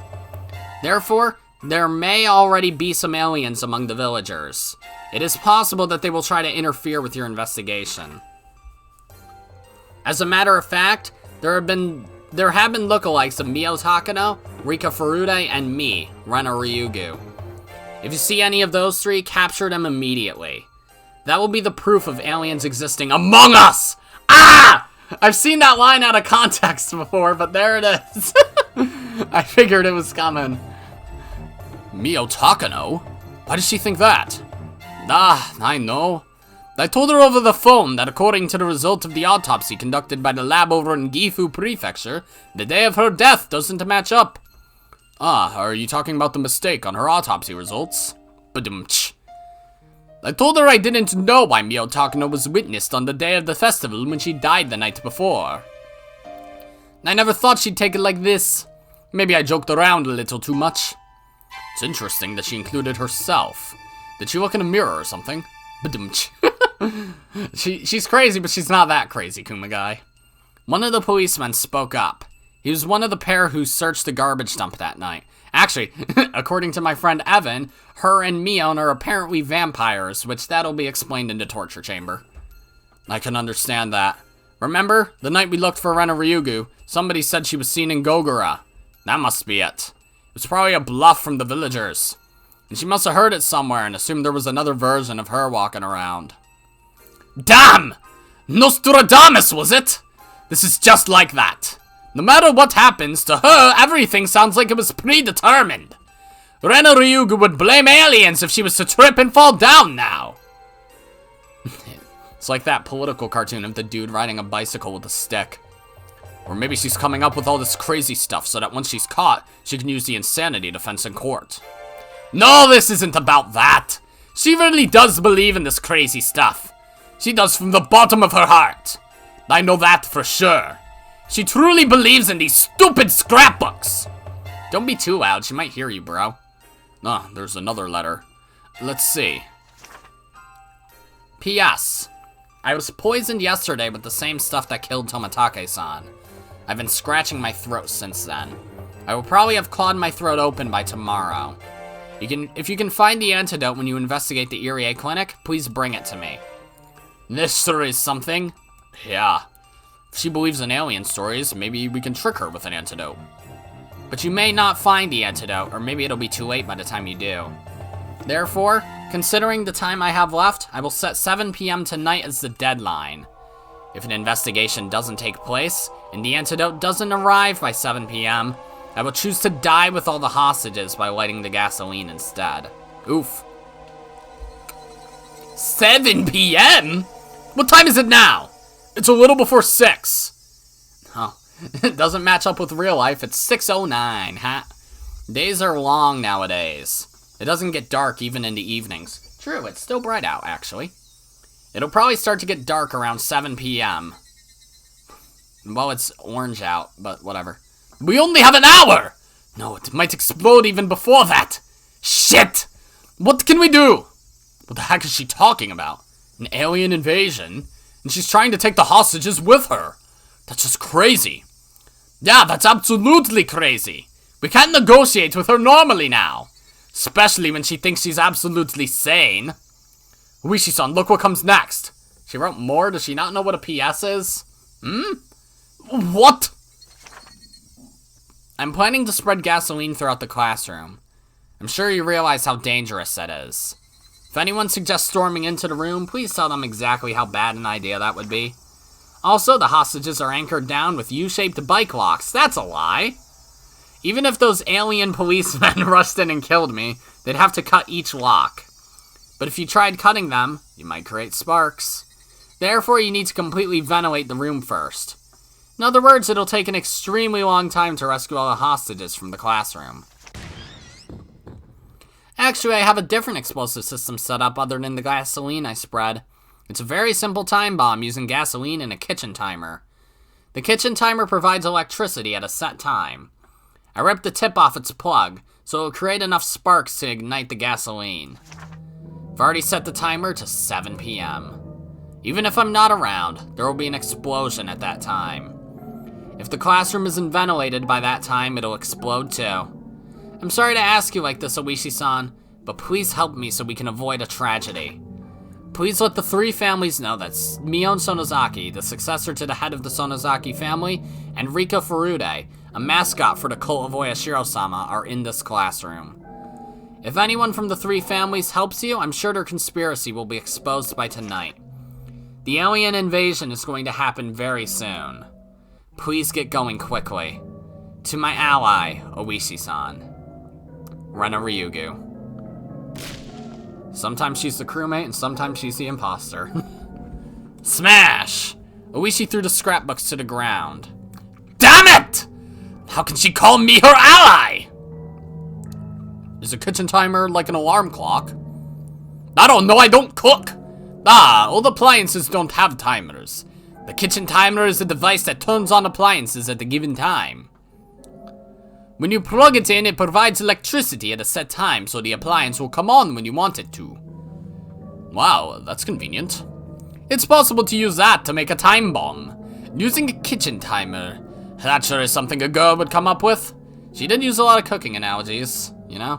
Speaker 1: Therefore, there may already be some aliens among the villagers. It is possible that they will try to interfere with your investigation. As a matter of fact, there have been lookalikes of Mio Takano, Rika Furude, and me, Rena Ryugu. If you see any of those three, capture them immediately. That will be the proof of aliens existing among us! Ah! I've seen that line out of context before, but there it is. I figured it was coming. Mio Takano? Why does she think that? I know. I told her over the phone that according to the result of the autopsy conducted by the lab over in Gifu Prefecture, the day of her death doesn't match up. Are you talking about the mistake on her autopsy results? Badumch. I told her I didn't know why Mio Takano was witnessed on the day of the festival when she died the night before. I never thought she'd take it like this. Maybe I joked around a little too much. It's interesting that she included herself. Did she look in a mirror or something? Badumch. She's crazy, but she's not that crazy, Kumagai. One of the policemen spoke up. He was one of the pair who searched the garbage dump that night. Actually, according to my friend Evan, her and Mion are apparently vampires, which that'll be explained in the torture chamber. I can understand that. Remember, the night we looked for Rena Ryugu, somebody said she was seen in Gogura. That must be it. It was probably a bluff from the villagers. And she must have heard it somewhere and assumed there was another version of her walking around. Damn! Nostradamus, was it? This is just like that. No matter what happens, to her, everything sounds like it was predetermined. Rena Ryugu would blame aliens if she was to trip and fall down now. It's like that political cartoon of the dude riding a bicycle with a stick. Or maybe she's coming up with all this crazy stuff so that once she's caught, she can use the insanity defense in court. No, this isn't about that. She really does believe in this crazy stuff. She does from the bottom of her heart. I know that for sure. She truly believes in these stupid scrapbooks. Don't be too loud, she might hear you, bro. There's another letter. Let's see. P.S. I was poisoned yesterday with the same stuff that killed Tomatake-san. I've been scratching my throat since then. I will probably have clawed my throat open by tomorrow. If you can find the antidote when you investigate the Irie Clinic, please bring it to me. This sure is something. Yeah. If she believes in alien stories, maybe we can trick her with an antidote. But you may not find the antidote, or maybe it'll be too late by the time you do. Therefore, considering the time I have left, I will set 7 p.m. tonight as the deadline. If an investigation doesn't take place, and the antidote doesn't arrive by 7 p.m., I will choose to die with all the hostages by lighting the gasoline instead. Oof. 7 p.m.? What time is it now? It's a little before 6. Oh, it doesn't match up with real life. It's 6:09, huh? Days are long nowadays. It doesn't get dark even in the evenings. True, it's still bright out, actually. It'll probably start to get dark around 7 p.m. Well, it's orange out, but whatever. We only have an hour! No, it might explode even before that. Shit! What can we do? What the heck is she talking about? An alien invasion? And she's trying to take the hostages with her. That's just crazy. Yeah, that's absolutely crazy. We can't negotiate with her normally now. Especially when she thinks she's absolutely sane. Uishi-san, look what comes next. She wrote more? Does she not know what a PS is? What? I'm planning to spread gasoline throughout the classroom. I'm sure you realize how dangerous that is. If anyone suggests storming into the room, please tell them exactly how bad an idea that would be. Also, the hostages are anchored down with U-shaped bike locks. That's a lie. Even if those alien policemen rushed in and killed me, they'd have to cut each lock. But if you tried cutting them, you might create sparks. Therefore, you need to completely ventilate the room first. In other words, it'll take an extremely long time to rescue all the hostages from the classroom. Actually, I have a different explosive system set up other than the gasoline I spread. It's a very simple time bomb using gasoline and a kitchen timer. The kitchen timer provides electricity at a set time. I ripped the tip off its plug, so it'll create enough sparks to ignite the gasoline. I've already set the timer to 7 p.m. Even if I'm not around, there will be an explosion at that time. If the classroom isn't ventilated by that time, it'll explode too. I'm sorry to ask you like this, Oishi-san, but please help me so we can avoid a tragedy. Please let the 3 families know that Mion Sonozaki, the successor to the head of the Sonozaki family, and Rika Furude, a mascot for the cult of Oyashiro-sama, are in this classroom. If anyone from the 3 families helps you, I'm sure their conspiracy will be exposed by tonight. The alien invasion is going to happen very soon. Please get going quickly. To my ally, Oishi-san. Rena Ryugu. Sometimes she's the crewmate, and sometimes she's the imposter. Smash! Oishi threw the scrapbooks to the ground. Damn it! How can she call me her ally? Is a kitchen timer like an alarm clock? I don't know, I don't cook! All appliances don't have timers. The kitchen timer is a device that turns on appliances at a given time. When you plug it in, it provides electricity at a set time, so the appliance will come on when you want it to. Wow, that's convenient. It's possible to use that to make a time bomb. Using a kitchen timer. That sure is something a girl would come up with. She did use a lot of cooking analogies, you know?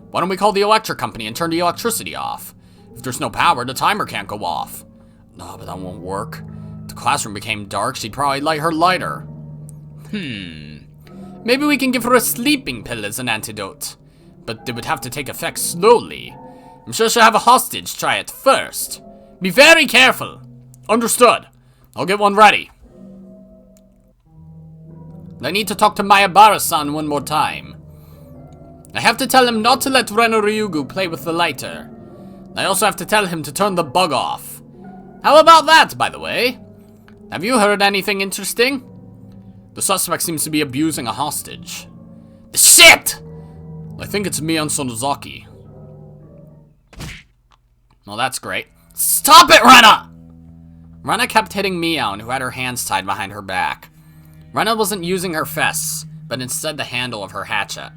Speaker 1: Why don't we call the electric company and turn the electricity off? If there's no power, the timer can't go off. No, but that won't work. If the classroom became dark, she'd probably light her lighter. Maybe we can give her a sleeping pill as an antidote. But it would have to take effect slowly. I'm sure she'll have a hostage try it first. Be very careful. Understood. I'll get one ready. I need to talk to Mayabara-san one more time. I have to tell him not to let Rena Ryugu play with the lighter. I also have to tell him to turn the bug off. How about that, by the way? Have you heard anything interesting? The suspect seems to be abusing a hostage. Shit! I think it's Mion Sonozaki. Well, that's great. Stop it, Rena! Rena kept hitting Mion, who had her hands tied behind her back. Rena wasn't using her fists, but instead the handle of her hatchet.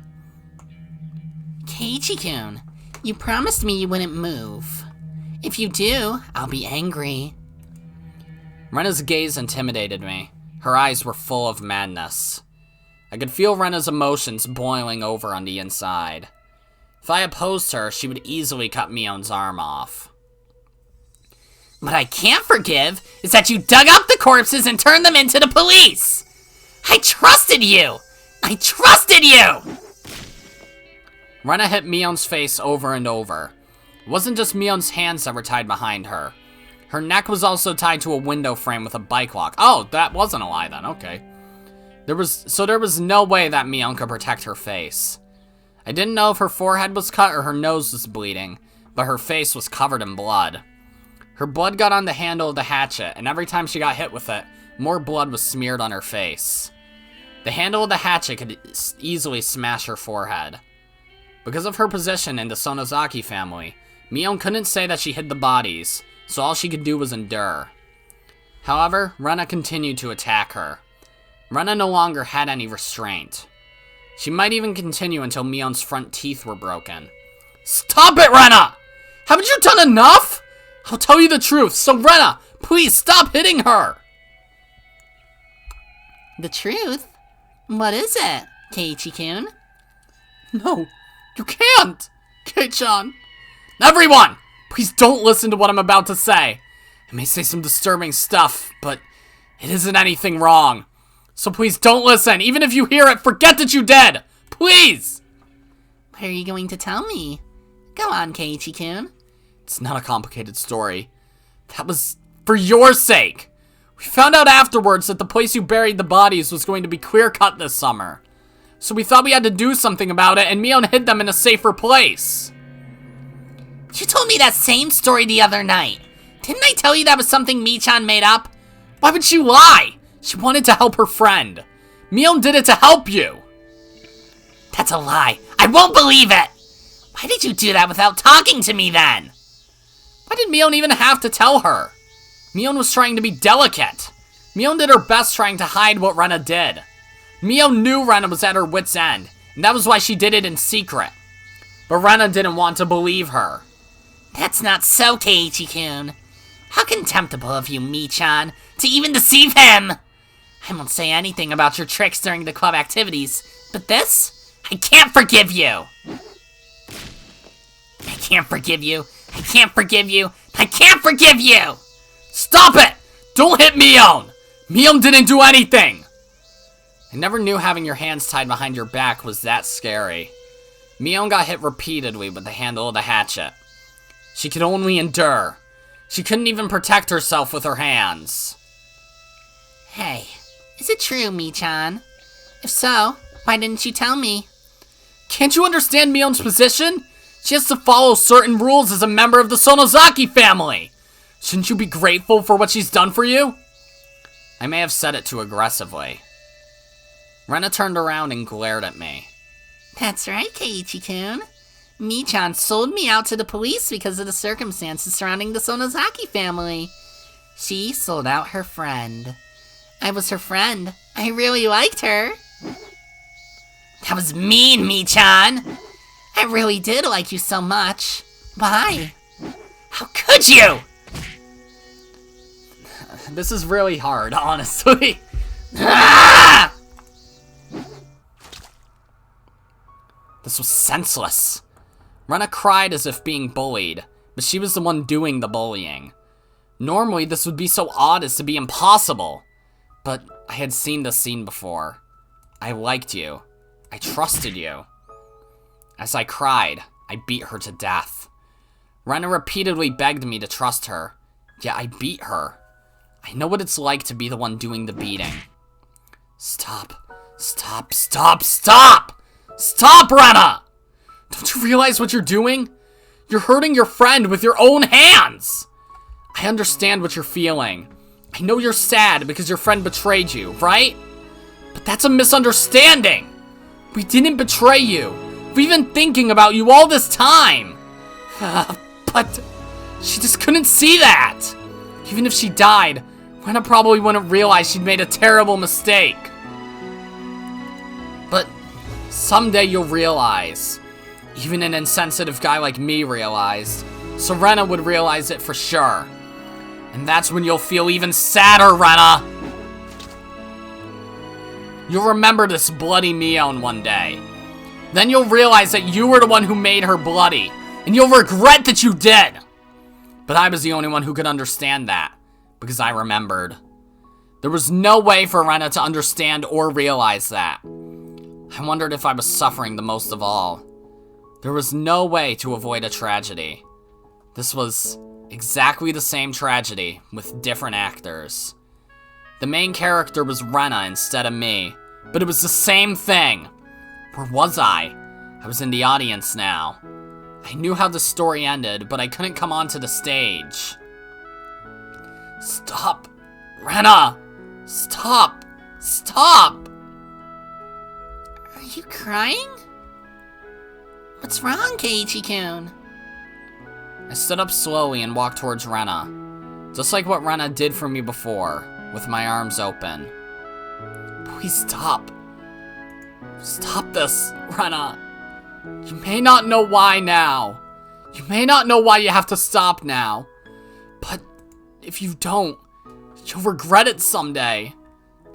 Speaker 2: Keiichi-kun, you promised me you wouldn't move. If you do, I'll be angry.
Speaker 1: Rena's gaze intimidated me. Her eyes were full of madness. I could feel Rena's emotions boiling over on the inside. If I opposed her, she would easily cut Mion's arm off.
Speaker 2: What I can't forgive is that you dug up the corpses and turned them into the police! I trusted you! I trusted you!
Speaker 1: Rena hit Mion's face over and over. It wasn't just Mion's hands that were tied behind her. Her neck was also tied to a window frame with a bike lock. Oh, that wasn't a lie then, okay. There was no way that Mion could protect her face. I didn't know if her forehead was cut or her nose was bleeding, but her face was covered in blood. Her blood got on the handle of the hatchet, and every time she got hit with it, more blood was smeared on her face. The handle of the hatchet could easily smash her forehead. Because of her position in the Sonozaki family, Mion couldn't say that she hid the bodies, so all she could do was endure. However, Rena continued to attack her. Rena no longer had any restraint. She might even continue until Mion's front teeth were broken. Stop it, Rena! Haven't you done enough? I'll tell you the truth, so Rena, please stop hitting her!
Speaker 2: The truth? What is it, Keiichi-kun?
Speaker 1: No, you can't! Kei-chan! Everyone! Please don't listen to what I'm about to say. I may say some disturbing stuff, but it isn't anything wrong. So please don't listen. Even if you hear it, forget that you did! Please!
Speaker 2: What are you going to tell me? Go on, Keiichi-kun.
Speaker 1: It's not a complicated story. That was for your sake. We found out afterwards that the place you buried the bodies was going to be clear-cut this summer. So we thought we had to do something about it, and Mion hid them in a safer place.
Speaker 2: You told me that same story the other night. Didn't I tell you that was something Mi-chan made up?
Speaker 1: Why would she lie? She wanted to help her friend. Mion did it to help you.
Speaker 2: That's a lie. I won't believe it. Why did you do that without talking to me then?
Speaker 1: Why did Mion even have to tell her? Mion was trying to be delicate. Mion did her best trying to hide what Rena did. Mion knew Rena was at her wit's end, and that was why she did it in secret. But Rena didn't want to believe her.
Speaker 2: That's not so, Keiichi-kun. How contemptible of you, Mi-chan, to even deceive him! I won't say anything about your tricks during the club activities, but this? I can't forgive you! I can't forgive you. I can't forgive you. I can't forgive you!
Speaker 1: Stop it! Don't hit Mion! Mion didn't do anything! I never knew having your hands tied behind your back was that scary. Mion got hit repeatedly with the handle of the hatchet. She could only endure. She couldn't even protect herself with her hands.
Speaker 2: Hey, is it true, Mi-chan? If so, why didn't you tell me?
Speaker 1: Can't you understand Mion's position? She has to follow certain rules as a member of the Sonozaki family. Shouldn't you be grateful for what she's done for you? I may have said it too aggressively. Rena turned around and glared at me.
Speaker 2: That's right, Keiichi-kun. Mi-chan sold me out to the police because of the circumstances surrounding the Sonozaki family. She sold out her friend. I was her friend. I really liked her. That was mean, Mi-chan. I really did like you so much. Why? How could you?
Speaker 1: This is really hard, honestly.
Speaker 2: Ah!
Speaker 1: This was senseless. Rena cried as if being bullied, but she was the one doing the bullying. Normally, this would be so odd as to be impossible. But I had seen this scene before. I liked you. I trusted you. As I cried, I beat her to death. Rena repeatedly begged me to trust her, yet I beat her. I know what it's like to be the one doing the beating. Stop. Stop, stop, stop! Stop, Rena! Don't you realize what you're doing? You're hurting your friend with your own hands! I understand what you're feeling. I know you're sad because your friend betrayed you, right? But that's a misunderstanding! We didn't betray you. We've been thinking about you all this time! But she just couldn't see that! Even if she died, Rena probably wouldn't realize she'd made a terrible mistake. But someday you'll realize. Even an insensitive guy like me realized. So Rena would realize it for sure. And that's when you'll feel even sadder, Rena! You'll remember this bloody Mion one day. Then you'll realize that you were the one who made her bloody. And you'll regret that you did! But I was the only one who could understand that. Because I remembered. There was no way for Rena to understand or realize that. I wondered if I was suffering the most of all. There was no way to avoid a tragedy. This was Exactly the same tragedy, with different actors. The main character was Rena instead of me, but it was the same thing. Where was I? I was in the audience now. I knew how the story ended, but I couldn't come onto the stage. Stop! Rena! Stop! Stop!
Speaker 2: Are you crying? What's wrong, Keiichi-kun?
Speaker 1: I stood up slowly and walked towards Rena, just like what Rena did for me before, with my arms open. Please stop. Stop this, Rena. You may not know why now. You may not know why you have to stop now. But if you don't, you'll regret it someday.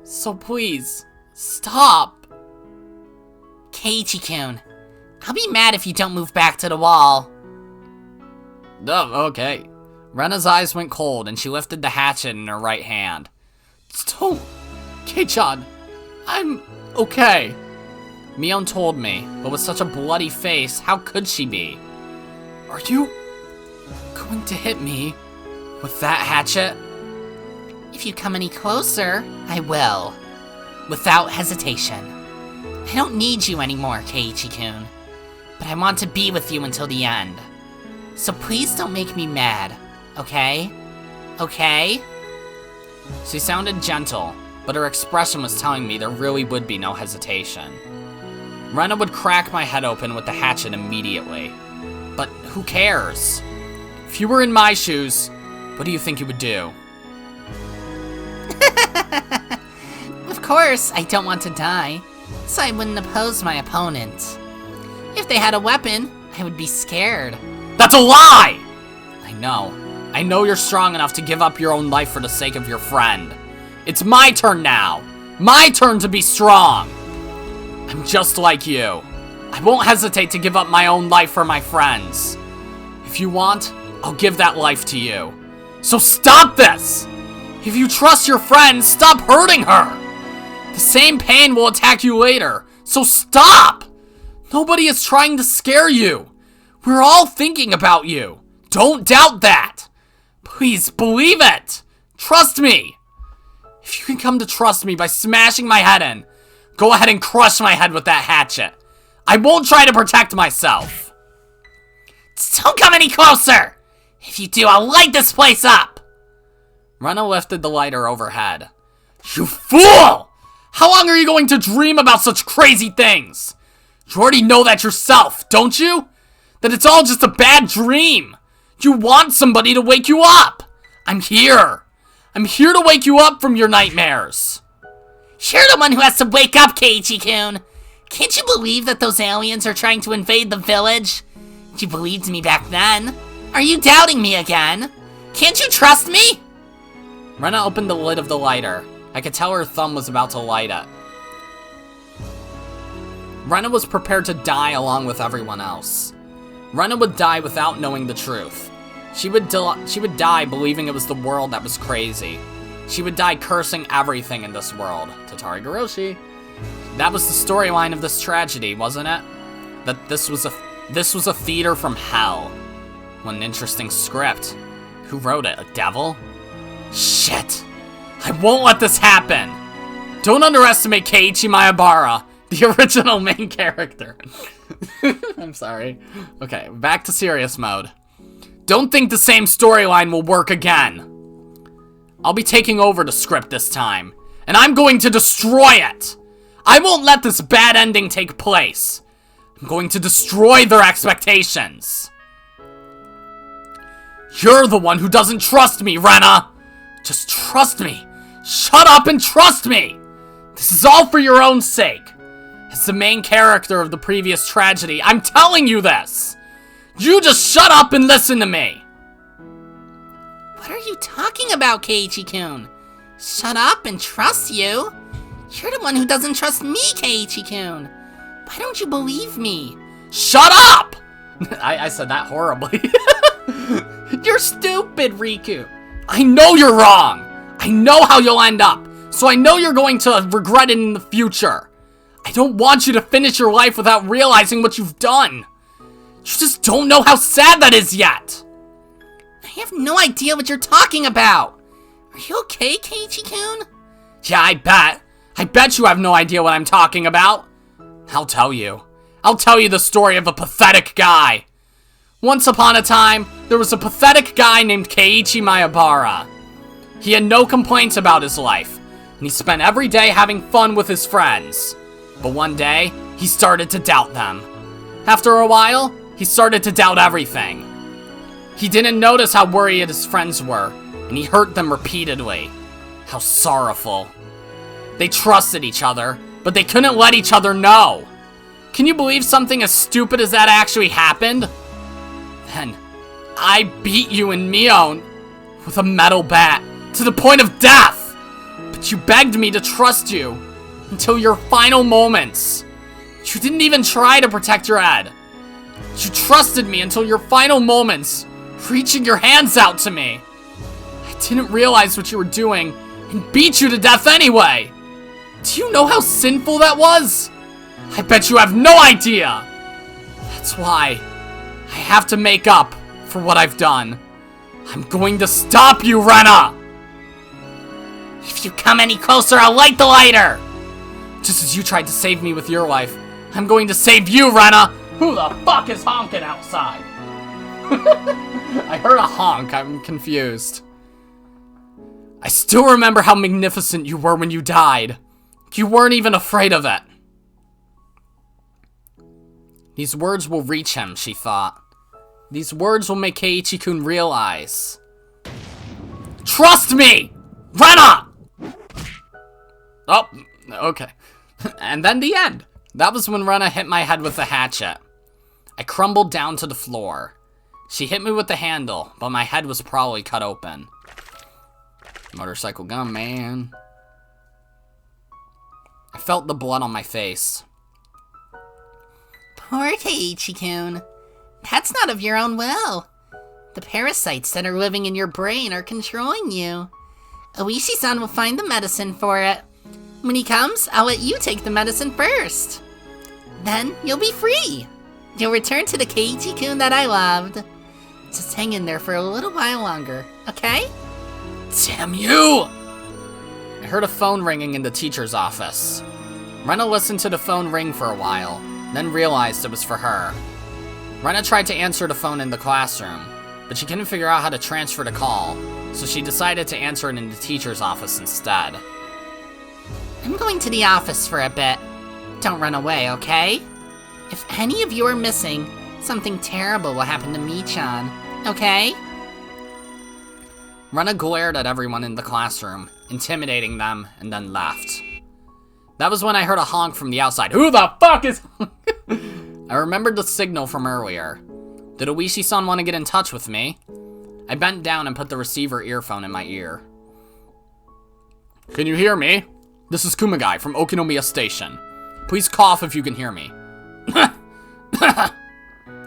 Speaker 1: So please, stop.
Speaker 2: Keiichi-kun, I'll be mad if you don't move back to the wall.
Speaker 1: Oh, okay. Rena's eyes went cold and she lifted the hatchet in her right hand. Don't, Kei-chan, I'm okay. Mion told me, but with such a bloody face, how could she be? Are you going to hit me with that hatchet?
Speaker 2: If you come any closer, I will. Without hesitation. I don't need you anymore, Keiichi-kun. But I want to be with you until the end. So please don't make me mad, okay? Okay?
Speaker 1: She sounded gentle, but her expression was telling me there really would be no hesitation. Rena would crack my head open with the hatchet immediately. But who cares? If you were in my shoes, what do you think you would do?
Speaker 2: Of course, I don't want to die, so I wouldn't oppose my opponent. If they had a weapon, I would be scared.
Speaker 1: That's a lie! I know. I know you're strong enough to give up your own life for the sake of your friend. It's my turn now. My turn to be strong. I'm just like you. I won't hesitate to give up my own life for my friends. If you want, I'll give that life to you. So stop this! If you trust your friend, stop hurting her! The same pain will attack you later, so stop! Nobody is trying to scare you. We're all thinking about you. Don't doubt that. Please believe it. Trust me. If you can come to trust me by smashing my head in, go ahead and crush my head with that hatchet. I won't try to protect myself.
Speaker 2: Don't come any closer! If you do, I'll light this place up!
Speaker 1: Rena lifted the lighter overhead. You fool! How long are you going to dream about such crazy things? You already know that yourself, don't you? That it's all just a bad dream. You want somebody to wake you up. I'm here. I'm here to wake you up from your nightmares.
Speaker 2: You're the one who has to wake up, Keiichi-kun. Can't you believe that those aliens are trying to invade the village? You believed me back then. Are you doubting me again? Can't you trust me?
Speaker 1: Rena opened the lid of the lighter. I could tell her thumb was about to light it. Rena was prepared to die along with everyone else. Rena would die without knowing the truth. She would die believing it was the world that was crazy. She would die cursing everything in this world. Tatari Goroshi. That was the storyline of this tragedy, wasn't it? That this was a theater from hell. What an interesting script. Who wrote it? A devil? Shit. I won't let this happen. Don't underestimate Keiichi Maebara, the original main character. I'm sorry. Okay, back to serious mode. Don't think the same storyline will work again. I'll be taking over the script this time, and I'm going to destroy it. I won't let this bad ending take place. I'm going to destroy their expectations. You're the one who doesn't trust me, Rena. Just trust me. Shut up and trust me. This is all for your own sake. As the main character of the previous tragedy, I'm telling you this. You just shut up and listen to me.
Speaker 2: What are you talking about, Keiichi-kun? Shut up and trust you? You're the one who doesn't trust me, Keiichi-kun. Why don't you believe me?
Speaker 1: Shut up! I said that horribly. You're stupid, Riku. I know you're wrong. I know how you'll end up. So I know you're going to regret it in the future. I don't want you to finish your life without realizing what you've done. You just don't know how sad that is yet.
Speaker 2: I have no idea what you're talking about. Are you okay, Keiichi-kun?
Speaker 1: Yeah, I bet. I bet you have no idea what I'm talking about. I'll tell you. I'll tell you the story of a pathetic guy. Once upon a time, there was a pathetic guy named Keiichi Maebara. He had no complaints about his life, and he spent every day having fun with his friends. But one day, he started to doubt them. After a while, he started to doubt everything. He didn't notice how worried his friends were, and he hurt them repeatedly. How sorrowful. They trusted each other, but they couldn't let each other know. Can you believe something as stupid as that actually happened? Then, I beat you and Mion with a metal bat to the point of death. But you begged me to trust you until your final moments. You didn't even try to protect your head. You trusted me until your final moments, reaching your hands out to me. I didn't realize what you were doing and beat you to death anyway. Do you know how sinful that was? I bet you have no idea. That's why I have to make up for what I've done. I'm going to stop you, Rena!
Speaker 2: If you come any closer, I'll light the lighter!
Speaker 1: Just as you tried to save me with your life, I'm going to save you, Rena! Who the fuck is honking outside? I heard a honk, I'm confused. I still remember how magnificent you were when you died. You weren't even afraid of it. These words will reach him, she thought. These words will make Keiichi-kun realize. Trust me! Rena! Oh, okay. And then the end. That was when Rena hit my head with the hatchet. I crumbled down to the floor. She hit me with the handle, but my head was probably cut open. Motorcycle gun, man. I felt the blood on my face.
Speaker 2: Poor Keiichi-kun. That's not of your own will. The parasites that are living in your brain are controlling you. Oishi-san will find the medicine for it. When he comes, I'll let you take the medicine first. Then you'll be free. You'll return to the Keiichi-kun that I loved. Just hang in there for a little while longer, okay?
Speaker 1: Damn you! I heard a phone ringing in the teacher's office. Rena listened to the phone ring for a while, then realized it was for her. Rena tried to answer the phone in the classroom, but she couldn't figure out how to transfer the call, so she decided to answer it in the teacher's office instead.
Speaker 2: I'm going to the office for a bit. Don't run away, okay? If any of you are missing, something terrible will happen to me-chan, okay?
Speaker 1: Rena glared at everyone in the classroom, intimidating them, and then left. That was when I heard a honk from the outside. Who the fuck is... I remembered the signal from earlier. Did Oishi-san want to get in touch with me? I bent down and put the receiver earphone in my ear. Can you hear me? This is Kumagai from Okinomiya Station. Please cough if you can hear me.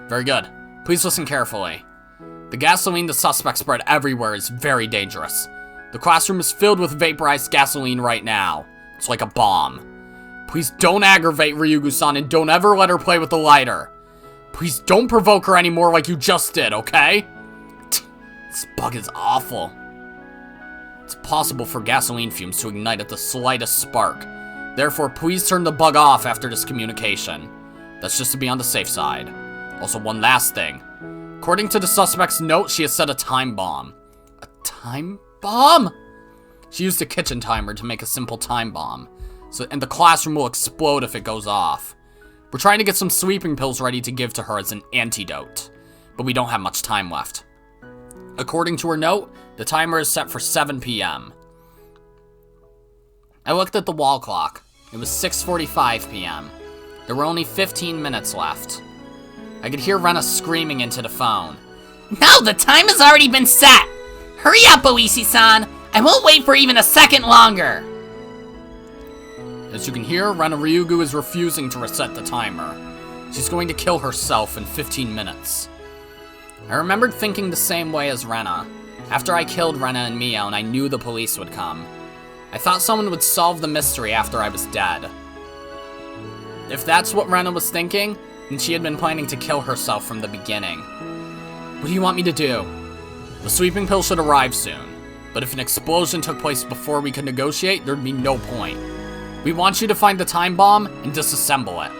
Speaker 1: Very good. Please listen carefully. The gasoline the suspect spread everywhere is very dangerous. The classroom is filled with vaporized gasoline right now. It's like a bomb. Please don't aggravate Ryugu-san and don't ever let her play with the lighter. Please don't provoke her anymore like you just did, okay? This bug is awful. It's possible for gasoline fumes to ignite at the slightest spark. Therefore, please turn the bug off after this communication. That's just to be on the safe side. Also, one last thing. According to the suspect's note, she has set a time bomb. A time bomb? She used a kitchen timer to make a simple time bomb. And the classroom will explode if it goes off. We're trying to get some sleeping pills ready to give to her as an antidote. But we don't have much time left. According to her note, the timer is set for 7 p.m. I looked at the wall clock. It was 6:45 p.m. There were only 15 minutes left. I could hear Rena screaming into the phone.
Speaker 2: No, the time has already been set! Hurry up, Oishi-san! I won't wait for even a second longer!
Speaker 1: As you can hear, Rena Ryugu is refusing to reset the timer. She's going to kill herself in 15 minutes. I remembered thinking the same way as Rena. After I killed Rena and Mion, I knew the police would come. I thought someone would solve the mystery after I was dead. If that's what Rena was thinking, then she had been planning to kill herself from the beginning. What do you want me to do? The sweeping pill should arrive soon, but if an explosion took place before we could negotiate, there'd be no point. We want you to find the time bomb and disassemble it.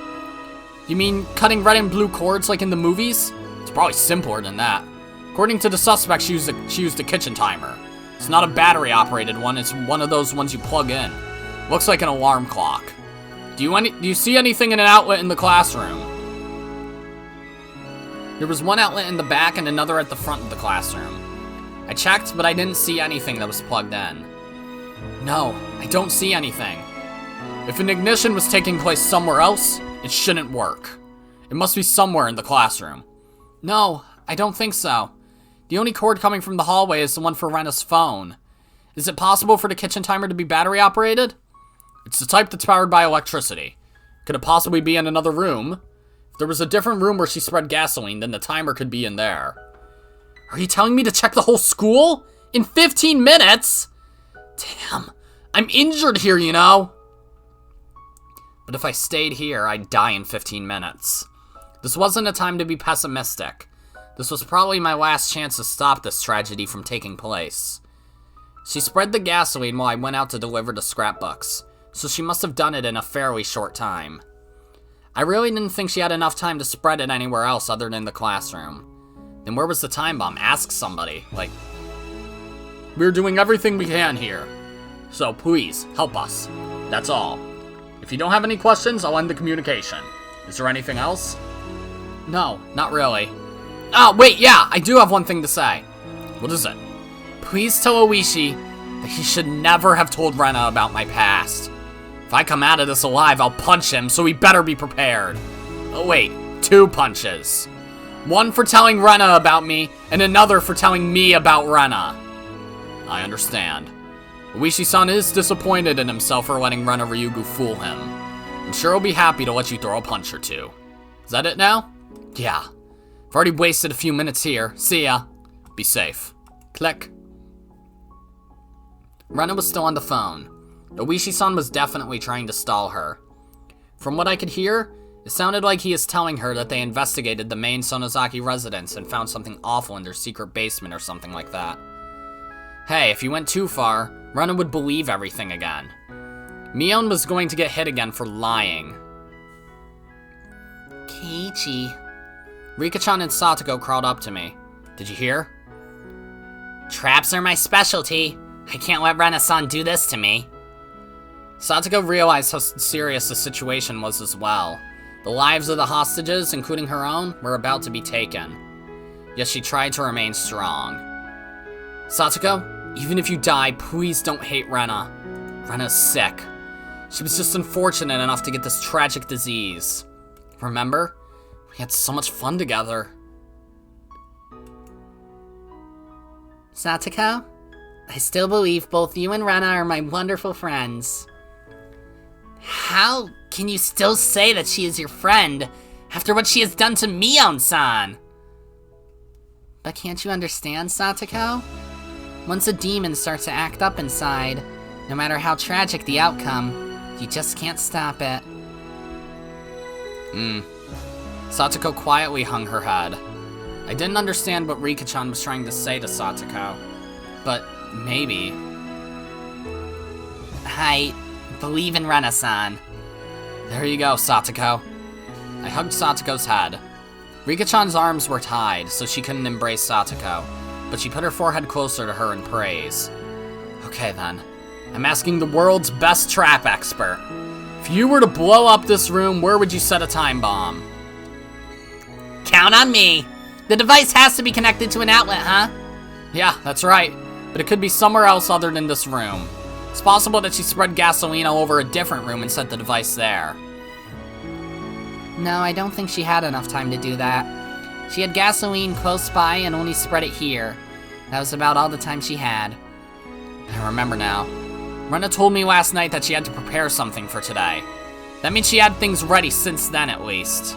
Speaker 1: You mean cutting red and blue cords like in the movies? It's probably simpler than that. According to the suspect, she used a kitchen timer. It's not a battery-operated one, it's one of those ones you plug in. Looks like an alarm clock. Do you see anything in an outlet in the classroom? There was one outlet in the back and another at the front of the classroom. I checked, but I didn't see anything that was plugged in. No, I don't see anything. If an ignition was taking place somewhere else, it shouldn't work. It must be somewhere in the classroom. No, I don't think so. The only cord coming from the hallway is the one for Rena's phone. Is it possible for the kitchen timer to be battery operated? It's the type that's powered by electricity. Could it possibly be in another room? If there was a different room where she spread gasoline, then the timer could be in there. Are you telling me to check the whole school? In 15 minutes? Damn, I'm injured here, you know? But if I stayed here, I'd die in 15 minutes. This wasn't a time to be pessimistic. This was probably my last chance to stop this tragedy from taking place. She spread the gasoline while I went out to deliver the scrapbooks, so she must have done it in a fairly short time. I really didn't think she had enough time to spread it anywhere else other than the classroom. Then where was the time bomb? Ask somebody. We're doing everything we can here. So please, help us. That's all. If you don't have any questions, I'll end the communication. Is there anything else? No, not really. Oh, wait, yeah, I do have one thing to say. What is it? Please tell Oishi that he should never have told Rena about my past. If I come out of this alive, I'll punch him, so he better be prepared. Oh, wait, 2 punches. One for telling Rena about me, and another for telling me about Rena. I understand. Oishi-san is disappointed in himself for letting Rena Ryugu fool him. I'm sure he'll be happy to let you throw a punch or 2. Is that it now? Yeah. I've already wasted a few minutes here. See ya. Be safe. Click. Rena was still on the phone. Oishi-san was definitely trying to stall her. From what I could hear, it sounded like he is telling her that they investigated the main Sonozaki residence and found something awful in their secret basement or something like that. Hey, if you went too far, Rena would believe everything again. Mion was going to get hit again for lying.
Speaker 2: Keiichi.
Speaker 1: Rika-chan and Satoko crawled up to me. Did you hear?
Speaker 2: Traps are my specialty. I can't let Rena-san do this to me.
Speaker 1: Satoko realized how serious the situation was as well. The lives of the hostages, including her own, were about to be taken. Yet she tried to remain strong. Satoko, even if you die, please don't hate Rena. Rena's sick. She was just unfortunate enough to get this tragic disease. Remember? We had so much fun together.
Speaker 2: Satoko, I still believe both you and Rena are my wonderful friends. How can you still say that she is your friend after what she has done to Mion-san? But can't you understand, Satoko? Once a demon starts to act up inside, no matter how tragic the outcome, you just can't stop it.
Speaker 1: Satoko quietly hung her head. I didn't understand what Rika-chan was trying to say to Satoko, but maybe.
Speaker 2: I believe in Rena-san.
Speaker 1: There you go, Satoko. I hugged Satoko's head. Rika-chan's arms were tied, so she couldn't embrace Satoko, but she put her forehead closer to her in praise. Okay then, I'm asking the world's best trap expert. If you were to blow up this room, where would you set a time bomb?
Speaker 2: Count on me. The device has to be connected to an outlet, huh?
Speaker 1: Yeah, that's right. But it could be somewhere else other than this room. It's possible that she spread gasoline all over a different room and set the device there.
Speaker 2: No, I don't think she had enough time to do that. She had gasoline close by and only spread it here. That was about all the time she had.
Speaker 1: I remember now. Rena told me last night that she had to prepare something for today. That means she had things ready since then, at least.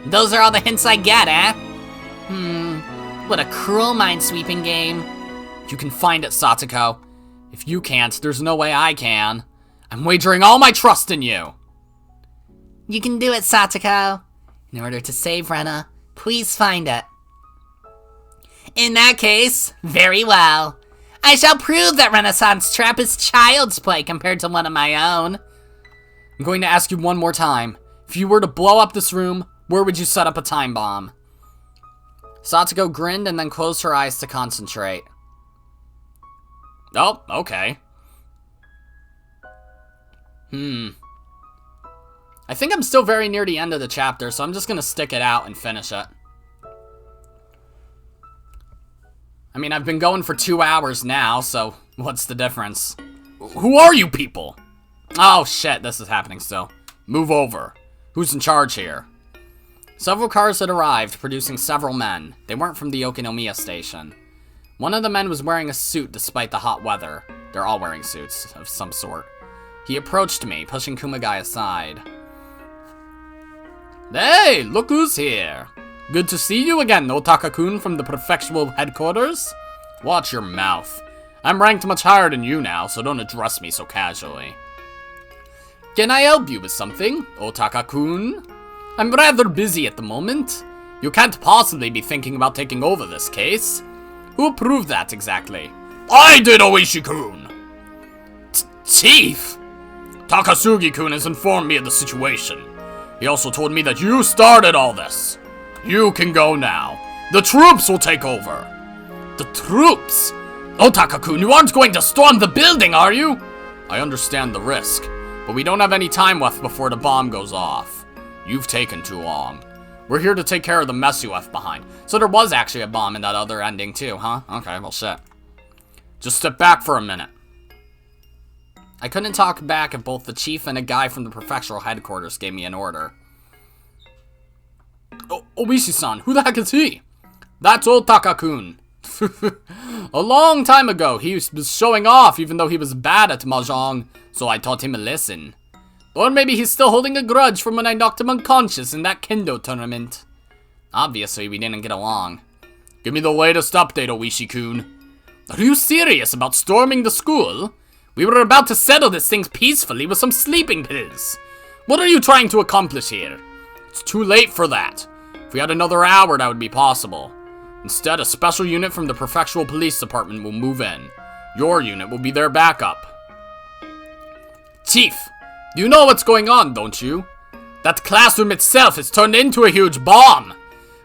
Speaker 2: Those are all the hints I get, eh? What a cruel minesweeping game.
Speaker 1: You can find it, Satoko. If you can't, there's no way I can. I'm wagering all my trust in you.
Speaker 2: You can do it, Satoko. In order to save Rena, please find it. In that case, very well. I shall prove that Renaissance Trap is child's play compared to one of my own.
Speaker 1: I'm going to ask you one more time. If you were to blow up this room, where would you set up a time bomb? Satsuko grinned and then closed her eyes to concentrate. Oh, okay. I think I'm still very near the end of the chapter, so I'm just gonna stick it out and finish it. I mean, I've been going for 2 hours now, so what's the difference? Who are you people? Oh shit, this is happening still. Move over. Who's in charge here? Several cars had arrived, producing several men. They weren't from the Okinomiya station. One of the men was wearing a suit despite the hot weather. They're all wearing suits of some sort. He approached me, pushing Kumagai aside. Hey, look who's here. Good to see you again, Otaka-kun from the prefectural headquarters. Watch your mouth. I'm ranked much higher than you now, so don't address me so casually. Can I help you with something, Otaka-kun? I'm rather busy at the moment. You can't possibly be thinking about taking over this case. Who approved that exactly? I did, Oishi-kun! Chief! Takasugi-kun has informed me of the situation. He also told me that you started all this. You can go now. The troops will take over. The troops? Otaka-kun, you aren't going to storm the building, are you? I understand the risk, but we don't have any time left before the bomb goes off. You've taken too long. We're here to take care of the mess you left behind. So there was actually a bomb in that other ending too, huh? Okay, well shit. Just step back for a minute. I couldn't talk back if both the chief and a guy from the prefectural headquarters gave me an order. Oishi-san, who the heck is he? That's Otaka-kun. A long time ago, he was showing off even though he was bad at mahjong, so I taught him a lesson. Or maybe he's still holding a grudge from when I knocked him unconscious in that kendo tournament. Obviously, we didn't get along. Give me the latest update, Oishi-kun. Are you serious about storming the school? We were about to settle this thing peacefully with some sleeping pills. What are you trying to accomplish here? It's too late for that. If we had another hour, that would be possible. Instead, a special unit from the prefectural police department will move in. Your unit will be their backup. Chief, you know what's going on, don't you? That classroom itself is turned into a huge bomb.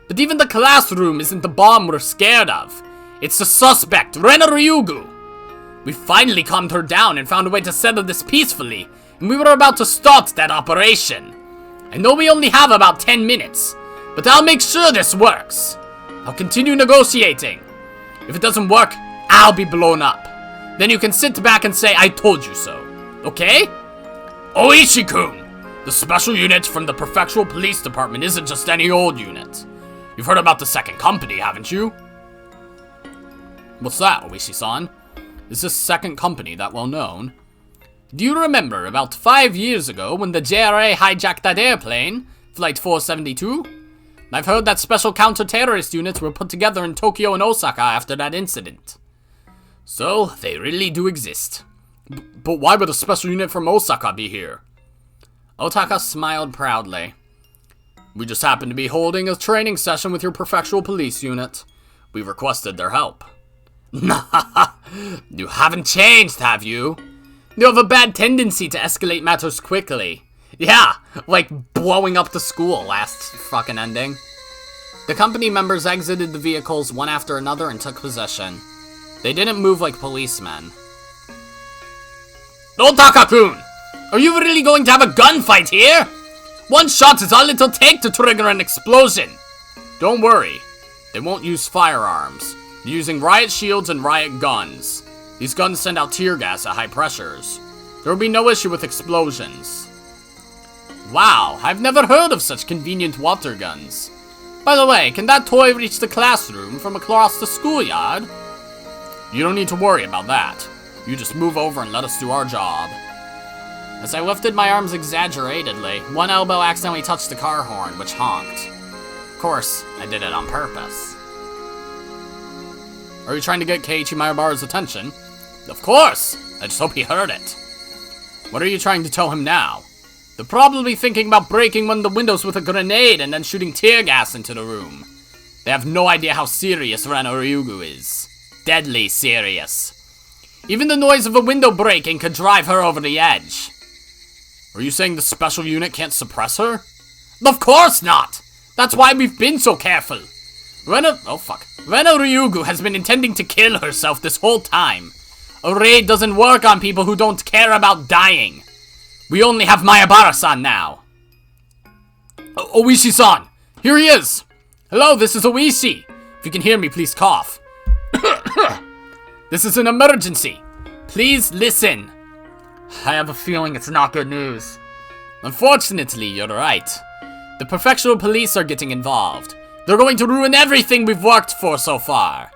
Speaker 1: But even the classroom isn't the bomb we're scared of. It's the suspect, Rena Ryugu. We finally calmed her down and found a way to settle this peacefully, and we were about to start that operation. I know we only have about 10 minutes, but I'll make sure this works. I'll continue negotiating. If it doesn't work, I'll be blown up. Then you can sit back and say I told you so, okay? Oishi-kun, the special unit from the prefectural police department isn't just any old unit. You've heard about the second company, haven't you? What's that, Oishi-san? Is this second company that well known? Do you remember about 5 years ago when the JRA hijacked that airplane, Flight 472? I've heard that special counter-terrorist units were put together in Tokyo and Osaka after that incident. So, they really do exist. But why would a special unit from Osaka be here? Otaka smiled proudly. We just happened to be holding a training session with your prefectural police unit. We requested their help. You haven't changed, have you? You have a bad tendency to escalate matters quickly. Yeah, like blowing up the school last fucking ending. The company members exited the vehicles one after another and took possession. They didn't move like policemen. Otaka-kun! Are you really going to have a gunfight here? One shot is all it'll take to trigger an explosion. Don't worry, they won't use firearms. They're using riot shields and riot guns. These guns send out tear gas at high pressures. There will be no issue with explosions. Wow, I've never heard of such convenient water guns. By the way, can that toy reach the classroom from across the schoolyard? You don't need to worry about that. You just move over and let us do our job. As I lifted my arms exaggeratedly, one elbow accidentally touched the car horn, which honked. Of course, I did it on purpose. Are you trying to get Keiichi Mayabara's attention? Of course! I just hope he heard it. What are you trying to tell him now? They're probably thinking about breaking one of the windows with a grenade and then shooting tear gas into the room. They have no idea how serious Rena Ryugu is. Deadly serious. Even the noise of a window breaking could drive her over the edge. Are you saying the special unit can't suppress her? Of course not! That's why we've been so careful. Rena Ryugu has been intending to kill herself this whole time. A raid doesn't work on people who don't care about dying. We only have Mayabara-san now. Oishi-san! Here he is! Hello, this is Oishi! If you can hear me, please cough. This is an emergency. Please listen.
Speaker 3: I have a feeling it's not good news.
Speaker 1: Unfortunately, you're right. The prefectural police are getting involved. They're going to ruin everything we've worked for so far.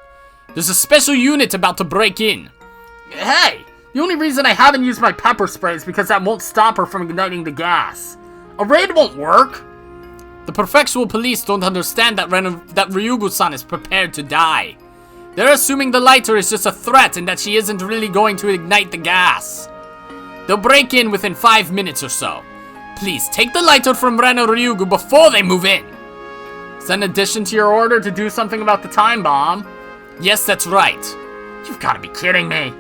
Speaker 1: There's a special unit about to break in.
Speaker 3: Hey! The only reason I haven't used my pepper spray is because that won't stop her from igniting the gas. A raid won't work.
Speaker 1: The prefectural police don't understand that Ryugu-san is prepared to die. They're assuming the lighter is just a threat and that she isn't really going to ignite the gas. They'll break in within 5 minutes or so. Please, take the lighter from Rena Ryugu before they move in.
Speaker 3: Is that in addition to your order to do something about the time bomb?
Speaker 1: Yes, that's right.
Speaker 3: You've got to be kidding me.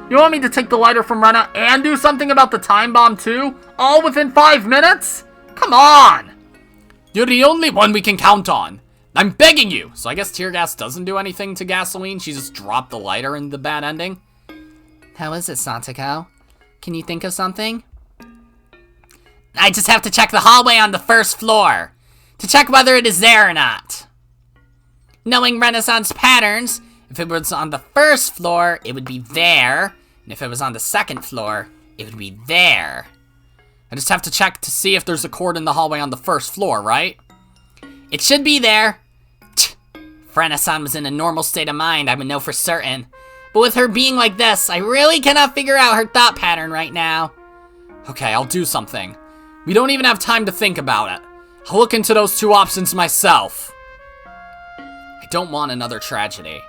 Speaker 3: You want me to take the lighter from Rena and do something about the time bomb too? All within 5 minutes? Come on!
Speaker 1: You're the only one we can count on. I'm begging you. So I guess tear gas doesn't do anything to gasoline. She just dropped the lighter in the bad ending.
Speaker 2: How is it, Satoko? Can you think of something? I just have to check the hallway on the first floor. To check whether it is there or not. Knowing Renaissance patterns, if it was on the first floor, it would be there. And if it was on the second floor, it would be there.
Speaker 1: I just have to check to see if there's a cord in the hallway on the first floor, right?
Speaker 2: It should be there. If Rena-san was in a normal state of mind, I would know for certain. But with her being like this, I really cannot figure out her thought pattern right now.
Speaker 1: Okay, I'll do something. We don't even have time to think about it. I'll look into those two options myself. I don't want another tragedy.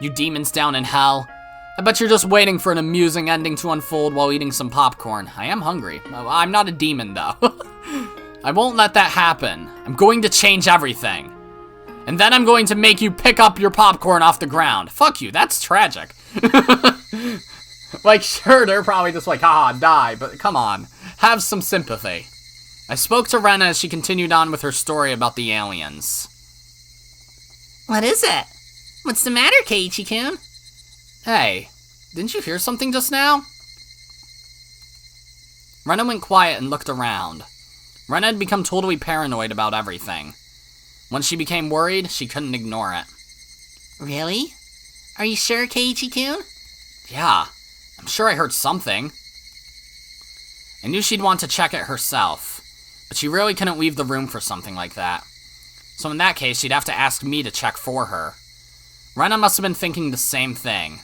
Speaker 1: You demons down in hell. I bet you're just waiting for an amusing ending to unfold while eating some popcorn. I am hungry. I'm not a demon, though. I won't let that happen. I'm going to change everything. And then I'm going to make you pick up your popcorn off the ground. Fuck you, that's tragic.
Speaker 3: Like, sure, they're probably just like, haha, die, but come on.
Speaker 1: Have some sympathy. I spoke to Rena as she continued on with her story about the aliens.
Speaker 2: What is it? What's the matter, Keiichi-kun?
Speaker 1: Hey, didn't you hear something just now? Rena went quiet and looked around. Rena had become totally paranoid about everything. Once she became worried, she couldn't ignore it.
Speaker 2: Really? Are you sure, Keiichi-kun?
Speaker 1: Yeah, I'm sure I heard something. I knew she'd want to check it herself, but she really couldn't leave the room for something like that. So in that case, she'd have to ask me to check for her. Rena must have been thinking the same thing.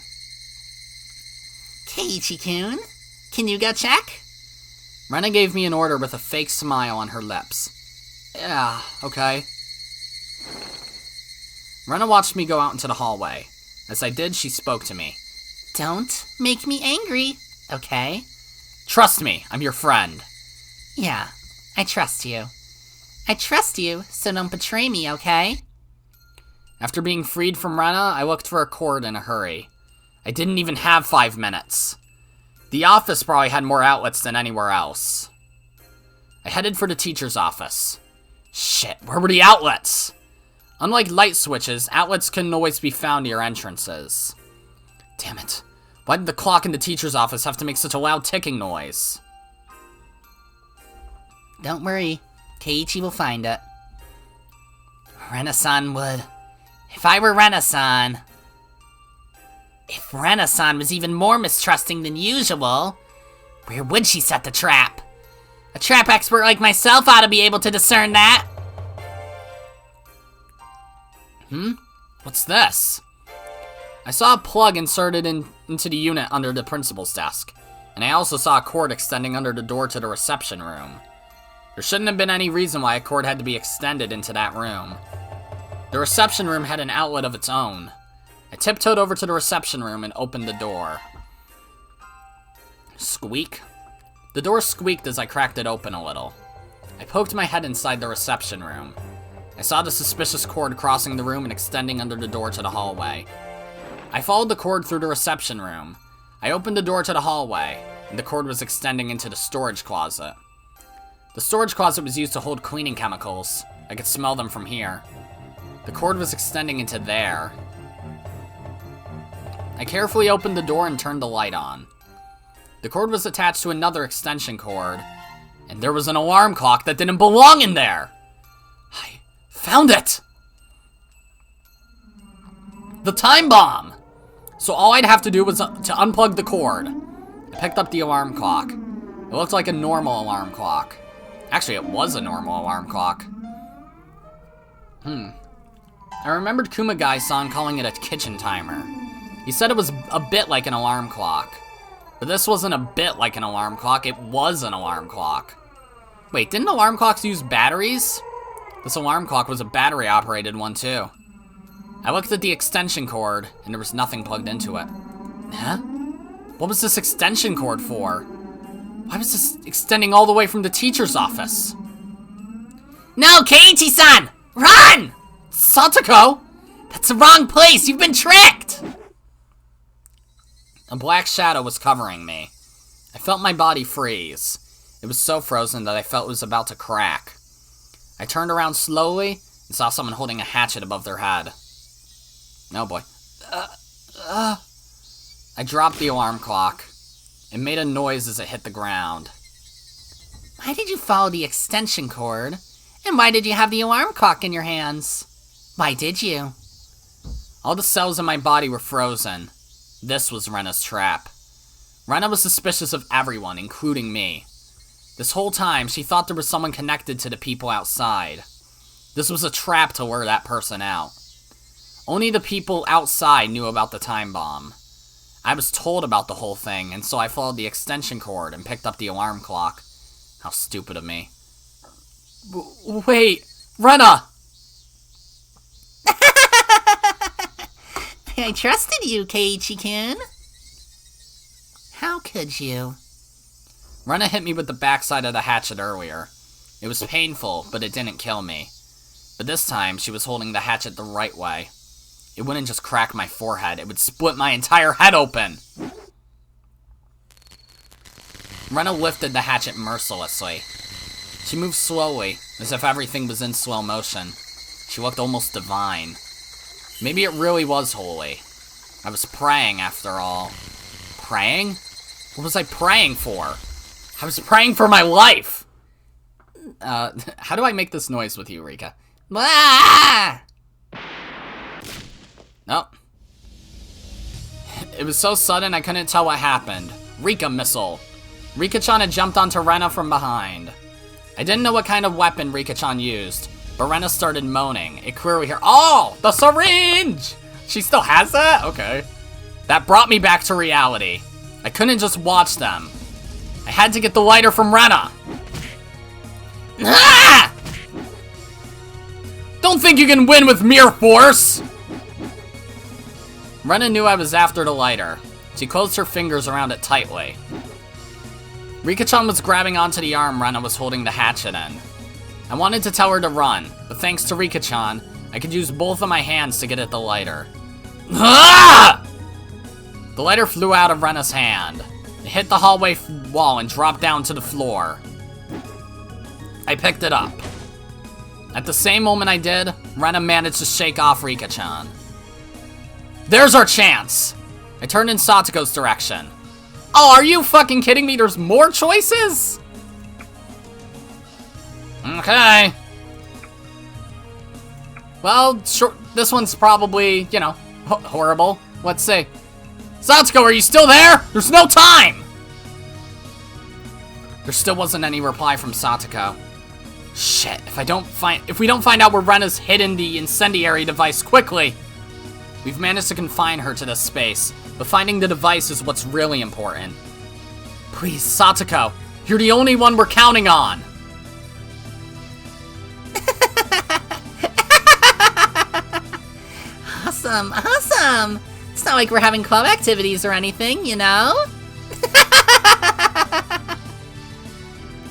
Speaker 2: Keiichi-kun, can you go check?
Speaker 1: Rena gave me an order with a fake smile on her lips. Yeah, okay. Rena watched me go out into the hallway. As I did, she spoke to me.
Speaker 2: Don't make me angry, okay?
Speaker 1: Trust me, I'm your friend.
Speaker 2: Yeah, I trust you. I trust you, so don't betray me, okay?
Speaker 1: After being freed from Rena, I looked for a cord in a hurry. I didn't even have 5 minutes. The office probably had more outlets than anywhere else. I headed for the teacher's office. Shit, where were the outlets? Unlike light switches, outlets couldn't always be found near entrances. Damn it. Why did the clock in the teacher's office have to make such a loud ticking noise?
Speaker 2: Don't worry, Keiichi will find it. Rena-san would. If I were Rena-san... If Rena-san was even more mistrusting than usual, where would she set the trap? A trap expert like myself ought to be able to discern that.
Speaker 1: What's this? I saw a plug inserted into the unit under the principal's desk, and I also saw a cord extending under the door to the reception room. There shouldn't have been any reason why a cord had to be extended into that room. The reception room had an outlet of its own. I tiptoed over to the reception room and opened the door. Squeak. The door squeaked as I cracked it open a little. I poked my head inside the reception room. I saw the suspicious cord crossing the room and extending under the door to the hallway. I followed the cord through the reception room. I opened the door to the hallway, and the cord was extending into the storage closet. The storage closet was used to hold cleaning chemicals. I could smell them from here. The cord was extending into there. I carefully opened the door and turned the light on. The cord was attached to another extension cord, and there was an alarm clock that didn't belong in there. I found it! The time bomb! So all I'd have to do was to unplug the cord. I picked up the alarm clock. It looked like a normal alarm clock. Actually, it was a normal alarm clock. I remembered Kumagai-san calling it a kitchen timer. He said it was a bit like an alarm clock. But this wasn't a bit like an alarm clock, it was an alarm clock. Wait, didn't alarm clocks use batteries? This alarm clock was a battery-operated one, too. I looked at the extension cord, and there was nothing plugged into it. Huh? What was this extension cord for? Why was this extending all the way from the teacher's office?
Speaker 2: No, Keiichi-san! Run!
Speaker 1: Satoko!
Speaker 2: That's the wrong place! You've been tricked!
Speaker 1: A black shadow was covering me. I felt my body freeze. It was so frozen that I felt it was about to crack. I turned around slowly and saw someone holding a hatchet above their head. Oh boy. I dropped the alarm clock. It made a noise as it hit the ground.
Speaker 2: Why did you follow the extension cord? And why did you have the alarm clock in your hands? Why did you?
Speaker 1: All the cells in my body were frozen. This was Rena's trap. Rena was suspicious of everyone, including me. This whole time, she thought there was someone connected to the people outside. This was a trap to lure that person out. Only the people outside knew about the time bomb. I was told about the whole thing, and so I followed the extension cord and picked up the alarm clock. How stupid of me. Wait, Rena!
Speaker 2: I trusted you, Keiichi-kun. How could you?
Speaker 1: Rena hit me with the backside of the hatchet earlier. It was painful, but it didn't kill me. But this time, she was holding the hatchet the right way. It wouldn't just crack my forehead, it would split my entire head open! Rena lifted the hatchet mercilessly. She moved slowly, as if everything was in slow motion. She looked almost divine. Maybe it really was holy. I was praying, after all. Praying? What was I praying for? I was praying for my life! How do I make this noise with you, Rika?
Speaker 2: Ah!
Speaker 1: Nope. It was so sudden I couldn't tell what happened. Rika missile. Rika-chan had jumped onto Rena from behind. I didn't know what kind of weapon Rika-chan used, but Rena started moaning. It clearly here. Oh! The syringe! She still has that? Okay. That brought me back to reality. I couldn't just watch them. I had to get the lighter from Rena. Ah! Don't think you can win with mere force! Rena knew I was after the lighter. She closed her fingers around it tightly. Rika-chan was grabbing onto the arm Rena was holding the hatchet in. I wanted to tell her to run, but thanks to Rika-chan, I could use both of my hands to get at the lighter. Ah! The lighter flew out of Rena's hand. It hit the hallway wall and dropped down to the floor. I picked it up. At the same moment I did, Rena managed to shake off Rika-chan. There's our chance! I turned in Satoko's direction. Oh, are you fucking kidding me? There's more choices? Okay. Well, sure, this one's probably, you know, horrible. Let's see. Satoko, are you still there? There's no time! There still wasn't any reply from Satoko. Shit, if we don't find out where Rena's hidden the incendiary device quickly, we've managed to confine her to this space, but finding the device is what's really important. Please, Satoko, you're the only one we're counting on!
Speaker 2: Awesome, awesome! It's not like we're having club activities or anything, you know?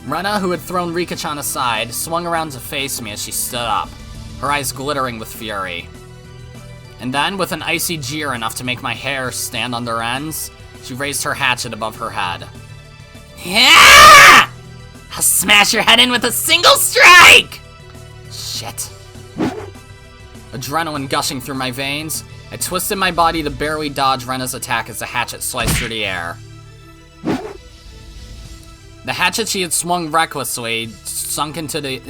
Speaker 1: Rena, who had thrown Rika-chan aside, swung around to face me as she stood up. her eyes glittering with fury. And then, with an icy jeer enough to make my hair stand on their ends, she raised her hatchet above her head.
Speaker 2: Yeah! I'll smash your head in with a single strike!
Speaker 1: Shit. Adrenaline gushing through my veins, I twisted my body to barely dodge Rena's attack as the hatchet sliced through the air. The hatchet she had swung recklessly sunk into the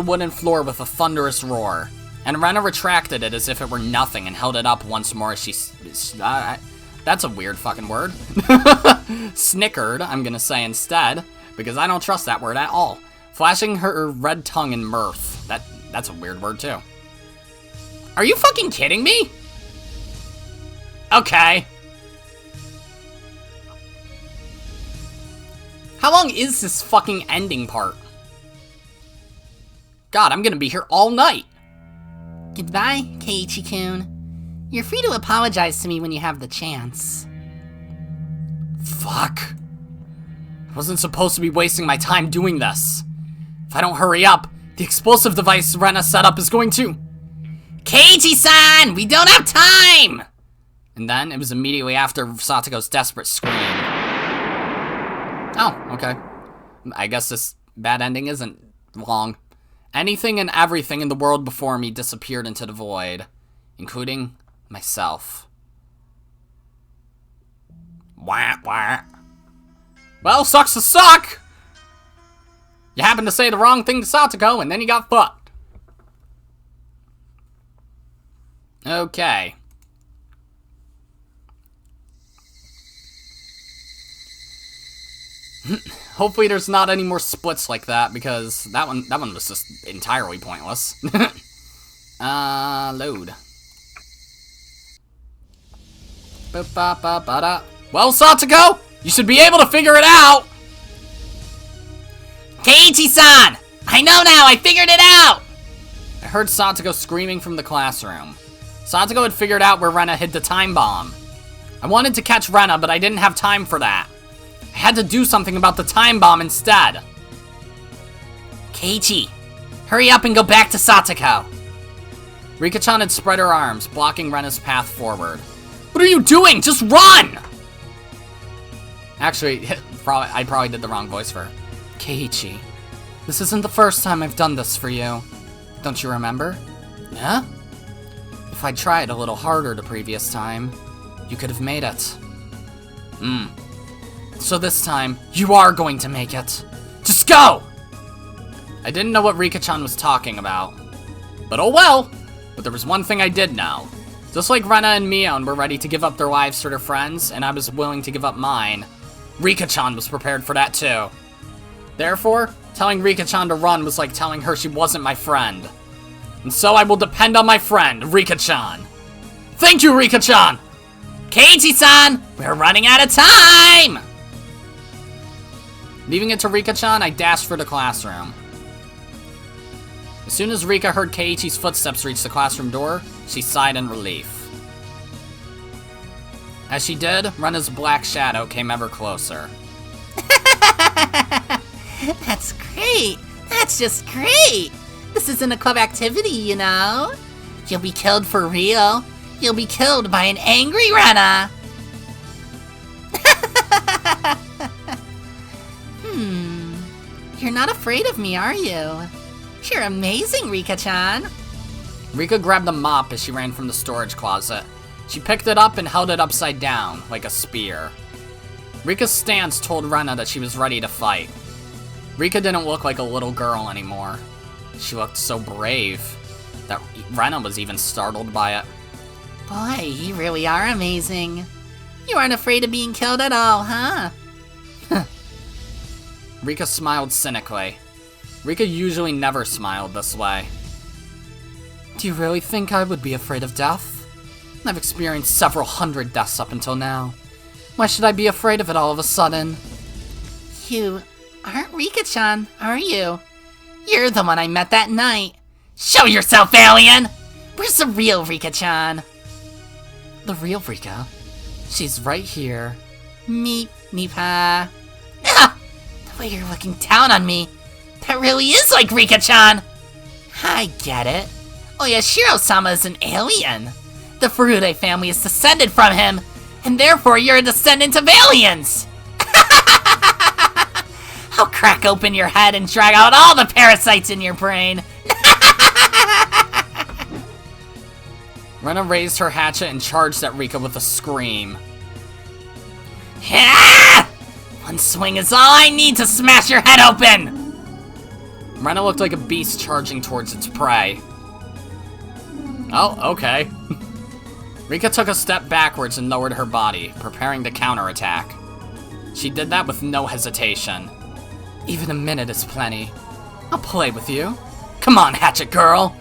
Speaker 1: wooden floor with a thunderous roar, and Rena retracted it as if it were nothing and held it up once more as she that's a weird fucking word. Snickered, I'm gonna say instead, because I don't trust that word at all. Flashing her red tongue in mirth. That's a weird word too. Are you fucking kidding me? Okay. How long is this fucking ending part? God, I'm gonna be here all night.
Speaker 2: Goodbye, Keiichi-kun. You're free to apologize to me when you have the chance.
Speaker 1: Fuck. I wasn't supposed to be wasting my time doing this. If I don't hurry up, the explosive device Rena set up is going to...
Speaker 2: Keiichi-san! We don't have time!
Speaker 1: And then, it was immediately after Satoko's desperate scream. Oh, okay. I guess this bad ending isn't long. Anything and everything in the world before me disappeared into the void, including myself. Wah, wah. Well, sucks to suck! You happened to say the wrong thing to Satoko, and then you got fucked. Okay. Hopefully there's not any more splits like that, because that one was just entirely pointless. Load. Ba-ba-ba-ba-da. Well, Satoko, you should be able to figure it out!
Speaker 2: Keiichi-san! I know now, I figured it out!
Speaker 1: I heard Satoko screaming from the classroom. Satoko had figured out where Rena hid the time bomb. I wanted to catch Rena, but I didn't have time for that. I had to do something about the time bomb instead.
Speaker 2: Keiichi, hurry up and go back to Satoko.
Speaker 1: Rika-chan had spread her arms, blocking Rena's path forward. What are you doing? Just run! Actually, I probably did the wrong voice for her. Keiichi, this isn't the first time I've done this for you. Don't you remember? Yeah? If I'd tried a little harder the previous time, you could have made it. So this time, you are going to make it. Just go! I didn't know what Rika-chan was talking about. But oh well! But there was one thing I did know. Just like Rena and Mion were ready to give up their lives for their friends, and I was willing to give up mine, Rika-chan was prepared for that too. Therefore, telling Rika-chan to run was like telling her she wasn't my friend. And so I will depend on my friend, Rika-chan. Thank you, Rika-chan!
Speaker 2: Keiichi-san, we're running out of time!
Speaker 1: Leaving it to Rika-chan, I dashed for the classroom. As soon as Rika heard Keiichi's footsteps reach the classroom door, she sighed in relief. As she did, Rena's black shadow came ever closer.
Speaker 2: That's great! That's just great! This isn't a club activity, you know? You'll be killed for real. You'll be killed by an angry Rena! You're not afraid of me, are you? You're amazing, Rika-chan.
Speaker 1: Rika grabbed a mop as she ran from the storage closet. She picked it up and held it upside down, like a spear. Rika's stance told Rena that she was ready to fight. Rika didn't look like a little girl anymore. She looked so brave that Rena was even startled by it.
Speaker 2: Boy, you really are amazing. You aren't afraid of being killed at all, huh?
Speaker 1: Rika smiled cynically. Rika usually never smiled this way. Do you really think I would be afraid of death? I've experienced several hundred deaths up until now. Why should I be afraid of it all of a sudden?
Speaker 2: You aren't Rika-chan, are you? You're the one I met that night. Show yourself, alien! Where's the real Rika-chan?
Speaker 1: The real Rika? She's right here.
Speaker 2: Meep, meep-ha. Ah! The way you're looking down on me, that really is like Rika-chan! I get it. Oyashiro-sama is an alien. The Furude family is descended from him, and therefore you're a descendant of aliens! I'll crack open your head and drag out all the parasites in your brain.
Speaker 1: Rena raised her hatchet and charged at Rika with a scream.
Speaker 2: One swing is all I need to smash your head open!
Speaker 1: Rena looked like a beast charging towards its prey. Oh, okay. Rika took a step backwards and lowered her body, preparing to counterattack. She did that with no hesitation. Even a minute is plenty. I'll play with you. Come on, Hatchet Girl!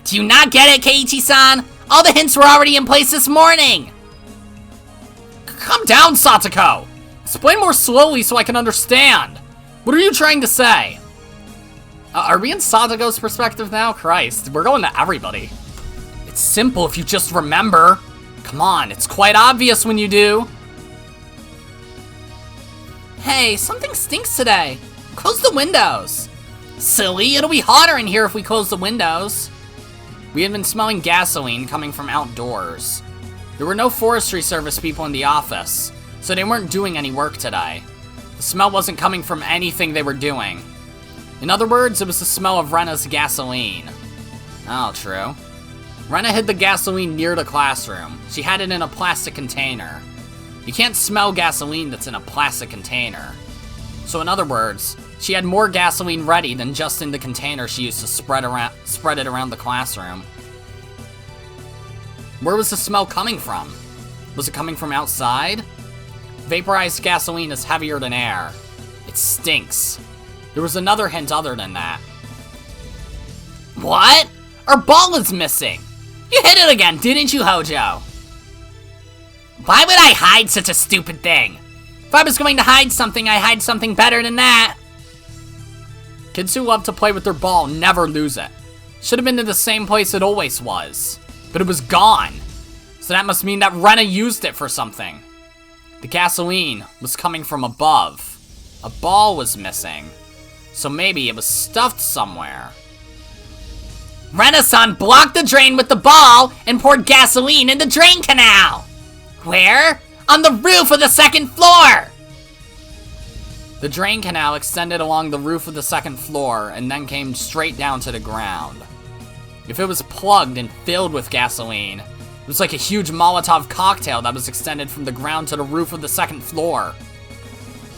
Speaker 2: Do you not get it, Keiichi-san? All the hints were already in place this morning!
Speaker 1: Calm down, Satoko! Explain more slowly so I can understand. What are you trying to say? Are we in Satoko's perspective now? Christ, we're going to everybody. It's simple if you just remember. Come on, it's quite obvious when you do.
Speaker 2: Hey, something stinks today. Close the windows. Silly, it'll be hotter in here if we close the windows.
Speaker 1: We had been smelling gasoline coming from outdoors. There were no forestry service people in the office, so they weren't doing any work today. The smell wasn't coming from anything they were doing. In other words, it was the smell of Rena's gasoline. Oh, true. Rena hid the gasoline near the classroom. She had it in a plastic container. You can't smell gasoline that's in a plastic container. So in other words, she had more gasoline ready than just in the container she used to spread it around the classroom. Where was the smell coming from? Was it coming from outside? Vaporized gasoline is heavier than air. It stinks. There was another hint other than that.
Speaker 2: What? Our ball is missing! You hit it again, didn't you, Hojo? Why would I hide such a stupid thing? If I was going to hide something, I'd hide something better than that.
Speaker 1: Kids who love to play with their ball never lose it. Should have been in the same place it always was. But it was gone. So that must mean that Rena used it for something. The gasoline was coming from above. A ball was missing. So maybe it was stuffed somewhere.
Speaker 2: Rena-san blocked the drain with the ball and poured gasoline in the drain canal. Where? On the roof of the second floor!
Speaker 1: The drain canal extended along the roof of the second floor and then came straight down to the ground. If it was plugged and filled with gasoline, it was like a huge Molotov cocktail that was extended from the ground to the roof of the second floor.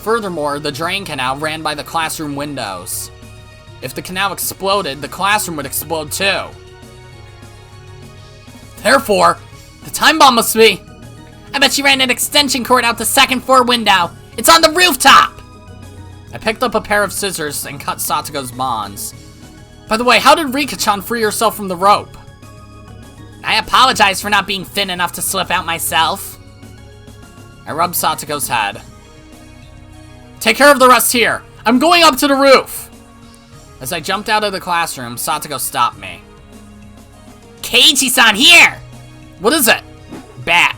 Speaker 1: Furthermore, the drain canal ran by the classroom windows. If the canal exploded, the classroom would explode too. Therefore, the time bomb must be...
Speaker 2: I bet she ran an extension cord out the second floor window. It's on the rooftop!
Speaker 1: I picked up a pair of scissors and cut Satoko's bonds. By the way, how did Rika-chan free herself from the rope?
Speaker 2: I apologize for not being thin enough to slip out myself.
Speaker 1: I rubbed Satoko's head. Take care of the rest here. I'm going up to the roof. As I jumped out of the classroom, Satoko stopped me.
Speaker 2: Keiichi-san, here!
Speaker 1: What is it? Bat.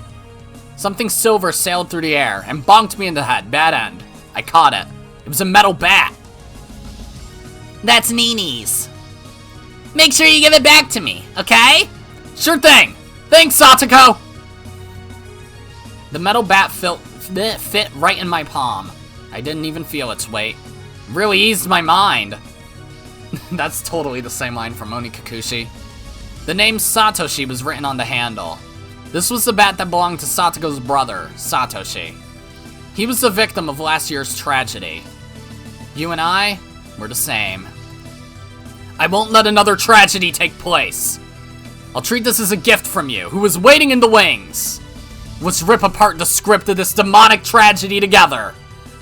Speaker 1: Something silver sailed through the air and bonked me in the head, bad end. I caught it. It was a metal bat.
Speaker 2: That's Nini's. Make sure you give it back to me, okay?
Speaker 1: Sure thing. Thanks, Satoko. The metal bat fit right in my palm. I didn't even feel its weight. It really eased my mind. That's totally the same line from Oni Kikuchi. The name Satoshi was written on the handle. This was the bat that belonged to Satoko's brother, Satoshi. He was the victim of last year's tragedy. You and I were the same. I won't let another tragedy take place. I'll treat this as a gift from you, who is waiting in the wings. Let's rip apart the script of this demonic tragedy together.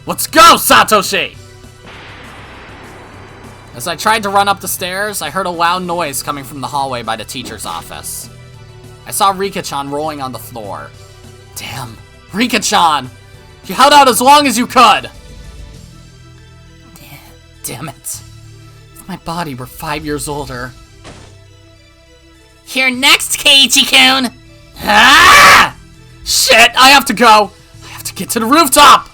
Speaker 1: Let's go, Satoshi! As I tried to run up the stairs, I heard a loud noise coming from the hallway by the teacher's office. I saw Rika-chan rolling on the floor. Damn, Rika-chan! You held out as long as you could! Damn it. If my body were 5 years older.
Speaker 2: You're next, Keiichi-kun!
Speaker 1: Ah! Shit, I have to go! I have to get to the rooftop!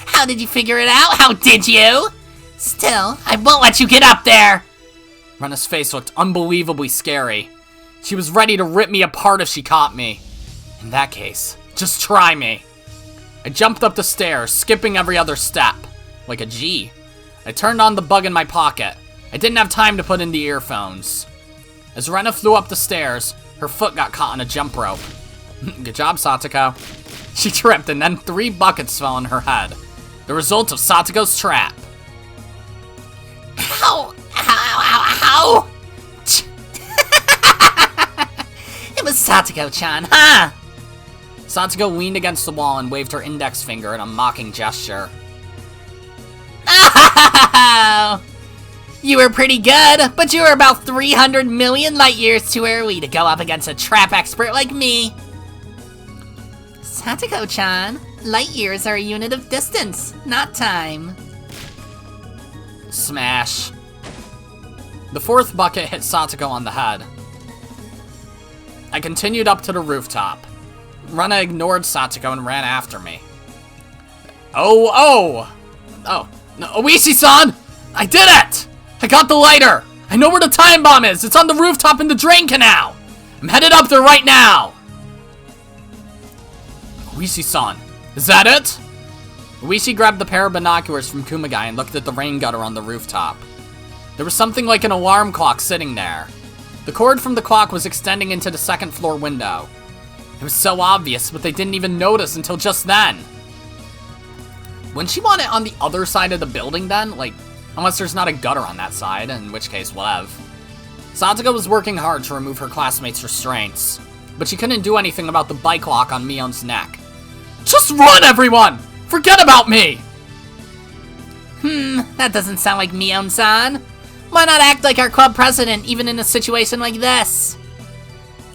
Speaker 2: How did you figure it out? How did you? Still, I won't let you get up there!
Speaker 1: Rena's face looked unbelievably scary. She was ready to rip me apart if she caught me. In that case, just try me. I jumped up the stairs, skipping every other step. Like a G. I turned on the bug in my pocket. I didn't have time to put in the earphones. As Rena flew up the stairs, her foot got caught on a jump rope. Good job, Satoko. She tripped and then 3 buckets fell on her head. The result of Satoko's trap.
Speaker 2: Ow! Ow! It was Satoko-chan, huh?
Speaker 1: Satoko leaned against the wall and waved her index finger in a mocking gesture.
Speaker 2: Oh! You were pretty good, but you were about 300 million light years too early to go up against a trap expert like me. Satoko-chan, light years are a unit of distance, not time.
Speaker 1: Smash. The 4th bucket hit Satoko on the head. I continued up to the rooftop. Rena ignored Satoko and ran after me. Oh, no, Oishi-san! I did it! I got the lighter! I know where the time bomb is! It's on the rooftop in the drain canal! I'm headed up there right now! Oishi-san, is that it? Oishi grabbed the pair of binoculars from Kumagai and looked at the rain gutter on the rooftop. There was something like an alarm clock sitting there. The cord from the clock was extending into the 2nd floor window. It was so obvious, but they didn't even notice until just then. Wouldn't she want it on the other side of the building then? Like, unless there's not a gutter on that side, in which case, whatever. Satoko was working hard to remove her classmates' restraints, but she couldn't do anything about the bike lock on Mion's neck. Just run, everyone! Forget about me!
Speaker 2: That doesn't sound like Mion-san. Why not act like our club president, even in a situation like this?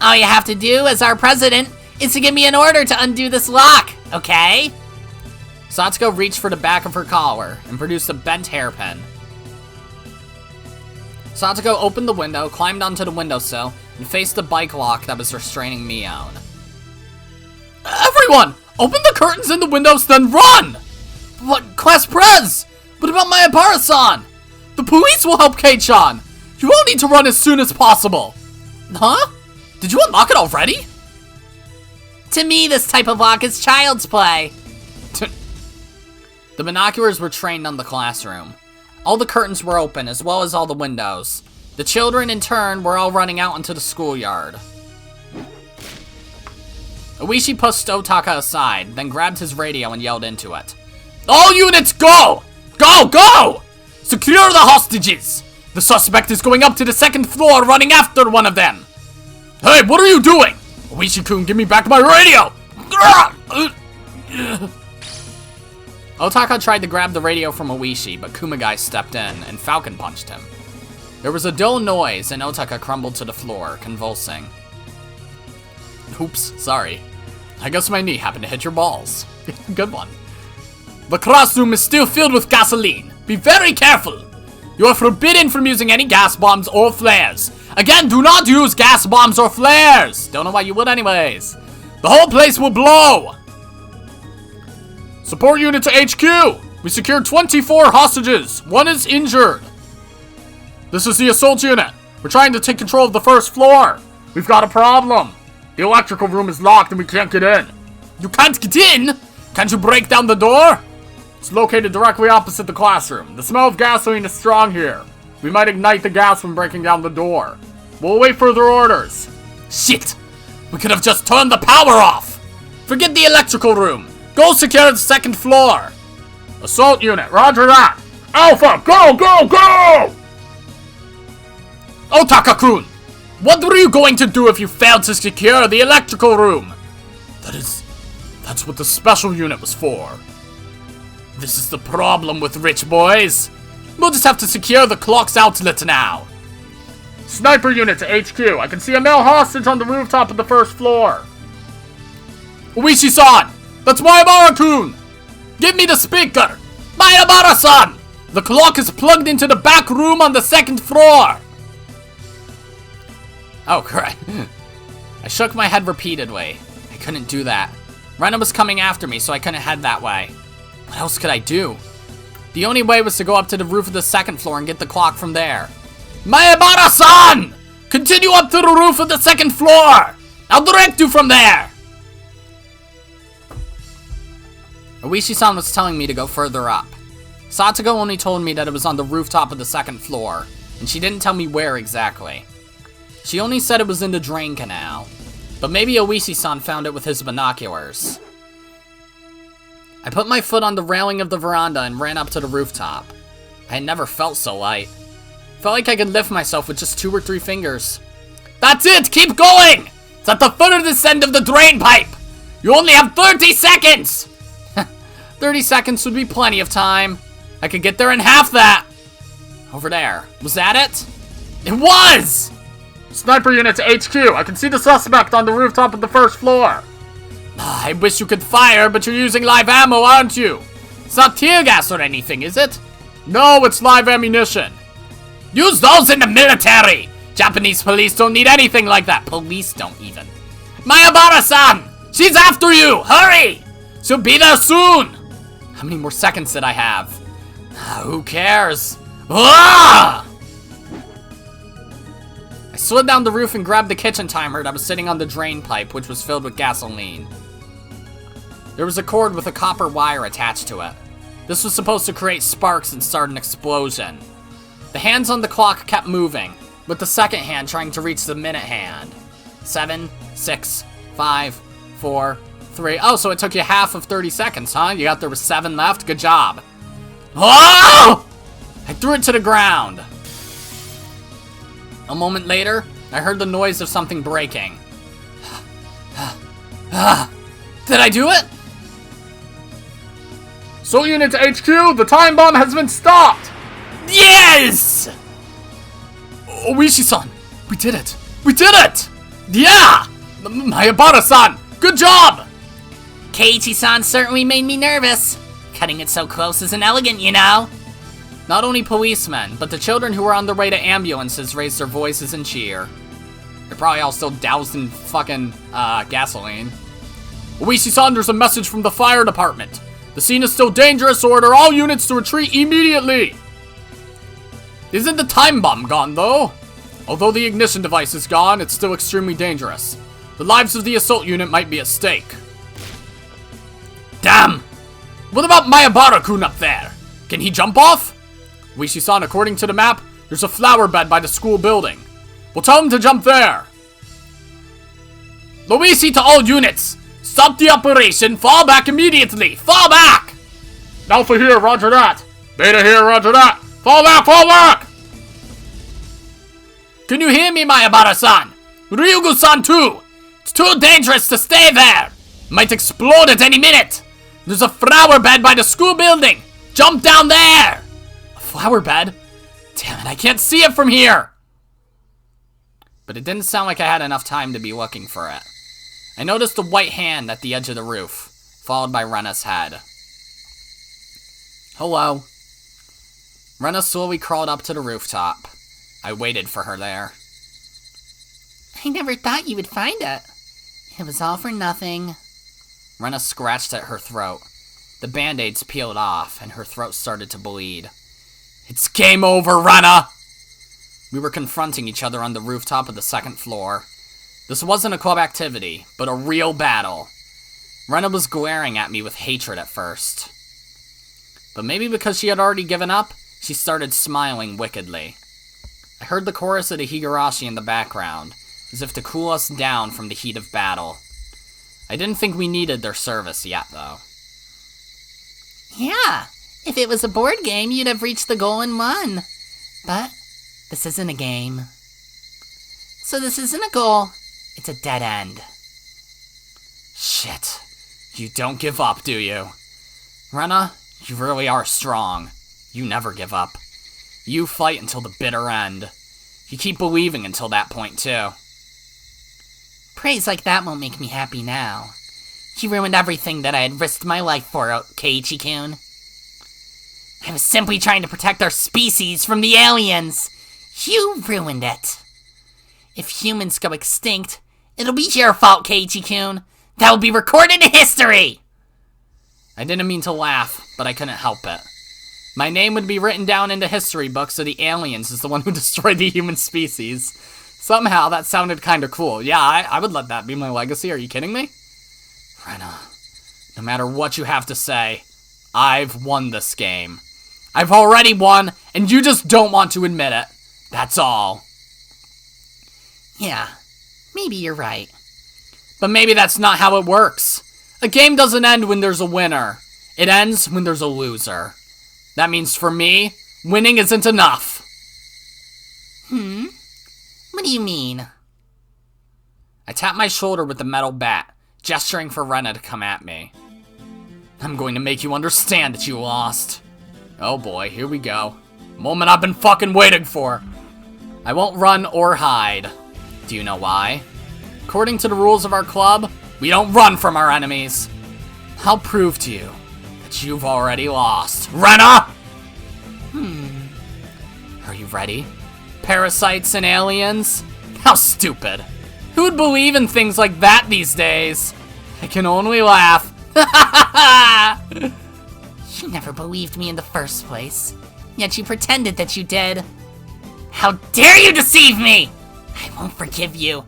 Speaker 2: All you have to do, as our president, is to give me an order to undo this lock, okay?
Speaker 1: Satoko reached for the back of her collar and produced a bent hairpin. Satoko opened the window, climbed onto the windowsill, and faced the bike lock that was restraining Mion. Everyone! Open the curtains in the windows, then run! What, Class Prez? What about my Abara-san? The police will help Kei-chan! You all need to run as soon as possible! Huh? Did you unlock it already?
Speaker 2: To me, this type of lock is child's play.
Speaker 1: The binoculars were trained on the classroom. All the curtains were open, as well as all the windows. The children, in turn, were all running out into the schoolyard. Oishi pushed Otaka aside, then grabbed his radio and yelled into it. All units, go! Go, go! Secure the hostages! The suspect is going up to the 2nd floor running after one of them! Hey, what are you doing? Oishi-kun, give me back my radio! Otaka tried to grab the radio from Oishi, but Kumagai stepped in and Falcon punched him. There was a dull noise and Otaka crumbled to the floor, convulsing. Oops, sorry. I guess my knee happened to hit your balls. Good one. The classroom is still filled with gasoline. Be very careful. You are forbidden from using any gas bombs or flares. Again, do not use gas bombs or flares. Don't know why you would anyways. The whole place will blow. Support unit to HQ. We secured 24 hostages. 1 is injured. This is the assault unit. We're trying to take control of the 1st floor. We've got a problem. The electrical room is locked and we can't get in. You can't get in? Can't you break down the door? It's located directly opposite the classroom. The smell of gasoline is strong here. We might ignite the gas when breaking down the door. We'll wait further orders. Shit! We could have just turned the power off! Forget the electrical room. Go secure the 2nd floor. Assault unit, roger that. Alpha, go, go, go! Otaka-kun! What were you going to do if you failed to secure the electrical room? That's what the special unit was for. This is the problem with rich boys. We'll just have to secure the clock's outlet now. Sniper unit to HQ. I can see a male hostage on the rooftop of the 1st floor. Oishi-san! That's Mayabara-kun! Give me the speaker! Mayabara-san! The clock is plugged into the back room on the 2nd floor! Oh, crap. I shook my head repeatedly. I couldn't do that. Rena was coming after me, so I couldn't head that way. What else could I do? The only way was to go up to the roof of the second floor and get the clock from there. Mayabara-san! Continue up to the roof of the second floor! I'll direct you from there! Oishi-san was telling me to go further up. Satsuko only told me that it was on the rooftop of the second floor, and she didn't tell me where exactly. She only said it was in the drain canal, but maybe Oishi-san found it with his binoculars. I put my foot on the railing of the veranda and ran up to the rooftop. I had never felt so light. Felt like I could lift myself with just 2 or 3 fingers. That's it! Keep going! It's at the furthest end of the drain pipe! You only have 30 seconds! 30 seconds would be plenty of time. I could get there in half that. Over there. Was that it? It was!
Speaker 3: Sniper unit to HQ. I can see the suspect on the rooftop of the first floor.
Speaker 1: I wish you could fire, but you're using live ammo, aren't you? It's not tear gas or anything, is it?
Speaker 3: No, it's live ammunition.
Speaker 1: Use those in the military! Japanese police don't need anything like that. Police don't even. Mayabara-san! She's after you! Hurry! She'll be there soon! How many more seconds did I have? Who cares? Ah! I slid down the roof and grabbed the kitchen timer that was sitting on the drain pipe, which was filled with gasoline. There was a cord with a copper wire attached to it. This was supposed to create sparks and start an explosion. The hands on the clock kept moving, with the second hand trying to reach the minute hand. 7, 6, 5, 4, 3. Oh, so it took you half of 30 seconds, huh? You got there with 7 left? Good job. Oh! I threw it to the ground. A moment later, I heard the noise of something breaking. Did I do it?
Speaker 3: Soul unit to HQ, the time bomb has been stopped!
Speaker 1: Yes! Oishi-san, we did it! We did it! Yeah! Mayabara-san, good job!
Speaker 2: Keiichi-san certainly made me nervous. Cutting it so close isn't elegant, you know.
Speaker 1: Not only policemen, but the children who were on their way to ambulances raised their voices in cheer. They're probably all still doused in fucking, gasoline. Oishi-san, there's a message from the fire department. The scene is still dangerous, so order all units to retreat immediately. Isn't the time bomb gone, though? Although the ignition device is gone, it's still extremely dangerous. The lives of the assault unit might be at stake. Damn! What about Mayabara-kun up there? Can he jump off? Oishi-san, according to the map, there's a flower bed by the school building. We'll tell him to jump there. Luisi to all units! Stop the operation! Fall back immediately! Fall back!
Speaker 3: Alpha here, roger that. Beta here, roger that. Fall back, fall back!
Speaker 1: Can you hear me, Mayabara-san? Ryugu-san too! It's too dangerous to stay there! Might explode at any minute! There's a flower bed by the school building! Jump down there! A flower bed? Damn it, I can't see it from here! But it didn't sound like I had enough time to be looking for it. I noticed a white hand at the edge of the roof, followed by Rena's head. Hello. Rena slowly crawled up to the rooftop. I waited for her there.
Speaker 2: I never thought you would find it. It was all for nothing.
Speaker 1: Rena scratched at her throat. The band-aids peeled off, and her throat started to bleed. It's game over, Rena! We were confronting each other on the rooftop of the second floor. This wasn't a club activity, but a real battle. Rena was glaring at me with hatred at first. But maybe because she had already given up, she started smiling wickedly. I heard the chorus of the Higurashi in the background, as if to cool us down from the heat of battle. I didn't think we needed their service yet, though.
Speaker 2: Yeah, if it was a board game, you'd have reached the goal and won. But this isn't a game. So this isn't a goal. It's a dead end.
Speaker 1: Shit. You don't give up, do you? Rena, you really are strong. You never give up. You fight until the bitter end. You keep believing until that point, too.
Speaker 2: Praise like that won't make me happy now. You ruined everything that I had risked my life for, Keiichi-kun. I was simply trying to protect our species from the aliens. You ruined it. If humans go extinct, it'll be your fault, Keiichi-kun. That will be recorded in history!
Speaker 1: I didn't mean to laugh, but I couldn't help it. My name would be written down into history books of the aliens as the one who destroyed the human species. Somehow, that sounded kinda cool. Yeah, I would let that be my legacy. Are you kidding me? Rena, no matter what you have to say, I've won this game. I've already won, and you just don't want to admit it. That's all.
Speaker 2: Yeah, maybe you're right.
Speaker 1: But maybe that's not how it works. A game doesn't end when there's a winner. It ends when there's a loser. That means for me, winning isn't enough.
Speaker 2: What do you mean?
Speaker 1: I tap my shoulder with the metal bat, gesturing for Rena to come at me. I'm going to make you understand that you lost. Oh boy, here we go. Moment I've been fucking waiting for. I won't run or hide. Do you know why? According to the rules of our club, we don't run from our enemies. I'll prove to you that you've already lost. Rena! Are you ready? Parasites and aliens? How stupid. Who would believe in things like that these days? I can only laugh.
Speaker 2: You never believed me in the first place, yet you pretended that you did. How dare you deceive me! I won't forgive you.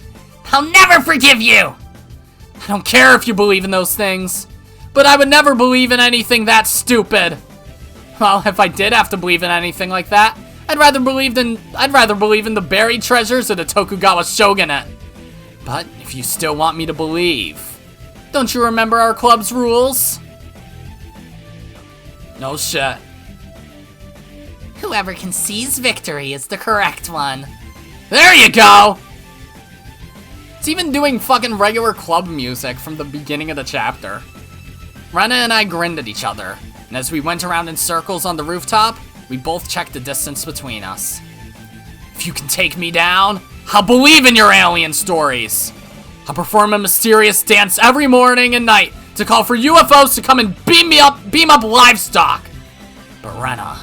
Speaker 2: I'll never forgive you!
Speaker 1: I don't care if you believe in those things, but I would never believe in anything that stupid. Well, if I did have to believe in anything like that, I'd rather believe in the buried treasures of the Tokugawa shogunate. But if you still want me to believe, don't you remember our club's rules? No shit.
Speaker 2: Whoever can seize victory is the correct one.
Speaker 1: There you go! It's even doing fucking regular club music from the beginning of the chapter. Rena and I grinned at each other, and as we went around in circles on the rooftop, we both checked the distance between us. If you can take me down, I'll believe in your alien stories. I'll perform a mysterious dance every morning and night to call for UFOs to come and beam up livestock. But Rena,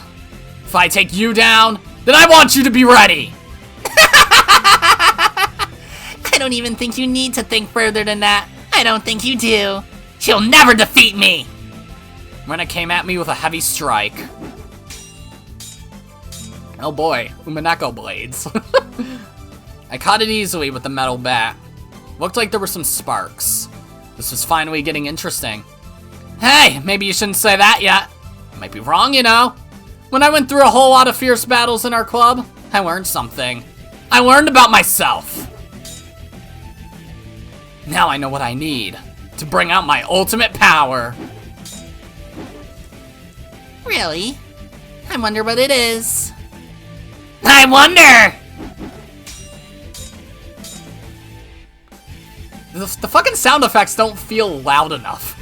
Speaker 1: if I take you down, then I want you to be ready.
Speaker 2: I don't even think you need to think further than that. I don't think you do. You'll never defeat me!
Speaker 1: Rena came at me with a heavy strike. Oh boy, Umineko blades. I caught it easily with the metal bat. Looked like there were some sparks. This was finally getting interesting. Hey, maybe you shouldn't say that yet. I might be wrong, you know. When I went through a whole lot of fierce battles in our club, I learned something. I learned about myself. Now I know what I need to bring out my ultimate power.
Speaker 2: Really? I wonder what it is.
Speaker 1: I wonder! The fucking sound effects don't feel loud enough.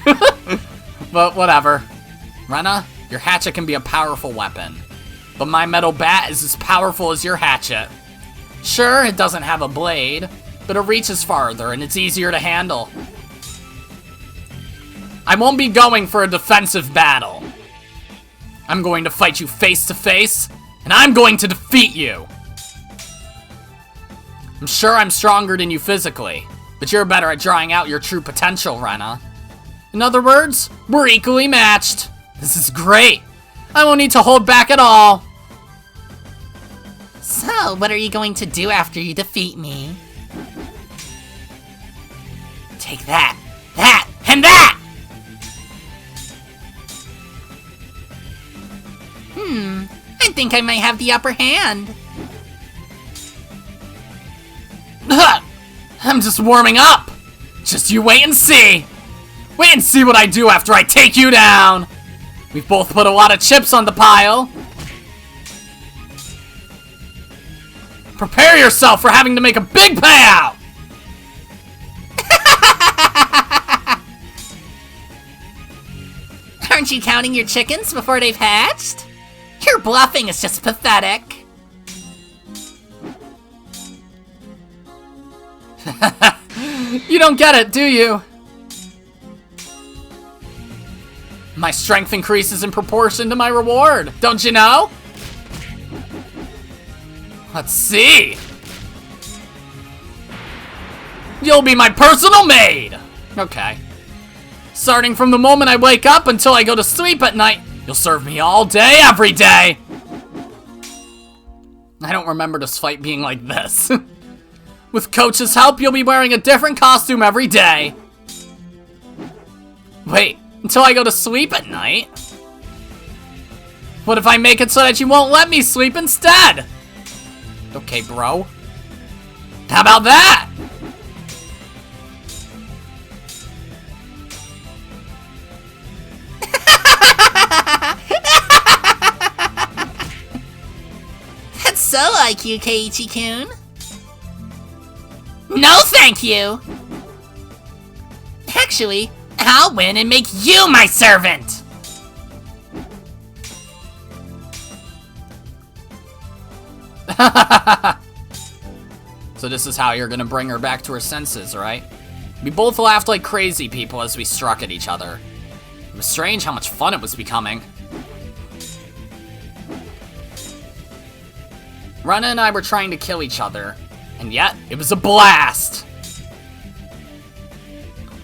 Speaker 1: But whatever. Rena, your hatchet can be a powerful weapon. But my metal bat is as powerful as your hatchet. Sure, it doesn't have a blade, but it reaches farther and it's easier to handle. I won't be going for a defensive battle. I'm going to fight you face to face, and I'm going to defeat you. I'm sure I'm stronger than you physically, but you're better at drawing out your true potential, Rena. In other words, we're equally matched. This is great. I won't need to hold back at all.
Speaker 2: So, what are you going to do after you defeat me?
Speaker 1: Take that, and that!
Speaker 2: I think I might have the upper hand.
Speaker 1: I'm just warming up. Just you wait and see. Wait and see what I do after I take you down. We've both put a lot of chips on the pile. Prepare yourself for having to make a big payout.
Speaker 2: Aren't you counting your chickens before they've hatched? Your bluffing is just pathetic.
Speaker 1: You don't get it, do you? My strength increases in proportion to my reward, don't you know? Let's see. You'll be my personal maid. Okay. Starting from the moment I wake up until I go to sleep at night, You'll serve me all day, every day! I don't remember this fight being like this. With Coach's help, you'll be wearing a different costume every day. Wait, until I go to sleep at night? What if I make it so that you won't let me sleep instead? Okay, bro. How about that?
Speaker 2: That's so like you, Keiichi-kun. No, thank you! Actually, I'll win and make you my servant!
Speaker 1: So this is how you're gonna bring her back to her senses, right? We both laughed like crazy people as we struck at each other. It was strange how much fun it was becoming. Rena and I were trying to kill each other, and yet it was a blast!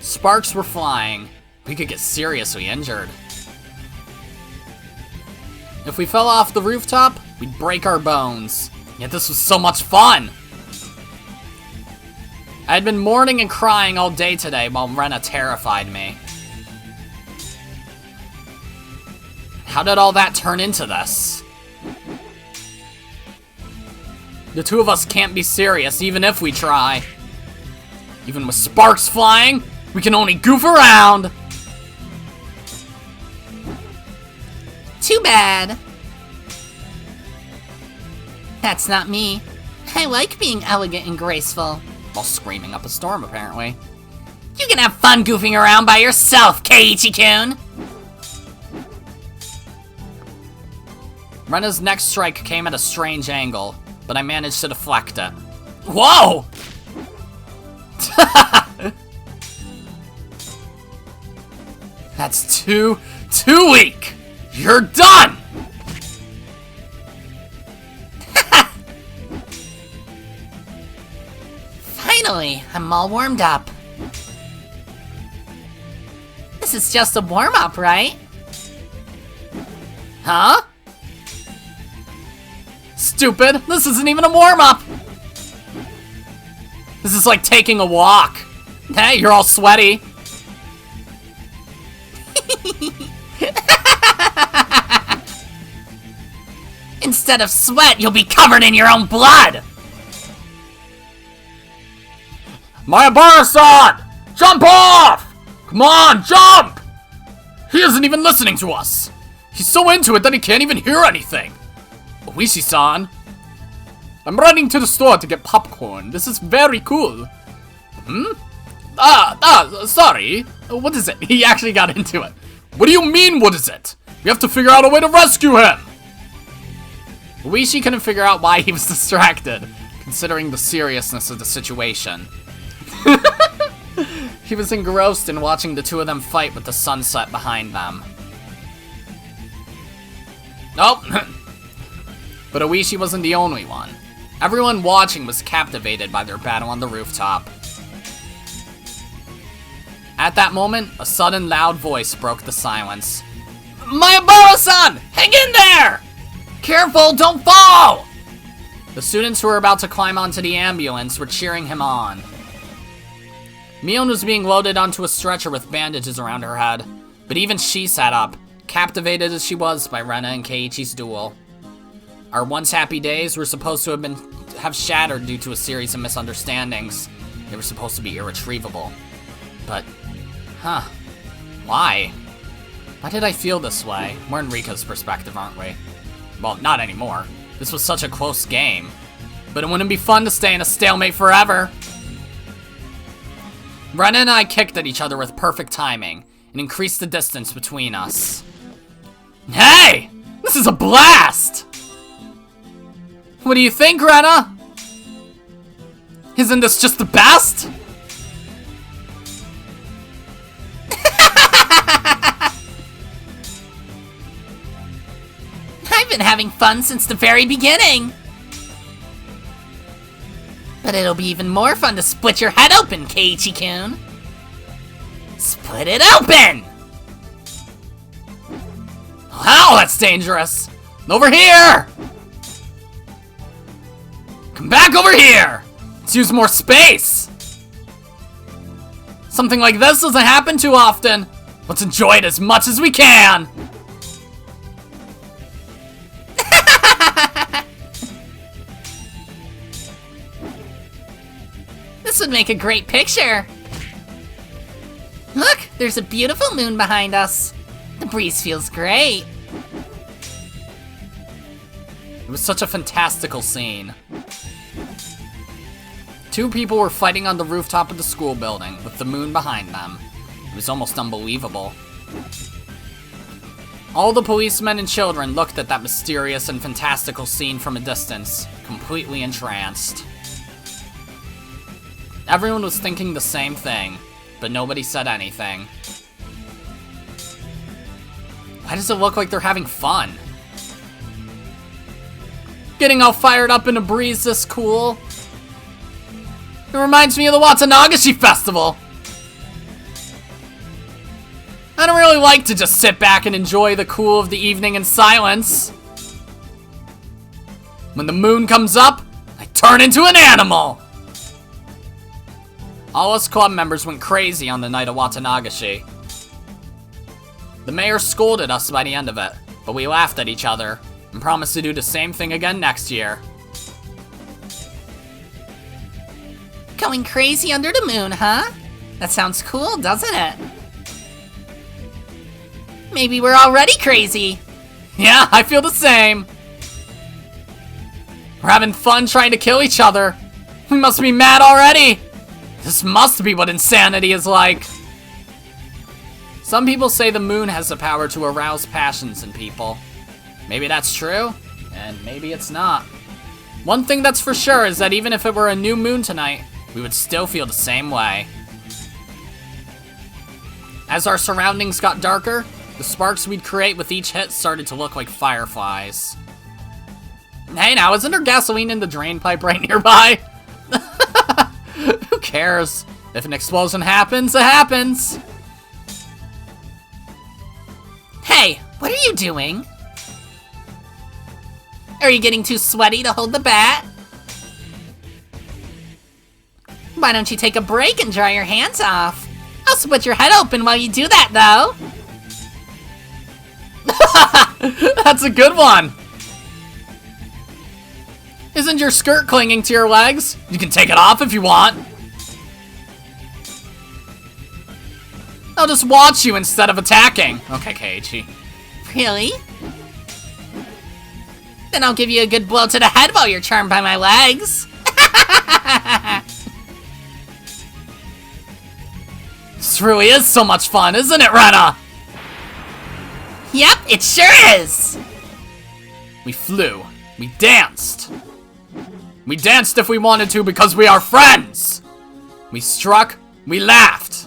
Speaker 1: Sparks were flying. We could get seriously injured. If we fell off the rooftop, we'd break our bones. Yet this was so much fun! I had been mourning and crying all day today while Rena terrified me. How did all that turn into this? The two of us can't be serious even if we try. Even with sparks flying, we can only goof around!
Speaker 2: Too bad. That's not me. I like being elegant and graceful.
Speaker 1: While screaming up a storm, apparently.
Speaker 2: You can have fun goofing around by yourself, Keiichi-kun!
Speaker 1: Rena's next strike came at a strange angle, but I managed to deflect it. Whoa! That's too weak! You're done!
Speaker 2: Finally, I'm all warmed up. This is just a warm-up, right?
Speaker 1: Huh? Stupid! This isn't even a warm-up! This is like taking a walk. Hey, you're all sweaty.
Speaker 2: Instead of sweat, you'll be covered in your own blood!
Speaker 1: Mayabara-san! Jump off! Come on, jump! He isn't even listening to us. He's so into it that he can't even hear anything. Oishi-san. I'm running to the store to get popcorn. This is very cool. Sorry. What is it? He actually got into it. What do you mean, what is it? We have to figure out a way to rescue him! Oishi couldn't figure out why he was distracted, considering the seriousness of the situation. He was engrossed in watching the two of them fight with the sunset behind them. Nope. But Oishi wasn't the only one. Everyone watching was captivated by their battle on the rooftop. At that moment, a sudden loud voice broke the silence. Mayabara-san! Hang in there! Careful, don't fall! The students who were about to climb onto the ambulance were cheering him on. Mion was being loaded onto a stretcher with bandages around her head, but even she sat up, captivated as she was by Rena and Keiichi's duel. Our once happy days were supposed to have shattered due to a series of misunderstandings. They were supposed to be irretrievable. But, why? Why did I feel this way? We're in Rika's perspective, aren't we? Well, not anymore. This was such a close game. But it wouldn't be fun to stay in a stalemate forever. Rena and I kicked at each other with perfect timing, and increased the distance between us. Hey! This is a blast! What do you think, Rena? Isn't this just the best?
Speaker 2: I've been having fun since the very beginning! But it'll be even more fun to split your head open, Keiichi-kun! Split it open!
Speaker 1: Wow, that's dangerous! Over here! Come back over here! Let's use more space! Something like this doesn't happen too often. Let's enjoy it as much as we can!
Speaker 2: This would make a great picture. Look, there's a beautiful moon behind us. The breeze feels great.
Speaker 1: It was such a fantastical scene. Two people were fighting on the rooftop of the school building with the moon behind them. It was almost unbelievable. All the policemen and children looked at that mysterious and fantastical scene from a distance, completely entranced. Everyone was thinking the same thing, but nobody said anything. Why does it look like they're having fun? Getting all fired up in a breeze this cool. It reminds me of the Watanagishi Festival. I don't really like to just sit back and enjoy the cool of the evening in silence. When the moon comes up, I turn into an animal. All us club members went crazy on the night of Watanagashi. The mayor scolded us by the end of it, but we laughed at each other and promised to do the same thing again next year.
Speaker 2: Going crazy under the moon, huh? That sounds cool, doesn't it? Maybe we're already crazy.
Speaker 1: Yeah, I feel the same. We're having fun trying to kill each other. We must be mad already. This must be what insanity is like. Some people say the moon has the power to arouse passions in people. Maybe that's true, and maybe it's not. One thing that's for sure is that even if it were a new moon tonight, we would still feel the same way. As our surroundings got darker, the sparks we'd create with each hit started to look like fireflies. Hey now, isn't there gasoline in the drain pipe right nearby? Who cares? If an explosion happens, it happens.
Speaker 2: Hey, what are you doing? Are you getting too sweaty to hold the bat? Why don't you take a break and dry your hands off? I'll split your head open while you do that, though.
Speaker 1: That's a good one. Isn't your skirt clinging to your legs? You can take it off if you want. I'll just watch you instead of attacking. Okay, Keiichi.
Speaker 2: Really? Then I'll give you a good blow to the head while you're charmed by my legs.
Speaker 1: This really is so much fun, isn't it, Rena?
Speaker 2: Yep, it sure is.
Speaker 1: We flew. We danced. We danced if we wanted to because we are friends. We struck. We laughed.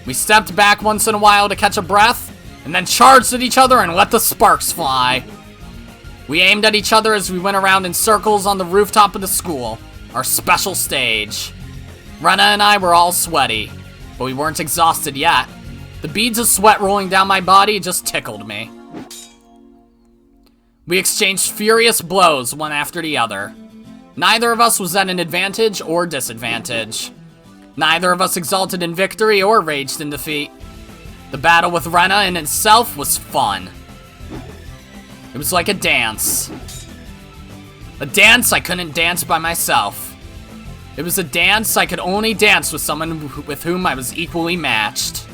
Speaker 1: We stepped back once in a while to catch a breath, and then charged at each other and let the sparks fly. We aimed at each other as we went around in circles on the rooftop of the school, our special stage. Rena and I were all sweaty, but we weren't exhausted yet. The beads of sweat rolling down my body just tickled me. We exchanged furious blows one after the other. Neither of us was at an advantage or disadvantage. Neither of us exulted in victory or raged in defeat. The battle with Rena in itself was fun. It was like a dance. A dance I couldn't dance by myself. It was a dance I could only dance with someone with whom I was equally matched.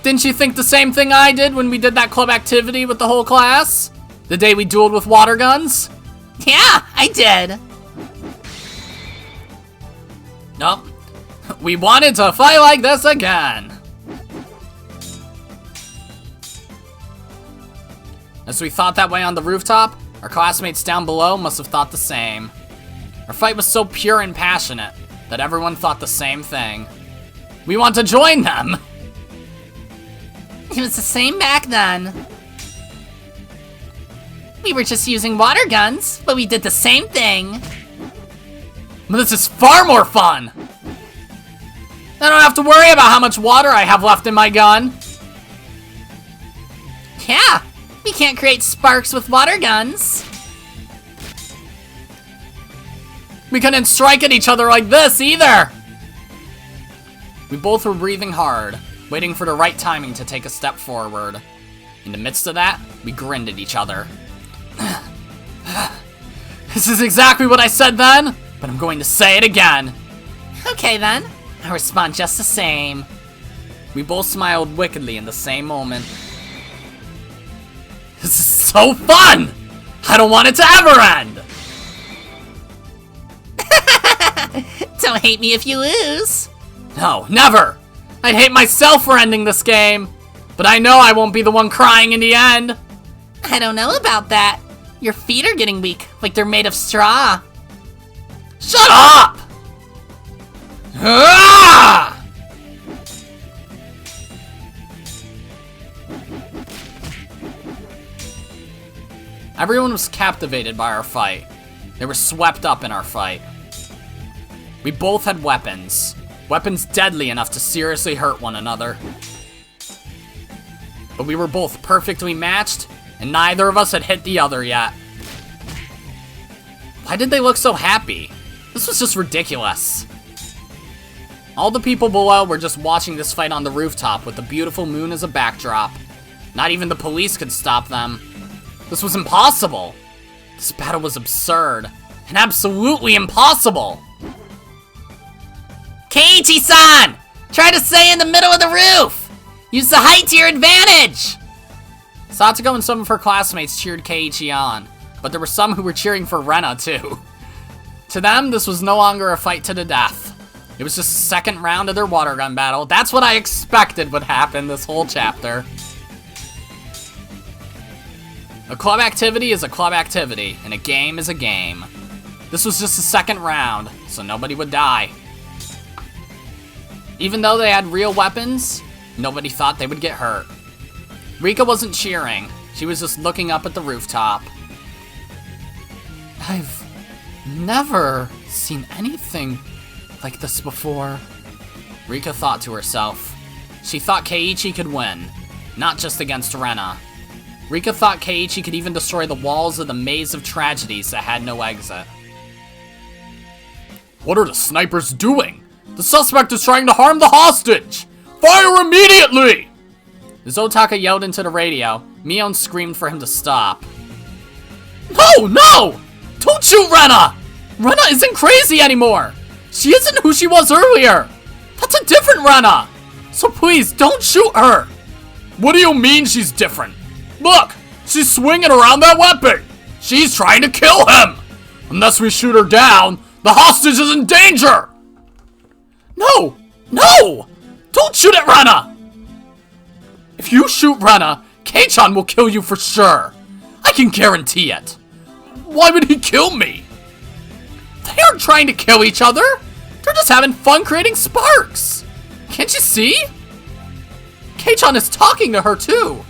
Speaker 1: Didn't you think the same thing I did when we did that club activity with the whole class? The day we dueled with water guns?
Speaker 2: Yeah, I did.
Speaker 1: Nope. We wanted to fight like this again. As we thought that way on the rooftop, our classmates down below must have thought the same. Our fight was so pure and passionate that everyone thought the same thing. We want to join them!
Speaker 2: It was the same back then. We were just using water guns, but we did the same thing.
Speaker 1: But this is far more fun! I don't have to worry about how much water I have left in my gun.
Speaker 2: Yeah, we can't create sparks with water guns.
Speaker 1: We couldn't strike at each other like this either. We both were breathing hard, waiting for the right timing to take a step forward. In the midst of that, we grinned at each other. This is exactly what I said then, but I'm going to say it again.
Speaker 2: Okay then, I'll respond just the same.
Speaker 1: We both smiled wickedly in the same moment. This is so fun! I don't want it to ever end!
Speaker 2: Don't hate me if you lose.
Speaker 1: No, never! I'd hate myself for ending this game, but I know I won't be the one crying in the end.
Speaker 2: I don't know about that. Your feet are getting weak, like they're made of straw.
Speaker 1: Shut up! Ah! Everyone was captivated by our fight. They were swept up in our fight. We both had weapons. Weapons deadly enough to seriously hurt one another. But we were both perfectly matched, and neither of us had hit the other yet. Why did they look so happy? This was just ridiculous. All the people below were just watching this fight on the rooftop with the beautiful moon as a backdrop. Not even the police could stop them. This was impossible. This battle was absurd. And absolutely impossible.
Speaker 2: Keiichi-san! Try to stay in the middle of the roof! Use the height to your advantage!
Speaker 1: Satsuko and some of her classmates cheered Keiichi on, but there were some who were cheering for Rena too. To them, this was no longer a fight to the death. It was just the second round of their water gun battle. That's what I expected would happen this whole chapter. A club activity is a club activity, and a game is a game. This was just the second round, so nobody would die. Even though they had real weapons, nobody thought they would get hurt. Rika wasn't cheering. She was just looking up at the rooftop. I've never seen anything like this before, Rika thought to herself. She thought Keiichi could win, not just against Rena. Rika thought Keiichi could even destroy the walls of the maze of tragedies that had no exit. What are the snipers doing? The suspect is trying to harm the hostage! Fire immediately! Zotaka yelled into the radio. Mion screamed for him to stop. No, no! Don't shoot Rena! Rena isn't crazy anymore! She isn't who she was earlier! That's a different Rena! So please, don't shoot her! What do you mean she's different? Look! She's swinging around that weapon! She's trying to kill him! Unless we shoot her down, the hostage is in danger! No! No! Don't shoot at Rena! If you shoot Rena, Kei-chan will kill you for sure. I can guarantee it. Why would he kill me? They aren't trying to kill each other. They're just having fun creating sparks. Can't you see? Kei-chan is talking to her too.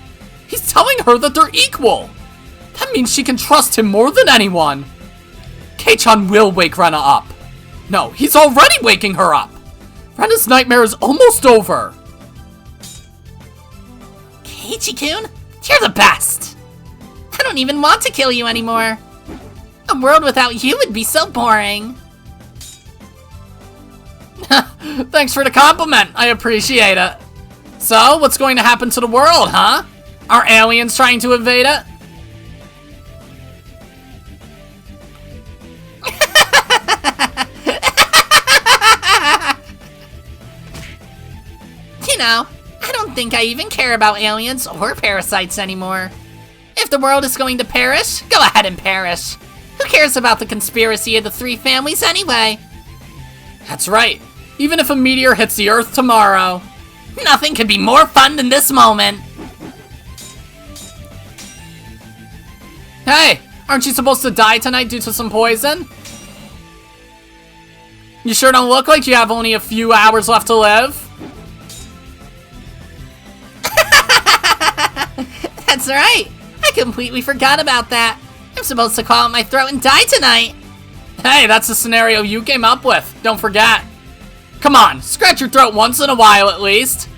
Speaker 1: He's telling her that they're equal. That means she can trust him more than anyone. Kei-chan will wake Rena up. No, he's already waking her up. Rena's nightmare is almost over.
Speaker 2: Keiichi-kun, you're the best. I don't even want to kill you anymore. A world without you would be so boring.
Speaker 1: Thanks for the compliment. I appreciate it. So, what's going to happen to the world, huh? Are aliens trying to invade it?
Speaker 2: You know, I don't think I even care about aliens or parasites anymore. If the world is going to perish, go ahead and perish. Who cares about the conspiracy of the three families anyway?
Speaker 1: That's right. Even if a meteor hits the Earth tomorrow.
Speaker 2: Nothing could be more fun than this moment.
Speaker 1: Hey, aren't you supposed to die tonight due to some poison? You sure don't look like you have only a few hours left to live.
Speaker 2: That's right. I completely forgot about that. I'm supposed to claw out my throat and die tonight.
Speaker 1: Hey, that's the scenario you came up with. Don't forget. Come on, scratch your throat once in a while at least.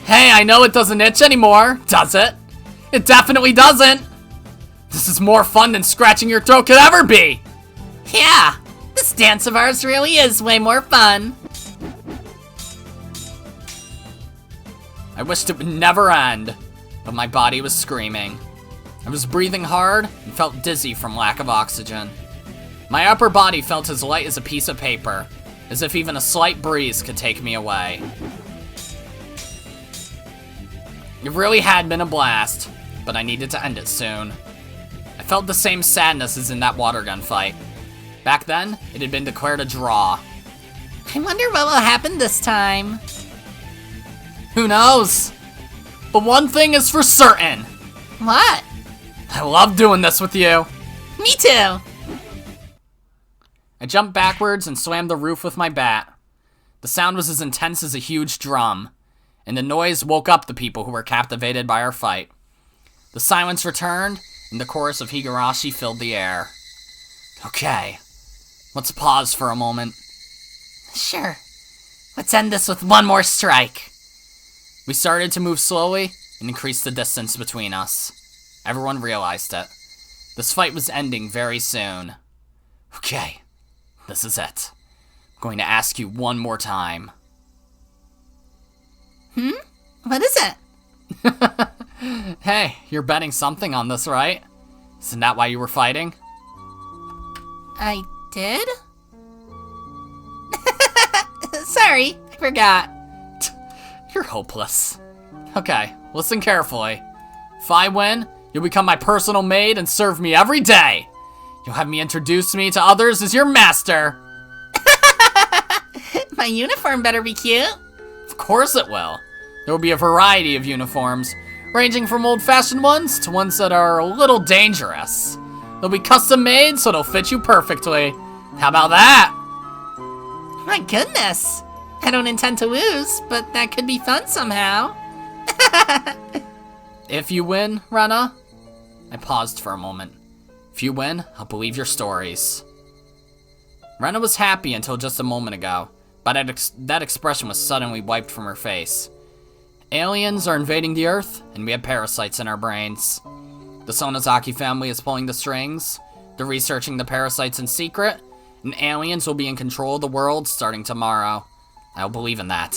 Speaker 1: Hey, I know it doesn't itch anymore, does it? It definitely doesn't. This is more fun than scratching your throat could ever be.
Speaker 2: Yeah, this dance of ours really is way more fun.
Speaker 1: I wished it would never end, but my body was screaming. I was breathing hard and felt dizzy from lack of oxygen. My upper body felt as light as a piece of paper, as if even a slight breeze could take me away. It really had been a blast, but I needed to end it soon. I felt the same sadness as in that water gun fight. Back then, it had been declared a draw.
Speaker 2: I wonder what will happen this time.
Speaker 1: Who knows? But one thing is for certain.
Speaker 2: What?
Speaker 1: I love doing this with you.
Speaker 2: Me too.
Speaker 1: I jumped backwards and slammed the roof with my bat. The sound was as intense as a huge drum, and the noise woke up the people who were captivated by our fight. The silence returned, and the chorus of Higurashi filled the air. Okay, let's pause for a moment.
Speaker 2: Sure. Let's end this with one more strike.
Speaker 1: We started to move slowly and increase the distance between us. Everyone realized it. This fight was ending very soon. Okay, this is it. I'm going to ask you one more time.
Speaker 2: What is it?
Speaker 1: Hey, you're betting something on this, right? Isn't that why you were fighting?
Speaker 2: I did? Sorry, I forgot.
Speaker 1: You're hopeless. Okay, listen carefully. If I win, you'll become my personal maid and serve me every day. You'll have me introduce me to others as your master.
Speaker 2: My uniform better be cute.
Speaker 1: Of course it will. There will be a variety of uniforms, ranging from old-fashioned ones to ones that are a little dangerous. They'll be custom made so they'll fit you perfectly. How about that?
Speaker 2: My goodness. I don't intend to lose, but that could be fun somehow.
Speaker 1: If you win, Rena. I paused for a moment. If you win, I'll believe your stories. Rena was happy until just a moment ago, but that expression was suddenly wiped from her face. Aliens are invading the Earth, and we have parasites in our brains. The Sonozaki family is pulling the strings. They're researching the parasites in secret, and aliens will be in control of the world starting tomorrow. I'll believe in that.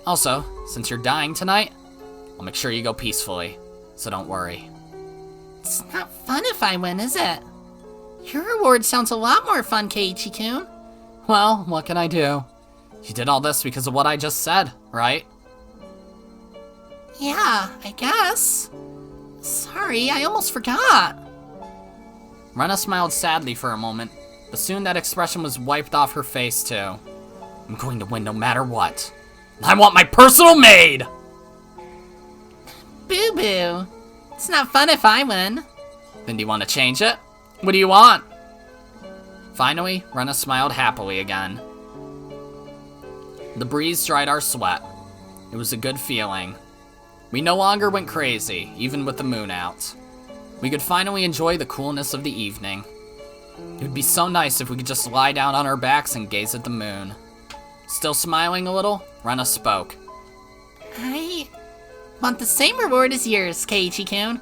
Speaker 1: Also, since you're dying tonight, I'll make sure you go peacefully, so don't worry.
Speaker 2: It's not fun if I win, is it? Your reward sounds a lot more fun, Keiichi-kun.
Speaker 1: Well, what can I do? You did all this because of what I just said, right?
Speaker 2: Yeah, I guess. Sorry, I almost forgot.
Speaker 1: Rena smiled sadly for a moment, but soon that expression was wiped off her face too. I'm going to win no matter what. I want my personal maid!
Speaker 2: Boo-boo. It's not fun if I win.
Speaker 1: Then do you want to change it? What do you want? Finally, Rena smiled happily again. The breeze dried our sweat. It was a good feeling. We no longer went crazy, even with the moon out. We could finally enjoy the coolness of the evening. It would be so nice if we could just lie down on our backs and gaze at the moon. Still smiling a little, Rena spoke.
Speaker 2: I want the same reward as yours, Keiichi-kun.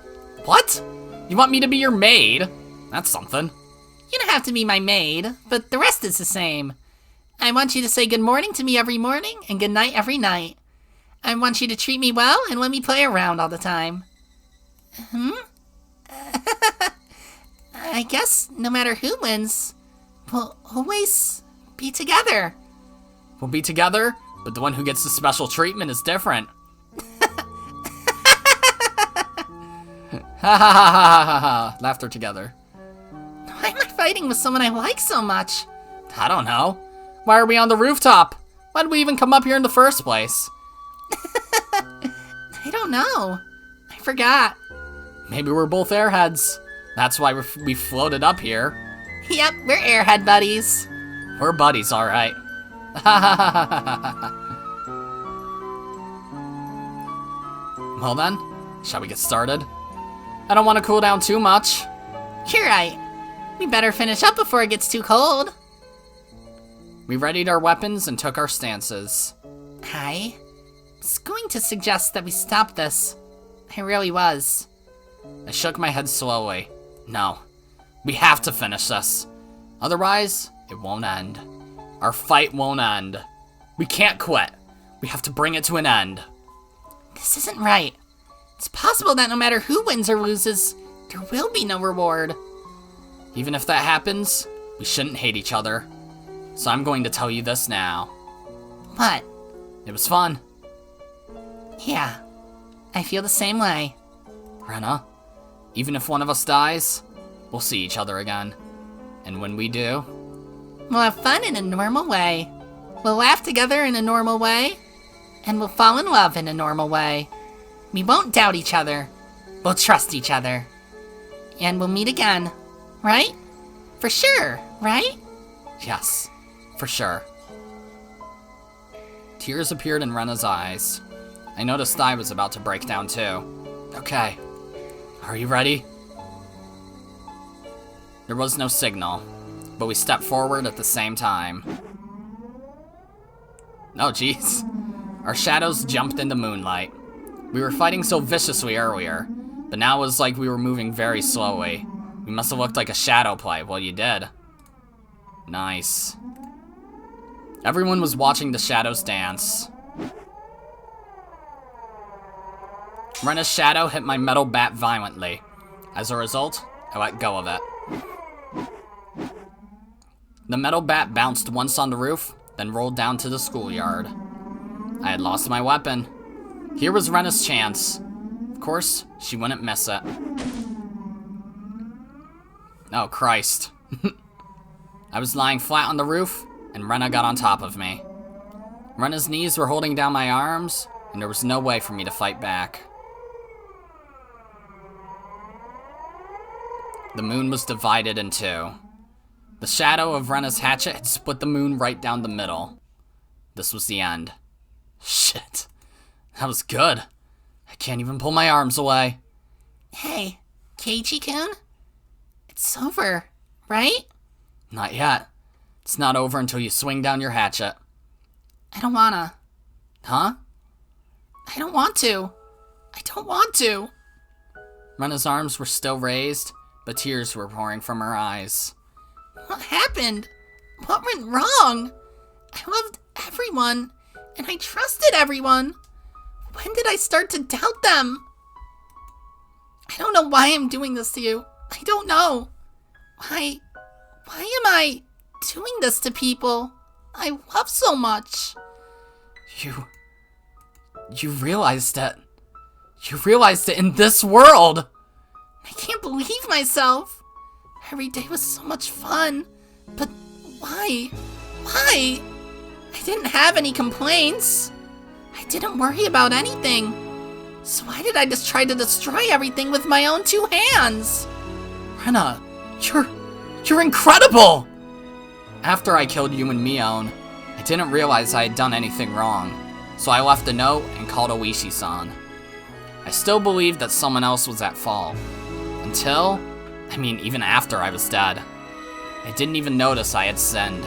Speaker 1: What? You want me to be your maid? That's something.
Speaker 2: You don't have to be my maid, but the rest is the same. I want you to say good morning to me every morning and good night every night. I want you to treat me well and let me play around all the time. I guess no matter who wins, we'll always be together.
Speaker 1: We'll be together, but the one who gets the special treatment is different. Ha ha ha ha ha ha. Laughter together.
Speaker 2: Why am I fighting with someone I like so much?
Speaker 1: I don't know. Why are we on the rooftop? Why did we even come up here in the first place?
Speaker 2: I don't know. I forgot.
Speaker 1: Maybe we're both airheads. That's why we floated up here.
Speaker 2: Yep, we're airhead buddies.
Speaker 1: We're buddies, alright. Well then, shall we get started? I don't want to cool down too much.
Speaker 2: You're right. We better finish up before it gets too cold.
Speaker 1: We readied our weapons and took our stances.
Speaker 2: I was going to suggest that we stop this. I really was.
Speaker 1: I shook my head slowly. No, we have to finish this. Otherwise, it won't end. Our fight won't end. We can't quit. We have to bring it to an end.
Speaker 2: This isn't right. It's possible that no matter who wins or loses, there will be no reward.
Speaker 1: Even if that happens, we shouldn't hate each other. So I'm going to tell you this now.
Speaker 2: What?
Speaker 1: It was fun.
Speaker 2: Yeah, I feel the same way.
Speaker 1: Rena, even if one of us dies, we'll see each other again. And when we do,
Speaker 2: We'll have fun in a normal way. We'll laugh together in a normal way. And we'll fall in love in a normal way. We won't doubt each other. We'll trust each other. And we'll meet again. Right? For sure, right?
Speaker 1: yes, for sure. Tears appeared in Rena's eyes. I noticed I was about to break down too. Okay, are you ready? There was no signal, but we stepped forward at the same time. Oh jeez. Our shadows jumped into moonlight. We were fighting so viciously earlier, but now it was like we were moving very slowly. We must have looked like a shadow play. Well, you did. Nice. Everyone was watching the shadows dance. Rena's shadow hit my metal bat violently. As a result, I let go of it. The metal bat bounced once on the roof, then rolled down to the schoolyard. I had lost my weapon. Here was Rena's chance. Of course, she wouldn't miss it. Oh, Christ. I was lying flat on the roof, and Rena got on top of me. Rena's knees were holding down my arms, and there was no way for me to fight back. The moon was divided in two. The shadow of Rena's hatchet had split the moon right down the middle. This was the end. Shit. That was good. I can't even pull my arms away.
Speaker 2: Hey, Keiichi-kun? It's over, right?
Speaker 1: Not yet. It's not over until you swing down your hatchet.
Speaker 2: I don't wanna.
Speaker 1: Huh?
Speaker 2: I don't want to. I don't want to.
Speaker 1: Rena's arms were still raised, but tears were pouring from her eyes.
Speaker 2: What happened? What went wrong? I loved everyone, and I trusted everyone. When did I start to doubt them? I don't know why I'm doing this to you. I don't know. Why am I doing this to people I love so much?
Speaker 1: You realized it. You realized it in this world.
Speaker 2: I can't believe myself. Every day was so much fun. But why? Why? I didn't have any complaints. I didn't worry about anything. So why did I just try to destroy everything with my own two hands?
Speaker 1: Rena, you're incredible! After I killed you and Mion, I didn't realize I had done anything wrong, so I left a note and called Oishi-san. I still believed that someone else was at fault. Even after I was dead. I didn't even notice I had sinned.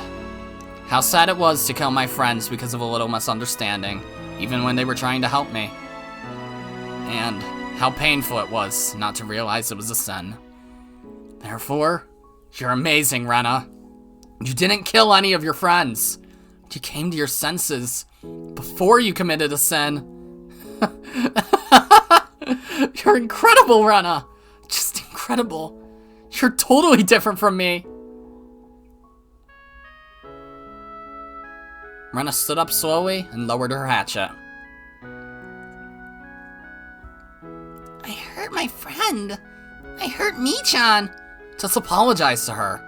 Speaker 1: How sad it was to kill my friends because of a little misunderstanding, even when they were trying to help me. And how painful it was not to realize it was a sin. Therefore, you're amazing, Rena. You didn't kill any of your friends. You came to your senses before you committed a sin. You're incredible, Rena. Just incredible. You're totally different from me. Rena stood up slowly and lowered her hatchet.
Speaker 2: I hurt my friend. I hurt Mii-chan.
Speaker 1: Just apologize to her.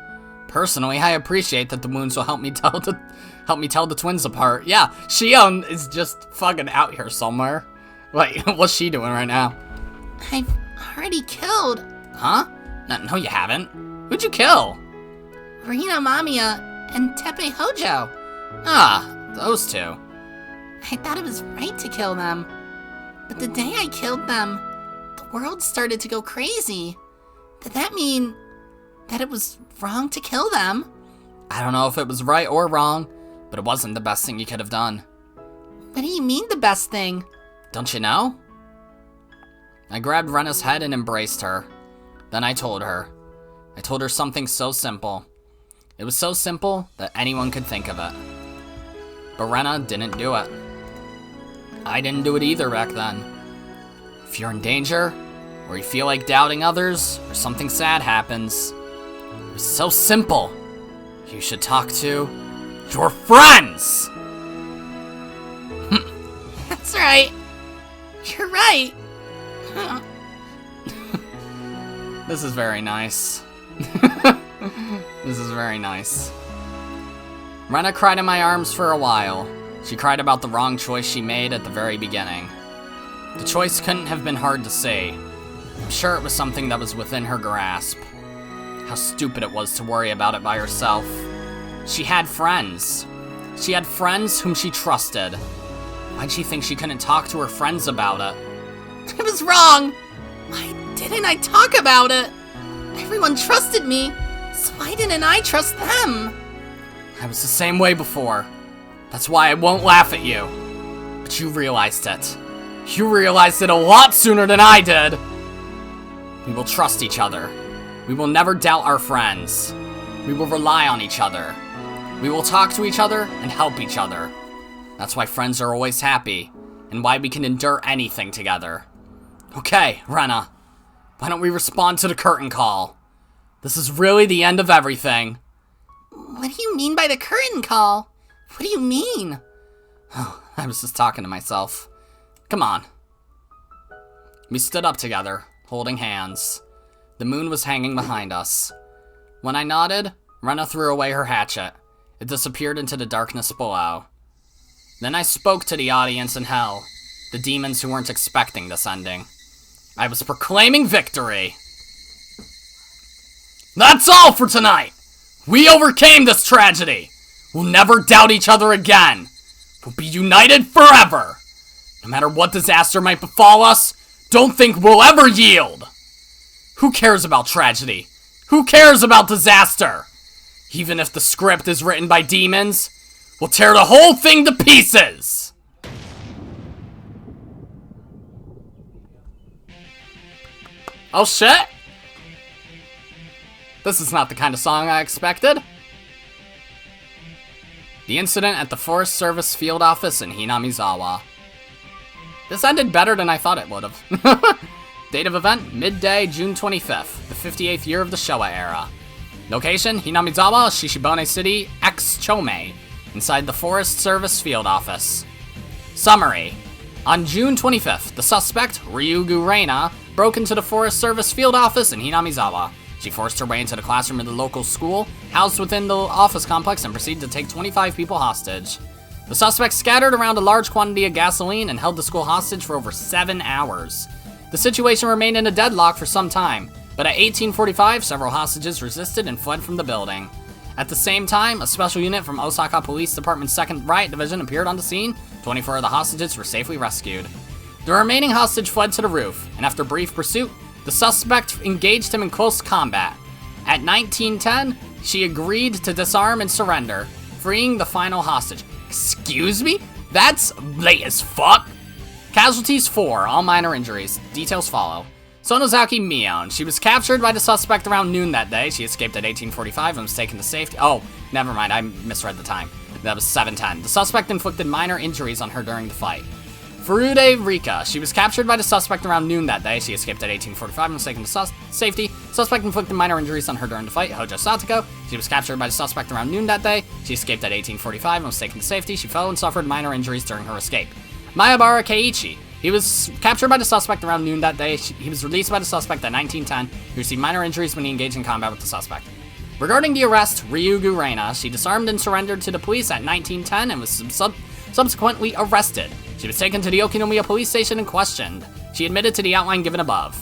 Speaker 1: Personally, I appreciate that the wounds will help me tell the twins apart. Yeah, Shion is just fucking out here somewhere. Wait, what's she doing right now?
Speaker 2: I've already killed
Speaker 1: Huh? No, you haven't. Who'd you kill?
Speaker 2: Rena Mamiya and Teppei Hojo.
Speaker 1: Ah, those two.
Speaker 2: I thought it was right to kill them. But the day I killed them, the world started to go crazy. Did that mean that it was wrong to kill them?
Speaker 1: I don't know if it was right or wrong, but it wasn't the best thing you could have done.
Speaker 2: What do you mean the best thing?
Speaker 1: Don't you know? I grabbed Rena's head and embraced her. Then I told her. I told her something so simple. It was so simple that anyone could think of it. But Rena didn't do it. I didn't do it either back then. If you're in danger, or you feel like doubting others, or something sad happens, it was so simple. You should talk to your friends!
Speaker 2: That's right. You're right.
Speaker 1: This is very nice. This is very nice. Rena cried in my arms for a while. She cried about the wrong choice she made at the very beginning. The choice couldn't have been hard to see. I'm sure it was something that was within her grasp. How stupid it was to worry about it by herself. She had friends. She had friends whom she trusted. Why'd she think she couldn't talk to her friends about it?
Speaker 2: I was wrong. Why didn't I talk about it? Everyone trusted me, so why didn't I trust them?
Speaker 1: I was the same way before. That's why I won't laugh at you. But you realized it. You realized it a lot sooner than I did. We will trust each other. We will never doubt our friends. We will rely on each other. We will talk to each other and help each other. That's why friends are always happy, and why we can endure anything together. Okay, Rena. Why don't we respond to the curtain call? This is really the end of everything.
Speaker 2: What do you mean by the curtain call? What do you mean?
Speaker 1: Oh, I was just talking to myself. Come on. We stood up together, holding hands. The moon was hanging behind us. When I nodded, Rena threw away her hatchet. It disappeared into the darkness below. Then I spoke to the audience in hell, the demons who weren't expecting this ending. I was proclaiming victory. That's all for tonight! We overcame this tragedy! We'll never doubt each other again! We'll be united forever! No matter what disaster might befall us, don't think we'll ever yield! Who cares about tragedy? Who cares about disaster? Even if the script is written by demons, we'll tear the whole thing to pieces! Oh shit! This is not the kind of song I expected. The incident at the Forest Service field office in Hinamizawa. This ended better than I thought it would have. Date of event, midday, June 25th, the 58th year of the Showa era. Location, Hinamizawa, Shishibone City, Chome, inside the Forest Service field office. Summary. On June 25th, the suspect, Ryugu Rena, broke into the Forest Service field office in Hinamizawa. She forced her way into the classroom of the local school, housed within the office complex, and proceeded to take 25 people hostage. The suspect scattered around a large quantity of gasoline and held the school hostage for over 7 hours. The situation remained in a deadlock for some time, but at 1845, several hostages resisted and fled from the building. At the same time, a special unit from Osaka Police Department's 2nd Riot Division appeared on the scene. 24 of the hostages were safely rescued. The remaining hostage fled to the roof, and after brief pursuit, the suspect engaged him in close combat. At 1910, she agreed to disarm and surrender, freeing the final hostage. Excuse me? That's late as fuck. Casualties 4, all minor injuries. Details follow. Sonozaki Mion. She was captured by the suspect around noon that day. She escaped at 1845 and was taken to safety. Oh, never mind, I misread the time. That was 7:10. The suspect inflicted minor injuries on her during the fight. Furude Rika. She was captured by the suspect around noon that day. She escaped at 1845 and was taken to safety. Suspect inflicted minor injuries on her during the fight. Hojo Satoko. She was captured by the suspect around noon that day. She escaped at 1845 and was taken to safety. She fell and suffered minor injuries during her escape. Mayabara Keiichi. He was captured by the suspect around noon that day. He was released by the suspect at 1910. He received minor injuries when he engaged in combat with the suspect. Regarding the arrest, Ryugu Rena, she disarmed and surrendered to the police at 1910 and was subsequently arrested. She was taken to the Okinomiya police station and questioned. She admitted to the outline given above.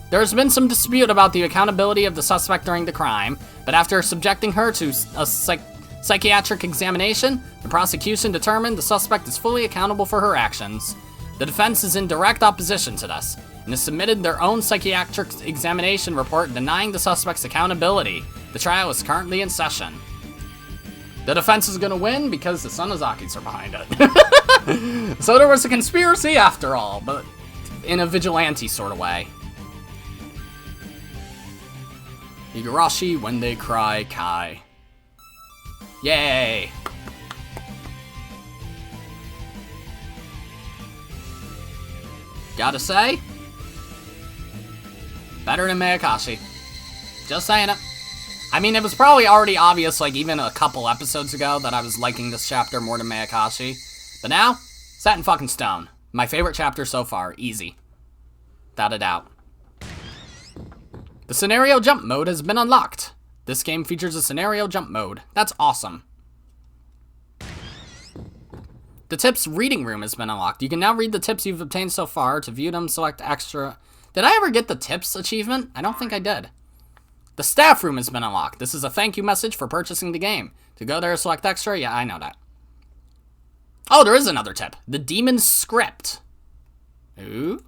Speaker 1: There has been some dispute about the accountability of the suspect during the crime, but after subjecting her to a psychiatric examination, the prosecution determined the suspect is fully accountable for her actions. The defense is in direct opposition to this, and has submitted their own psychiatric examination report denying the suspect's accountability. The trial is currently in session. The defense is gonna win because the Sonozakis are behind it. So there was a conspiracy after all, but in a vigilante sort of way. Higurashi When They Cry, Kai. Yay! Gotta say, better than Mayakashi. Just saying it. I mean, it was probably already obvious, like, even a couple episodes ago that I was liking this chapter more than Mayakashi. But now, set in fucking stone. My favorite chapter so far. Easy. Without a doubt. The scenario jump mode has been unlocked. This game features a scenario jump mode. That's awesome. The tips reading room has been unlocked. You can now read the tips you've obtained so far. To view them, select extra. Did I ever get the tips achievement? I don't think I did. The staff room has been unlocked. This is a thank you message for purchasing the game. To go there, select extra. Yeah, I know that. Oh, there is another tip. The demon script. Ooh.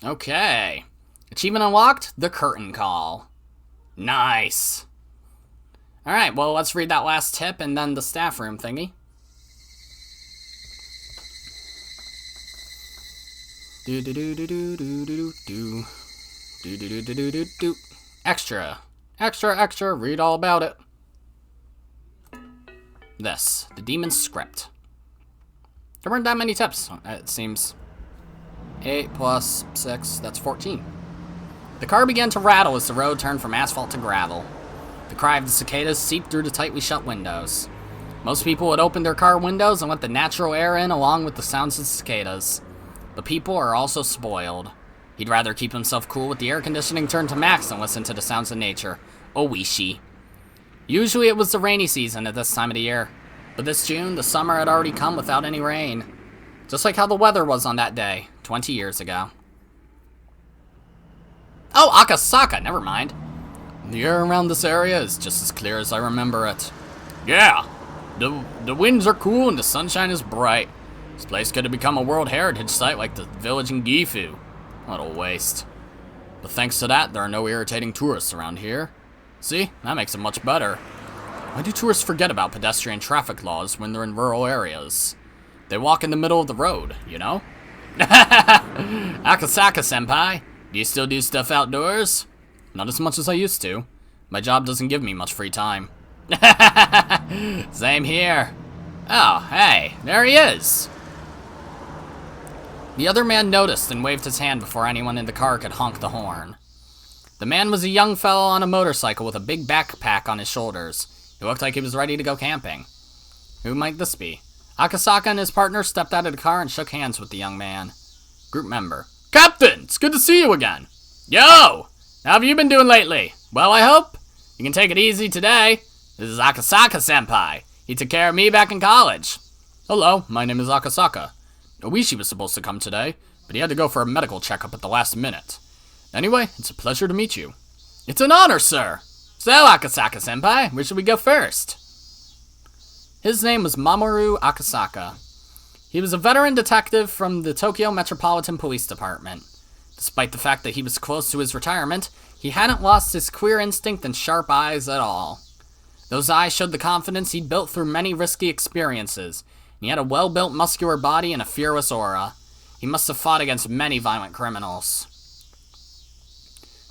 Speaker 1: Okay. Achievement unlocked. The curtain call. Nice. Alright, well, let's read that last tip and then the staff room thingy. Extra. Extra, extra, read all about it. This, the demon's script. There weren't that many tips, it seems. 8 plus 6, that's 14. The car began to rattle as the road turned from asphalt to gravel. The cry of the cicadas seeped through the tightly shut windows. Most people would open their car windows and let the natural air in along with the sounds of cicadas. But people are also spoiled. He'd rather keep himself cool with the air conditioning turned to max than listen to the sounds of nature. Oishi. Usually it was the rainy season at this time of the year. But this June, the summer had already come without any rain. Just like how the weather was on that day, 20 years ago. Oh, Akasaka, never mind. The air around this area is just as clear as I remember it. Yeah, the winds are cool and the sunshine is bright. This place could have become a World Heritage Site like the village in Gifu. What a waste. But thanks to that, there are no irritating tourists around here. See, that makes it much better. Why do tourists forget about pedestrian traffic laws when they're in rural areas? They walk in the middle of the road, you know? Akasaka-senpai, do you still do stuff outdoors? Not as much as I used to. My job doesn't give me much free time. Same here. Oh, hey, there he is. The other man noticed and waved his hand before anyone in the car could honk the horn. The man was a young fellow on a motorcycle with a big backpack on his shoulders. He looked like he was ready to go camping. Who might this be? Akasaka and his partner stepped out of the car and shook hands with the young man. Group member. Captain, it's good to see you again. Yo! How have you been doing lately? Well, I hope. You can take it easy today. This is Akasaka-senpai. He took care of me back in college. Hello, my name is Akasaka. Oishi was supposed to come today, but he had to go for a medical checkup at the last minute. Anyway, it's a pleasure to meet you. It's an honor, sir. So, Akasaka-senpai, where should we go first? His name was Mamoru Akasaka. He was a veteran detective from the Tokyo Metropolitan Police Department. Despite the fact that he was close to his retirement, he hadn't lost his queer instinct and sharp eyes at all. Those eyes showed the confidence he'd built through many risky experiences. He had a well-built muscular body and a fearless aura. He must have fought against many violent criminals.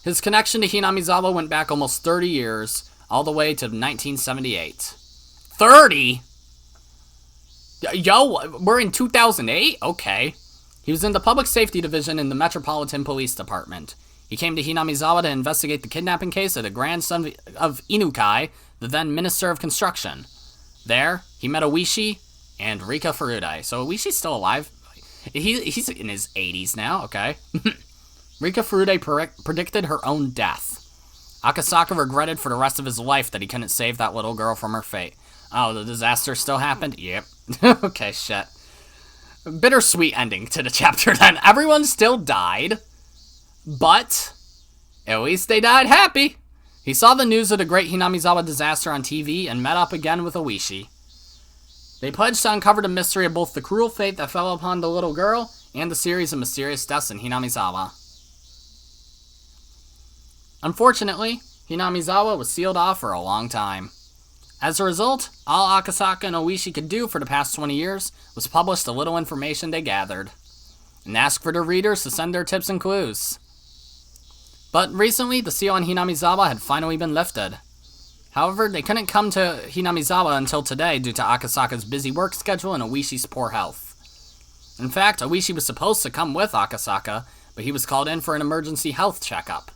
Speaker 1: His connection to Hinamizawa went back almost 30 years, all the way to 1978. 30? Yo, we're in 2008? Okay. He was in the Public Safety Division in the Metropolitan Police Department. He came to Hinamizawa to investigate the kidnapping case of the grandson of Inukai, the then Minister of Construction. There, he met Oishi and Rika Furude. So Oishi's still alive? He's in his 80s now, okay. Rika Furude predicted her own death. Akasaka regretted for the rest of his life that he couldn't save that little girl from her fate. Oh, the disaster still happened? Yep. Okay, shit. Bittersweet ending to the chapter then. Everyone still died, but at least they died happy. He saw the news of the great Hinamizawa disaster on TV and met up again with Oishi. They pledged to uncover the mystery of both the cruel fate that fell upon the little girl and the series of mysterious deaths in Hinamizawa. Unfortunately, Hinamizawa was sealed off for a long time. As a result, all Akasaka and Oishi could do for the past 20 years was publish the little information they gathered, and ask for their readers to send their tips and clues. But recently, the seal on Hinamizawa had finally been lifted. However, they couldn't come to Hinamizawa until today due to Akasaka's busy work schedule and Oishi's poor health. In fact, Oishi was supposed to come with Akasaka, but he was called in for an emergency health checkup.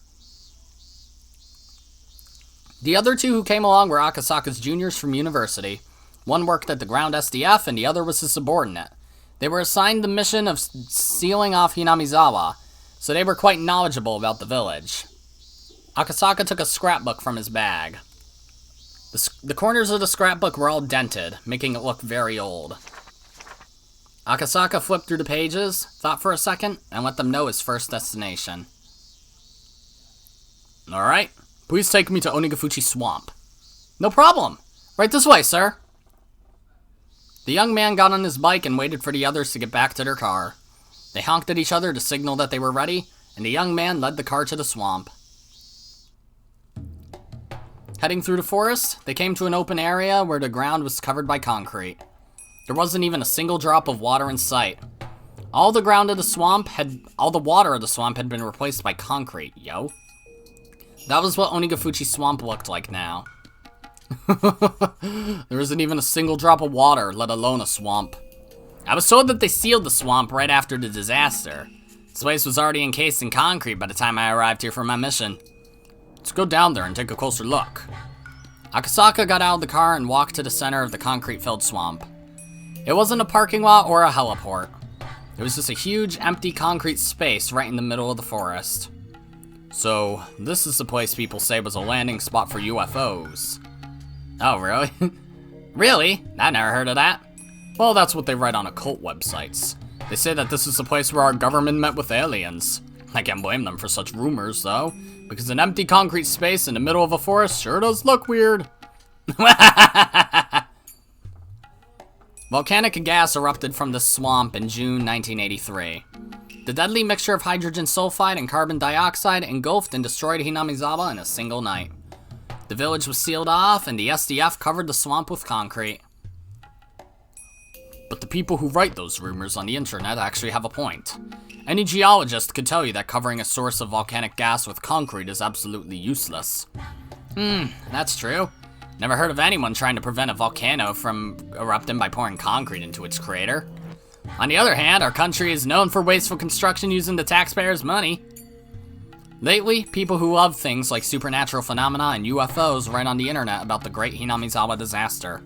Speaker 1: The other two who came along were Akasaka's juniors from university. One worked at the ground SDF and the other was his subordinate. They were assigned the mission of sealing off Hinamizawa, so they were quite knowledgeable about the village. Akasaka took a scrapbook from his bag. The corners of the scrapbook were all dented, making it look very old. Akasaka flipped through the pages, thought for a second, and let them know his first destination. Alright, please take me to Onigafuchi Swamp. No problem. Right this way, sir. The young man got on his bike and waited for the others to get back to their car. They honked at each other to signal that they were ready, and the young man led the car to the swamp. Heading through the forest, they came to an open area where the ground was covered by concrete. There wasn't even a single drop of water in sight. All the water of the swamp had been replaced by concrete, yo. That was what Onigafuchi Swamp looked like now. There isn't even a single drop of water, let alone a swamp. I was told that they sealed the swamp right after the disaster. This place was already encased in concrete by the time I arrived here for my mission. Let's go down there and take a closer look. Akasaka got out of the car and walked to the center of the concrete-filled swamp. It wasn't a parking lot or a heliport. It was just a huge, empty concrete space right in the middle of the forest. So, this is the place people say was a landing spot for UFOs. Oh, really? Really? I never heard of that. Well, that's what they write on occult websites. They say that this is the place where our government met with aliens. I can't blame them for such rumors, though, because an empty concrete space in the middle of a forest sure does look weird. Volcanic gas erupted from the swamp in June 1983. The deadly mixture of hydrogen sulfide and carbon dioxide engulfed and destroyed Hinamizawa in a single night. The village was sealed off, and the SDF covered the swamp with concrete. But the people who write those rumors on the internet actually have a point. Any geologist could tell you that covering a source of volcanic gas with concrete is absolutely useless. That's true. Never heard of anyone trying to prevent a volcano from erupting by pouring concrete into its crater. On the other hand, our country is known for wasteful construction using the taxpayers' money. Lately, people who love things like supernatural phenomena and UFOs write on the internet about the Great Hinamizawa disaster.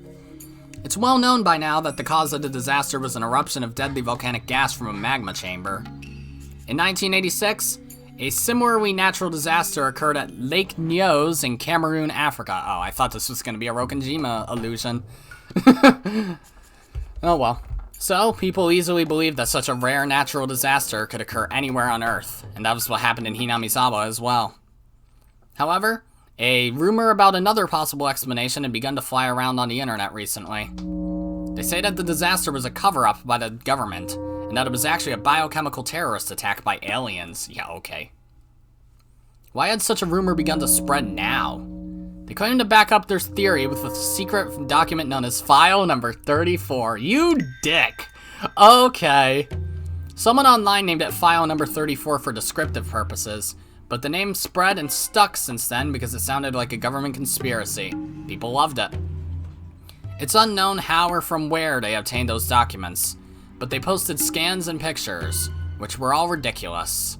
Speaker 1: It's well known by now that the cause of the disaster was an eruption of deadly volcanic gas from a magma chamber. In 1986, a similarly natural disaster occurred at Lake Nyos in Cameroon, Africa. Oh, I thought this was going to be a Rokkenjima illusion. Oh well. So, people easily believed that such a rare natural disaster could occur anywhere on Earth, and that was what happened in Hinamizawa as well. However, a rumor about another possible explanation had begun to fly around on the internet recently. They say that the disaster was a cover-up by the government, and that it was actually a biochemical terrorist attack by aliens. Yeah, okay. Why had such a rumor begun to spread now? They claim to back up their theory with a secret document known as File Number 34. You dick! Okay. Someone online named it File Number 34 for descriptive purposes, but the name spread and stuck since then because it sounded like a government conspiracy. People loved it. It's unknown how or from where they obtained those documents, but they posted scans and pictures, which were all ridiculous.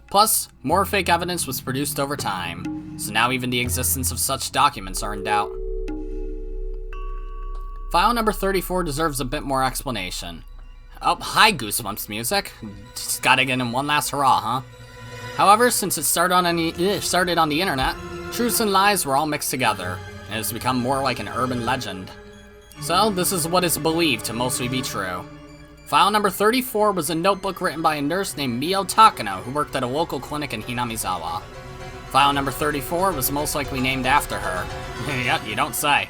Speaker 1: Plus, more fake evidence was produced over time, so now even the existence of such documents are in doubt. File number 34 deserves a bit more explanation. Oh, hi Goosebumps music. Just gotta get in one last hurrah, huh? However, since it started on the internet, truths and lies were all mixed together, and it has become more like an urban legend. So, this is what is believed to mostly be true. File number 34 was a notebook written by a nurse named Mio Takano who worked at a local clinic in Hinamizawa. File number 34 was most likely named after her. Yep, you don't say.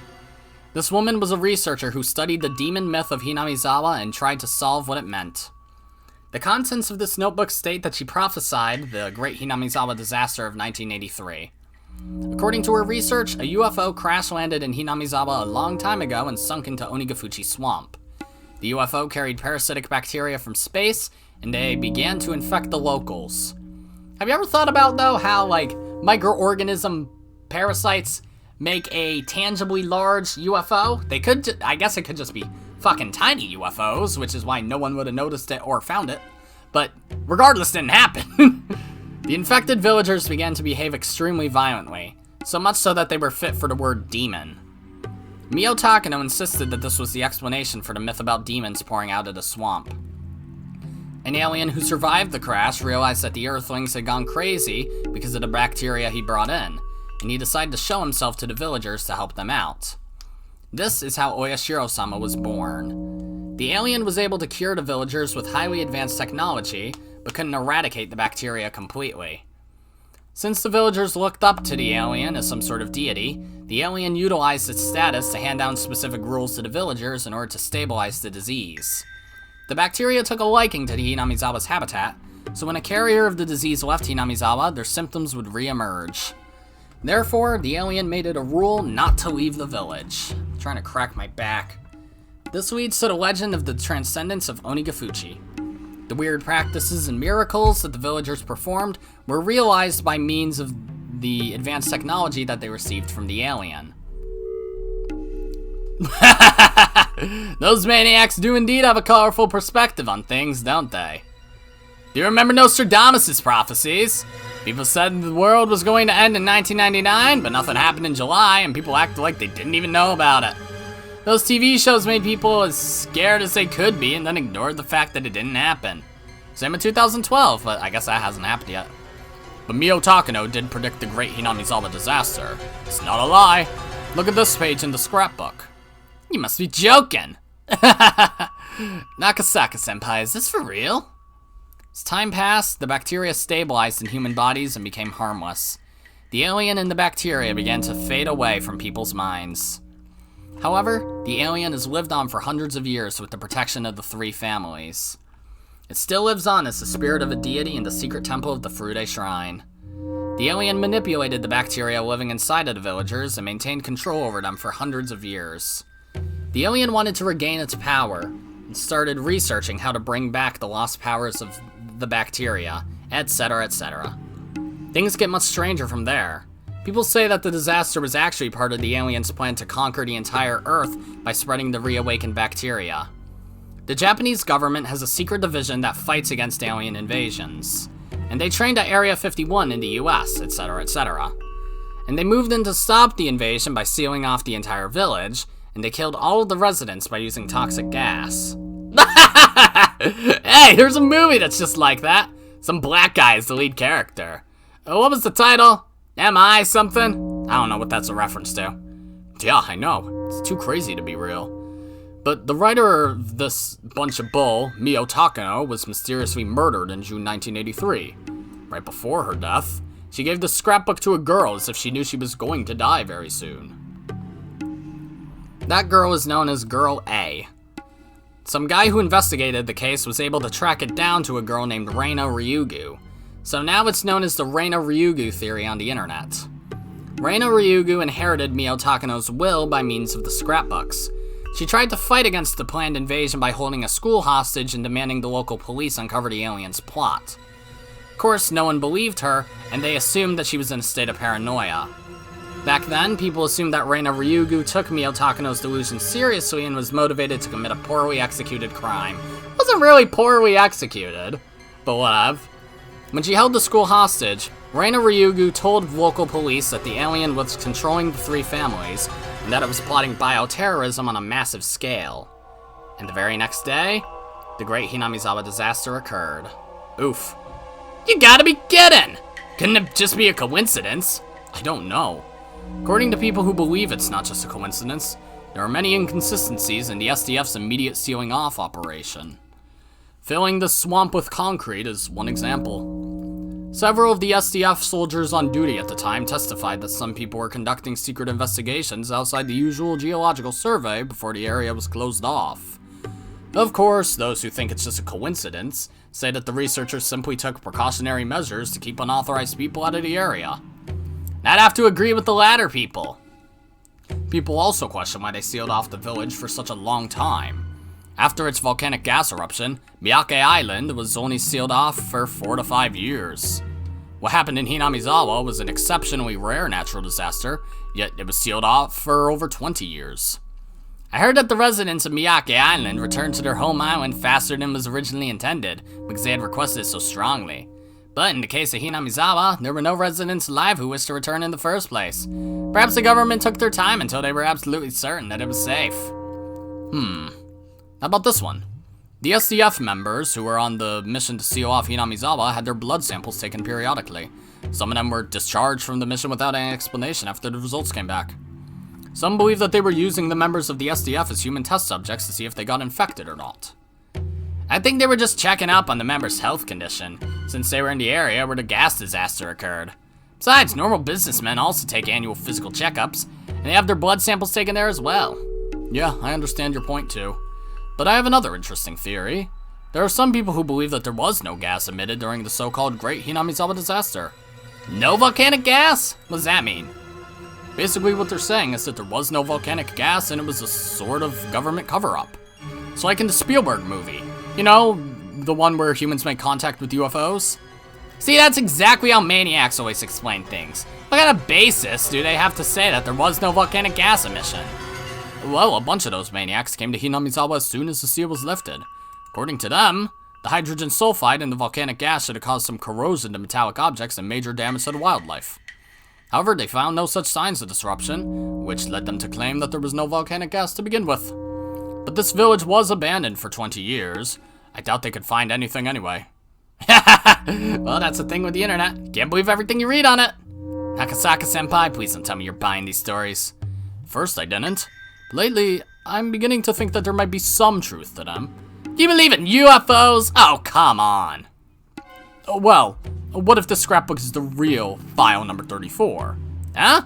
Speaker 1: This woman was a researcher who studied the demon myth of Hinamizawa and tried to solve what it meant. The contents of this notebook state that she prophesied the Great Hinamizawa disaster of 1983. According to her research, a UFO crash-landed in Hinamizawa a long time ago and sunk into Onigafuchi Swamp. The UFO carried parasitic bacteria from space, and they began to infect the locals. Have you ever thought about, though, how, like, microorganism parasites make a tangibly large UFO? They could, I guess it could just be fucking tiny UFOs, which is why no one would have noticed it or found it. But regardless, it didn't happen. The infected villagers began to behave extremely violently, so much so that they were fit for the word demon. Mio Takano insisted that this was the explanation for the myth about demons pouring out of the swamp. An alien who survived the crash realized that the Earthlings had gone crazy because of the bacteria he brought in, and he decided to show himself to the villagers to help them out. This is how Oyashiro-sama was born. The alien was able to cure the villagers with highly advanced technology, but couldn't eradicate the bacteria completely. Since the villagers looked up to the alien as some sort of deity, the alien utilized its status to hand down specific rules to the villagers in order to stabilize the disease. The bacteria took a liking to the Hinamizawa's habitat, so when a carrier of the disease left Hinamizawa, their symptoms would re-emerge. Therefore, the alien made it a rule not to leave the village. I'm trying to crack my back. This leads to the legend of the transcendence of Onigafuchi. The weird practices and miracles that the villagers performed were realized by means of the advanced technology that they received from the alien. Those maniacs do indeed have a colorful perspective on things, don't they? Do you remember Nostradamus' prophecies? People said the world was going to end in 1999, but nothing happened in July, and people acted like they didn't even know about it. Those TV shows made people as scared as they could be and then ignored the fact that it didn't happen. Same in 2012, but I guess that hasn't happened yet. But Mio Takano did predict the Great Hinamizawa disaster. It's not a lie. Look at this page in the scrapbook. You must be joking. Nakasaka-senpai, is this for real? As time passed, the bacteria stabilized in human bodies and became harmless. The alien and the bacteria began to fade away from people's minds. However, the alien has lived on for hundreds of years with the protection of the three families. It still lives on as the spirit of a deity in the secret temple of the Furude Shrine. The alien manipulated the bacteria living inside of the villagers and maintained control over them for hundreds of years. The alien wanted to regain its power and started researching how to bring back the lost powers of the bacteria, etc., etc. Things get much stranger from there. People say that the disaster was actually part of the aliens' plan to conquer the entire Earth by spreading the reawakened bacteria. The Japanese government has a secret division that fights against alien invasions, and they trained at Area 51 in the US, etc., etc. And they moved in to stop the invasion by sealing off the entire village, and they killed all of the residents by using toxic gas. Hey, there's a movie that's just like that. Some black guy is the lead character. What was the title? Am I something? I don't know what that's a reference to. Yeah, I know. It's too crazy to be real. But the writer of this bunch of bull, Mio Takano, was mysteriously murdered in June 1983. Right before her death, she gave the scrapbook to a girl as if she knew she was going to die very soon. That girl is known as Girl A. Some guy who investigated the case was able to track it down to a girl named Rena Ryugu. So now it's known as the Rena Ryugu theory on the internet. Rena Ryugu inherited Mio Takano's will by means of the scrapbooks. She tried to fight against the planned invasion by holding a school hostage and demanding the local police uncover the aliens' plot. Of course, no one believed her, and they assumed that she was in a state of paranoia. Back then, people assumed that Rena Ryugu took Mio Takano's delusions seriously and was motivated to commit a poorly executed crime. It wasn't really poorly executed, but whatever. When she held the school hostage, Rena Ryugu told local police that the alien was controlling the three families, and that it was plotting bioterrorism on a massive scale. And the very next day, the Great Hinamizawa disaster occurred. Oof. You gotta be kidding! Couldn't it just be a coincidence? I don't know. According to people who believe it's not just a coincidence, there are many inconsistencies in the SDF's immediate sealing off operation. Filling the swamp with concrete is one example. Several of the SDF soldiers on duty at the time testified that some people were conducting secret investigations outside the usual geological survey before the area was closed off. Of course, those who think it's just a coincidence say that the researchers simply took precautionary measures to keep unauthorized people out of the area. And I'd have to agree with the latter people. People also question why they sealed off the village for such a long time. After its volcanic gas eruption, Miyake Island was only sealed off for 4 to 5 years. What happened in Hinamizawa was an exceptionally rare natural disaster, yet it was sealed off for over 20 years. I heard that the residents of Miyake Island returned to their home island faster than was originally intended, because they had requested it so strongly. But in the case of Hinamizawa, there were no residents alive who wished to return in the first place. Perhaps the government took their time until they were absolutely certain that it was safe. How about this one? The SDF members who were on the mission to seal off Hinamizawa had their blood samples taken periodically. Some of them were discharged from the mission without any explanation after the results came back. Some believe that they were using the members of the SDF as human test subjects to see if they got infected or not. I think they were just checking up on the members' health condition, since they were in the area where the gas disaster occurred. Besides, normal businessmen also take annual physical checkups, and they have their blood samples taken there as well. Yeah, I understand your point too. But I have another interesting theory. There are some people who believe that there was no gas emitted during the so-called Great Hinamizawa disaster. No volcanic gas? What does that mean? Basically what they're saying is that there was no volcanic gas and it was a sort of government cover-up. It's like in the Spielberg movie. You know, the one where humans make contact with UFOs? See, that's exactly how maniacs always explain things. What kind of basis do they have to say that there was no volcanic gas emission? Well, a bunch of those maniacs came to Hinamizawa as soon as the seal was lifted. According to them, the hydrogen sulfide in the volcanic gas should have caused some corrosion to metallic objects and major damage to the wildlife. However, they found no such signs of disruption, which led them to claim that there was no volcanic gas to begin with. But this village was abandoned for 20 years. I doubt they could find anything anyway. Well, that's the thing with the internet. Can't believe everything you read on it. Nakasaka-senpai, please don't tell me you're buying these stories. First I didn't. Lately, I'm beginning to think that there might be some truth to them. You believe in UFOs? Oh, come on. Well, what if the scrapbook is the real file number 34? Huh?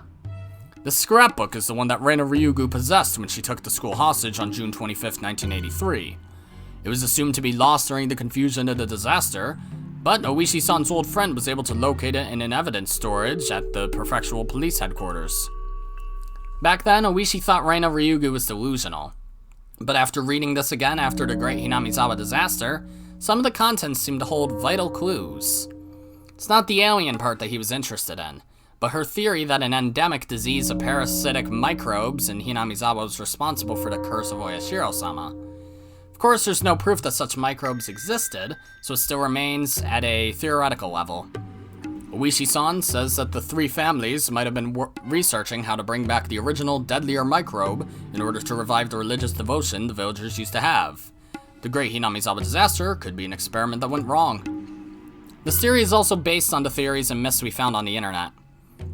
Speaker 1: The scrapbook is the one that Rena Ryugu possessed when she took the school hostage on June 25th, 1983. It was assumed to be lost during the confusion of the disaster, but Oishi-san's old friend was able to locate it in an evidence storage at the prefectural police headquarters. Back then, Oishi thought Rena Ryugu was delusional. But after reading this again after the Great Hinamizawa disaster, some of the contents seem to hold vital clues. It's not the alien part that he was interested in, but her theory that an endemic disease of parasitic microbes in Hinamizawa was responsible for the curse of Oyashiro-sama. Of course, there's no proof that such microbes existed, so it still remains at a theoretical level. Oishi-san says that the three families might have been researching how to bring back the original deadlier microbe in order to revive the religious devotion the villagers used to have. The Great Hinamizawa disaster could be an experiment that went wrong. This theory is also based on the theories and myths we found on the internet.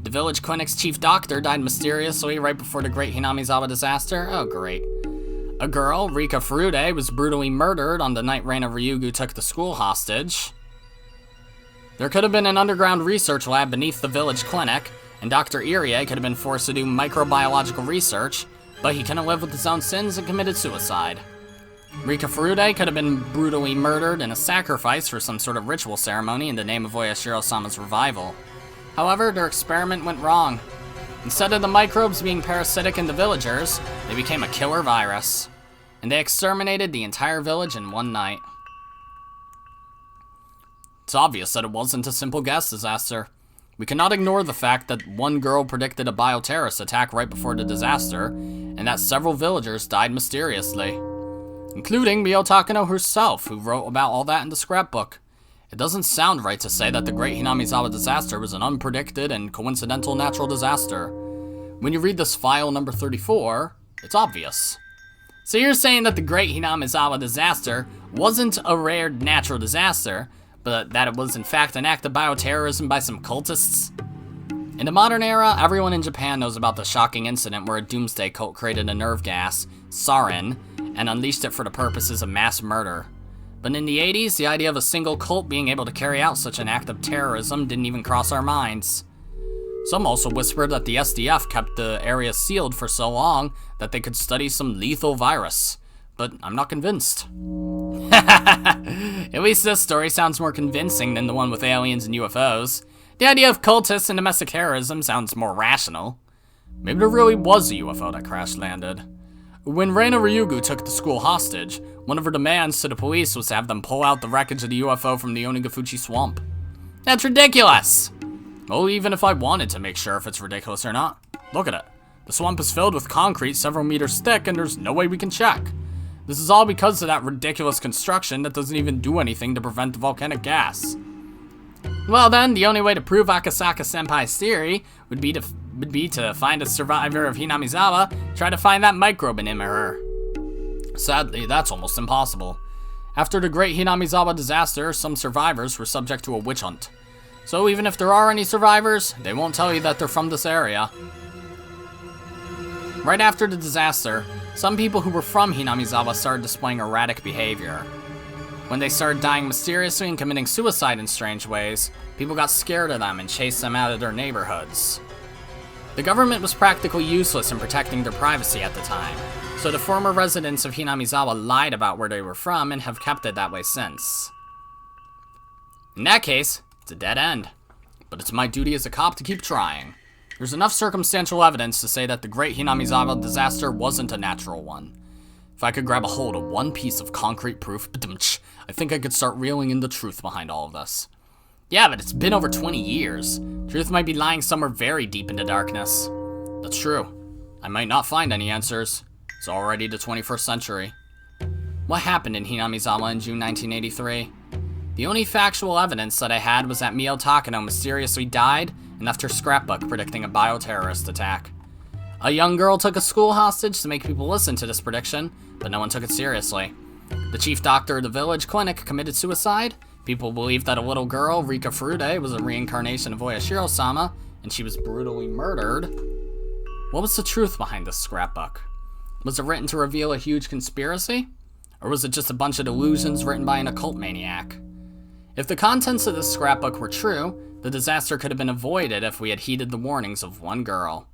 Speaker 1: The village clinic's chief doctor died mysteriously right before the Great Hinamizawa disaster. Oh, great. A girl, Rika Furude, was brutally murdered on the night Rena Ryugu took the school hostage. There could have been an underground research lab beneath the village clinic, and Dr. Irie could have been forced to do microbiological research, but he couldn't live with his own sins and committed suicide. Rika Furude could have been brutally murdered in a sacrifice for some sort of ritual ceremony in the name of Oyashiro-sama's revival. However, their experiment went wrong. Instead of the microbes being parasitic in the villagers, they became a killer virus, and they exterminated the entire village in one night. It's obvious that it wasn't a simple gas disaster. We cannot ignore the fact that one girl predicted a bioterrorist attack right before the disaster, and that several villagers died mysteriously, including Mio Takano herself, who wrote about all that in the scrapbook. It doesn't sound right to say that the Great Hinamizawa disaster was an unpredicted and coincidental natural disaster. When you read this file number 34, it's obvious. So you're saying that the Great Hinamizawa disaster wasn't a rare natural disaster, but that it was in fact an act of bioterrorism by some cultists? In the modern era, everyone in Japan knows about the shocking incident where a doomsday cult created a nerve gas, sarin, and unleashed it for the purposes of mass murder. But in the 80s, the idea of a single cult being able to carry out such an act of terrorism didn't even cross our minds. Some also whispered that the SDF kept the area sealed for so long that they could study some lethal virus, but I'm not convinced. At least this story sounds more convincing than the one with aliens and UFOs. The idea of cultists and domestic terrorism sounds more rational. Maybe there really was a UFO that crash-landed. When Rena Ryugu took the school hostage, one of her demands to the police was to have them pull out the wreckage of the UFO from the Onigafuchi swamp. That's ridiculous! Well, even if I wanted to make sure if it's ridiculous or not, look at it. The swamp is filled with concrete several meters thick and there's no way we can check. This is all because of that ridiculous construction that doesn't even do anything to prevent the volcanic gas. Well then, the only way to prove Akasaka-senpai's theory would be to find a survivor of Hinamizawa, try to find that microbe in him or her. Sadly, that's almost impossible. After the great Hinamizawa disaster, some survivors were subject to a witch hunt. So even if there are any survivors, they won't tell you that they're from this area. Right after the disaster, some people who were from Hinamizawa started displaying erratic behavior. When they started dying mysteriously and committing suicide in strange ways, people got scared of them and chased them out of their neighborhoods. The government was practically useless in protecting their privacy at the time, so the former residents of Hinamizawa lied about where they were from and have kept it that way since. In that case, it's a dead end. But it's my duty as a cop to keep trying. There's enough circumstantial evidence to say that the great Hinamizawa disaster wasn't a natural one. If I could grab a hold of one piece of concrete proof, I think I could start reeling in the truth behind all of this. Yeah, but it's been over 20 years. Truth might be lying somewhere very deep in the darkness. That's true. I might not find any answers. It's already the 21st century. What happened in Hinamizawa in June 1983? The only factual evidence that I had was that Mio Takano mysteriously died and left her scrapbook predicting a bioterrorist attack. A young girl took a school hostage to make people listen to this prediction, but no one took it seriously. The chief doctor of the village clinic committed suicide. People believed that a little girl, Rika Furude, was a reincarnation of Oyashiro-sama, and she was brutally murdered. What was the truth behind this scrapbook? Was it written to reveal a huge conspiracy? Or was it just a bunch of delusions written by an occult maniac? If the contents of this scrapbook were true, the disaster could have been avoided if we had heeded the warnings of one girl.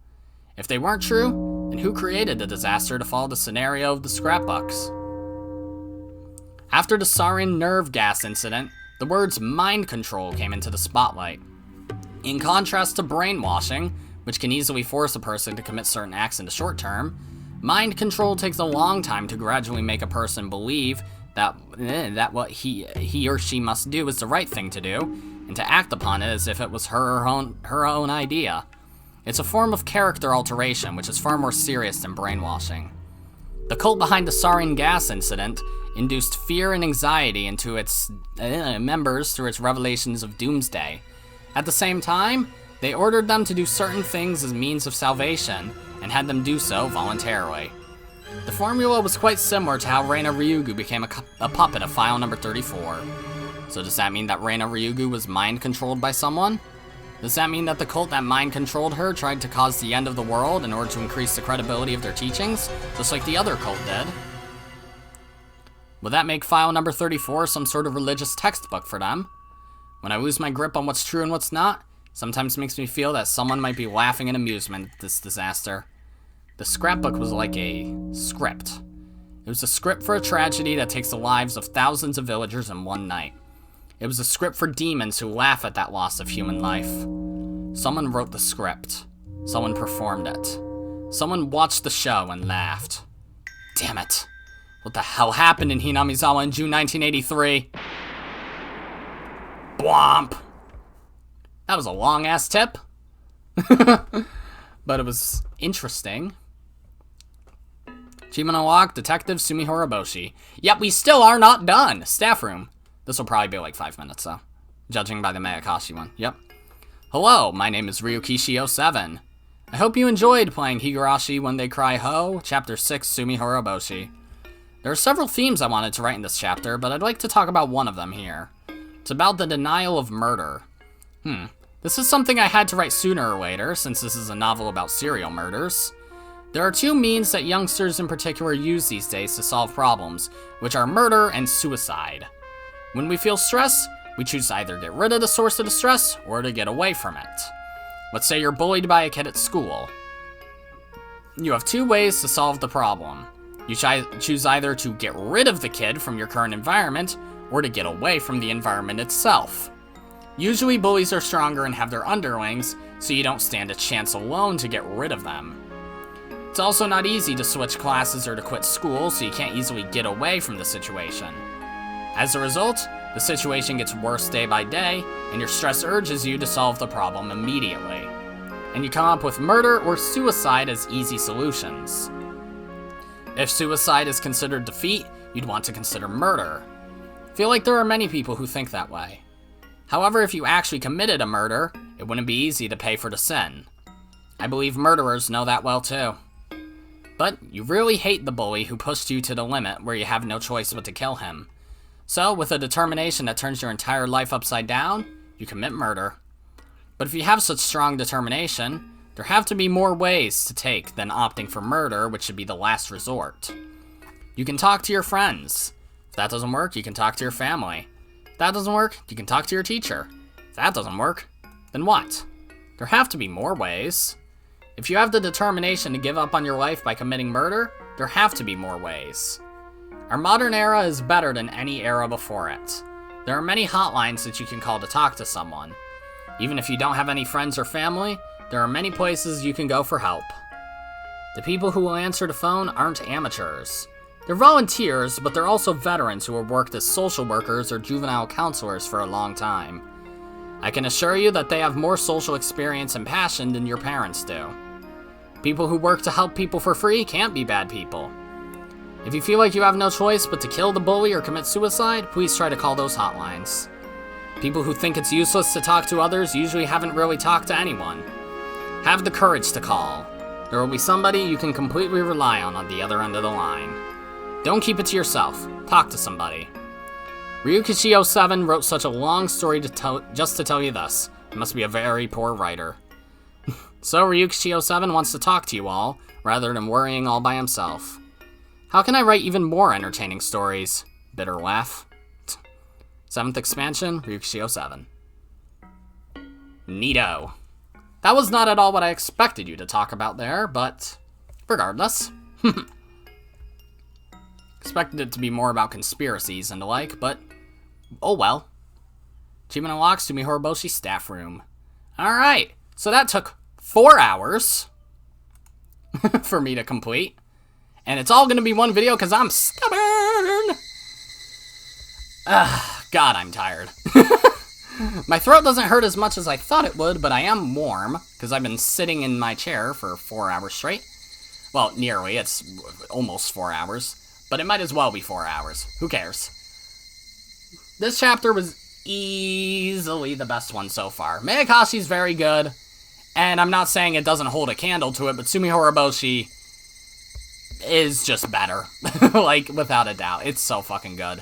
Speaker 1: If they weren't true, then who created the disaster to follow the scenario of the scrapbooks? After the sarin nerve gas incident, the words mind control came into the spotlight. In contrast to brainwashing, which can easily force a person to commit certain acts in the short term, mind control takes a long time to gradually make a person believe that what he or she must do is the right thing to do, and to act upon it as if it was her own idea. It's a form of character alteration, which is far more serious than brainwashing. The cult behind the sarin gas incident induced fear and anxiety into its members through its revelations of doomsday. At the same time, they ordered them to do certain things as means of salvation, and had them do so voluntarily. The formula was quite similar to how Rena Ryugu became a puppet of file number 34. So does that mean that Rena Ryugu was mind-controlled by someone? Does that mean that the cult that mind-controlled her tried to cause the end of the world in order to increase the credibility of their teachings, just like the other cult did? Would that make file number 34 some sort of religious textbook for them? When I lose my grip on what's true and what's not, sometimes makes me feel that someone might be laughing in amusement at this disaster. The scrapbook was like a script. It was a script for a tragedy that takes the lives of thousands of villagers in one night. It was a script for demons who laugh at that loss of human life. Someone wrote the script. Someone performed it. Someone watched the show and laughed. Damn it. What the hell happened in Hinamizawa in June 1983? Bwomp! That was a long-ass tip. But it was interesting. Achievement unlocked, Detective Tsumihoroboshi. Yep, we still are not done. Staff room. This will probably be like 5 minutes, though. Judging by the Mayakashi one. Yep. Hello, my name is Ryukishi07. I hope you enjoyed playing Higurashi When They Cry Ho, Chapter 6 Tsumihoroboshi. There are several themes I wanted to write in this chapter, but I'd like to talk about one of them here. It's about the denial of murder. This is something I had to write sooner or later, since this is a novel about serial murders. There are two means that youngsters in particular use these days to solve problems, which are murder and suicide. When we feel stress, we choose to either get rid of the source of the stress, or to get away from it. Let's say you're bullied by a kid at school. You have two ways to solve the problem. You choose either to get rid of the kid from your current environment, or to get away from the environment itself. Usually bullies are stronger and have their underlings, so you don't stand a chance alone to get rid of them. It's also not easy to switch classes or to quit school, so you can't easily get away from the situation. As a result, the situation gets worse day by day, and your stress urges you to solve the problem immediately. And you come up with murder or suicide as easy solutions. If suicide is considered defeat, you'd want to consider murder. I feel like there are many people who think that way. However, if you actually committed a murder, it wouldn't be easy to pay for the sin. I believe murderers know that well too. But you really hate the bully who pushed you to the limit where you have no choice but to kill him. So, with a determination that turns your entire life upside down, you commit murder. But if you have such strong determination, there have to be more ways to take than opting for murder, which should be the last resort. You can talk to your friends. If that doesn't work, you can talk to your family. If that doesn't work, you can talk to your teacher. If that doesn't work, then what? There have to be more ways. If you have the determination to give up on your life by committing murder, there have to be more ways. Our modern era is better than any era before it. There are many hotlines that you can call to talk to someone. Even if you don't have any friends or family, there are many places you can go for help. The people who will answer the phone aren't amateurs. They're volunteers, but they're also veterans who have worked as social workers or juvenile counselors for a long time. I can assure you that they have more social experience and passion than your parents do. People who work to help people for free can't be bad people. If you feel like you have no choice but to kill the bully or commit suicide, please try to call those hotlines. People who think it's useless to talk to others usually haven't really talked to anyone. Have the courage to call. There will be somebody you can completely rely on the other end of the line. Don't keep it to yourself. Talk to somebody. Ch.6 wrote such a long story just to tell you this. He must be a very poor writer. So Ch.6 wants to talk to you all, rather than worrying all by himself. How can I write even more entertaining stories? Bitter laugh. 7th expansion, Ch.6. Neato. That was not at all what I expected you to talk about there, but regardless. Expected it to be more about conspiracies and the like, but oh well. Achievement unlocks Tsumihoroboshi staff room. Alright, so that took 4 hours for me to complete. And it's all gonna be one video because I'm stubborn. God, I'm tired. My throat doesn't hurt as much as I thought it would, but I am warm because I've been sitting in my chair for 4 hours straight. Well, nearly. It's almost 4 hours. But it might as well be 4 hours. Who cares? This chapter was easily the best one so far. Mayakashi's very good. And I'm not saying it doesn't hold a candle to it, but Tsumihoroboshi is just better. Like, without a doubt. It's so fucking good.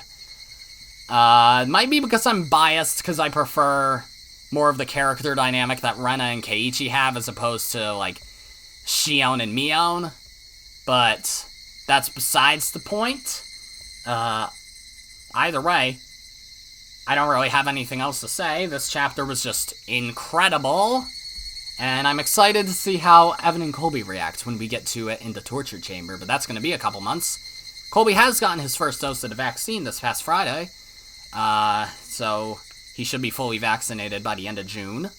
Speaker 1: It might be because I'm biased, because I prefer more of the character dynamic that Rena and Keiichi have, as opposed to, like, Shion and Mion. But that's besides the point. Either way, I don't really have anything else to say. This chapter was just incredible. And I'm excited to see how Evan and Colby react when we get to it in the torture chamber, but that's going to be a couple months. Colby has gotten his first dose of the vaccine this past Friday, so he should be fully vaccinated by the end of June,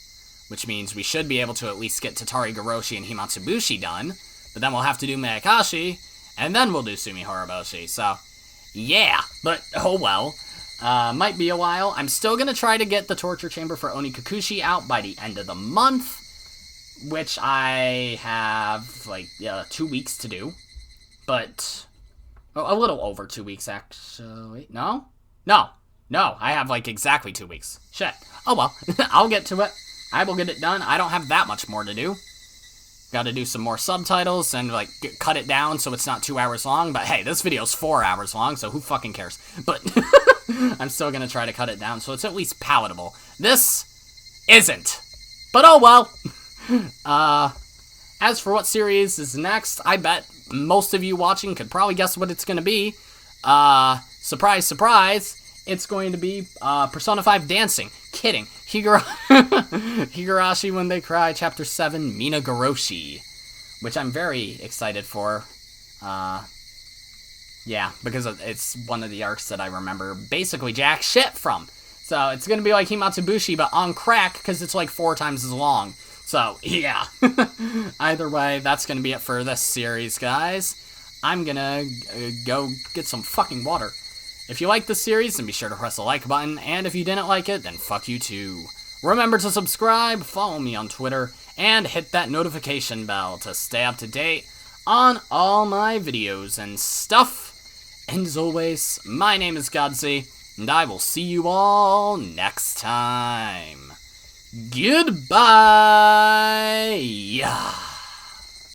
Speaker 1: which means we should be able to at least get Tatari Goroshi and Himatsubushi done, but then we'll have to do Mayakashi, and then we'll do Tsumihoroboshi, so yeah, but oh well. Might be a while. I'm still going to try to get the torture chamber for Onikakushi out by the end of the month, which I have, like, 2 weeks to do. But, a little over 2 weeks, actually. No, I have, like, exactly 2 weeks. Shit. Oh, well, I'll get to it. I will get it done. I don't have that much more to do. Gotta do some more subtitles and, like, cut it down so it's not 2 hours long. But, hey, this video's 4 hours long, so who fucking cares? But I'm still gonna try to cut it down so it's at least palatable. This isn't. But, oh, well. As for what series is next, I bet most of you watching could probably guess what it's gonna be. Surprise, surprise, it's going to be, Persona 5 Dancing. Kidding. Higurashi When They Cry, Chapter 7, Mina Goroshi. Which I'm very excited for. Yeah, because it's one of the arcs that I remember basically jack shit from. So it's gonna be like Himatsubushi, but on crack, because it's like 4 times as long. So, yeah. Either way, that's gonna be it for this series, guys. I'm gonna go get some fucking water. If you like this series, then be sure to press the like button, and if you didn't like it, then fuck you too. Remember to subscribe, follow me on Twitter, and hit that notification bell to stay up to date on all my videos and stuff. And as always, my name is Godzi, and I will see you all next time. Goodbye!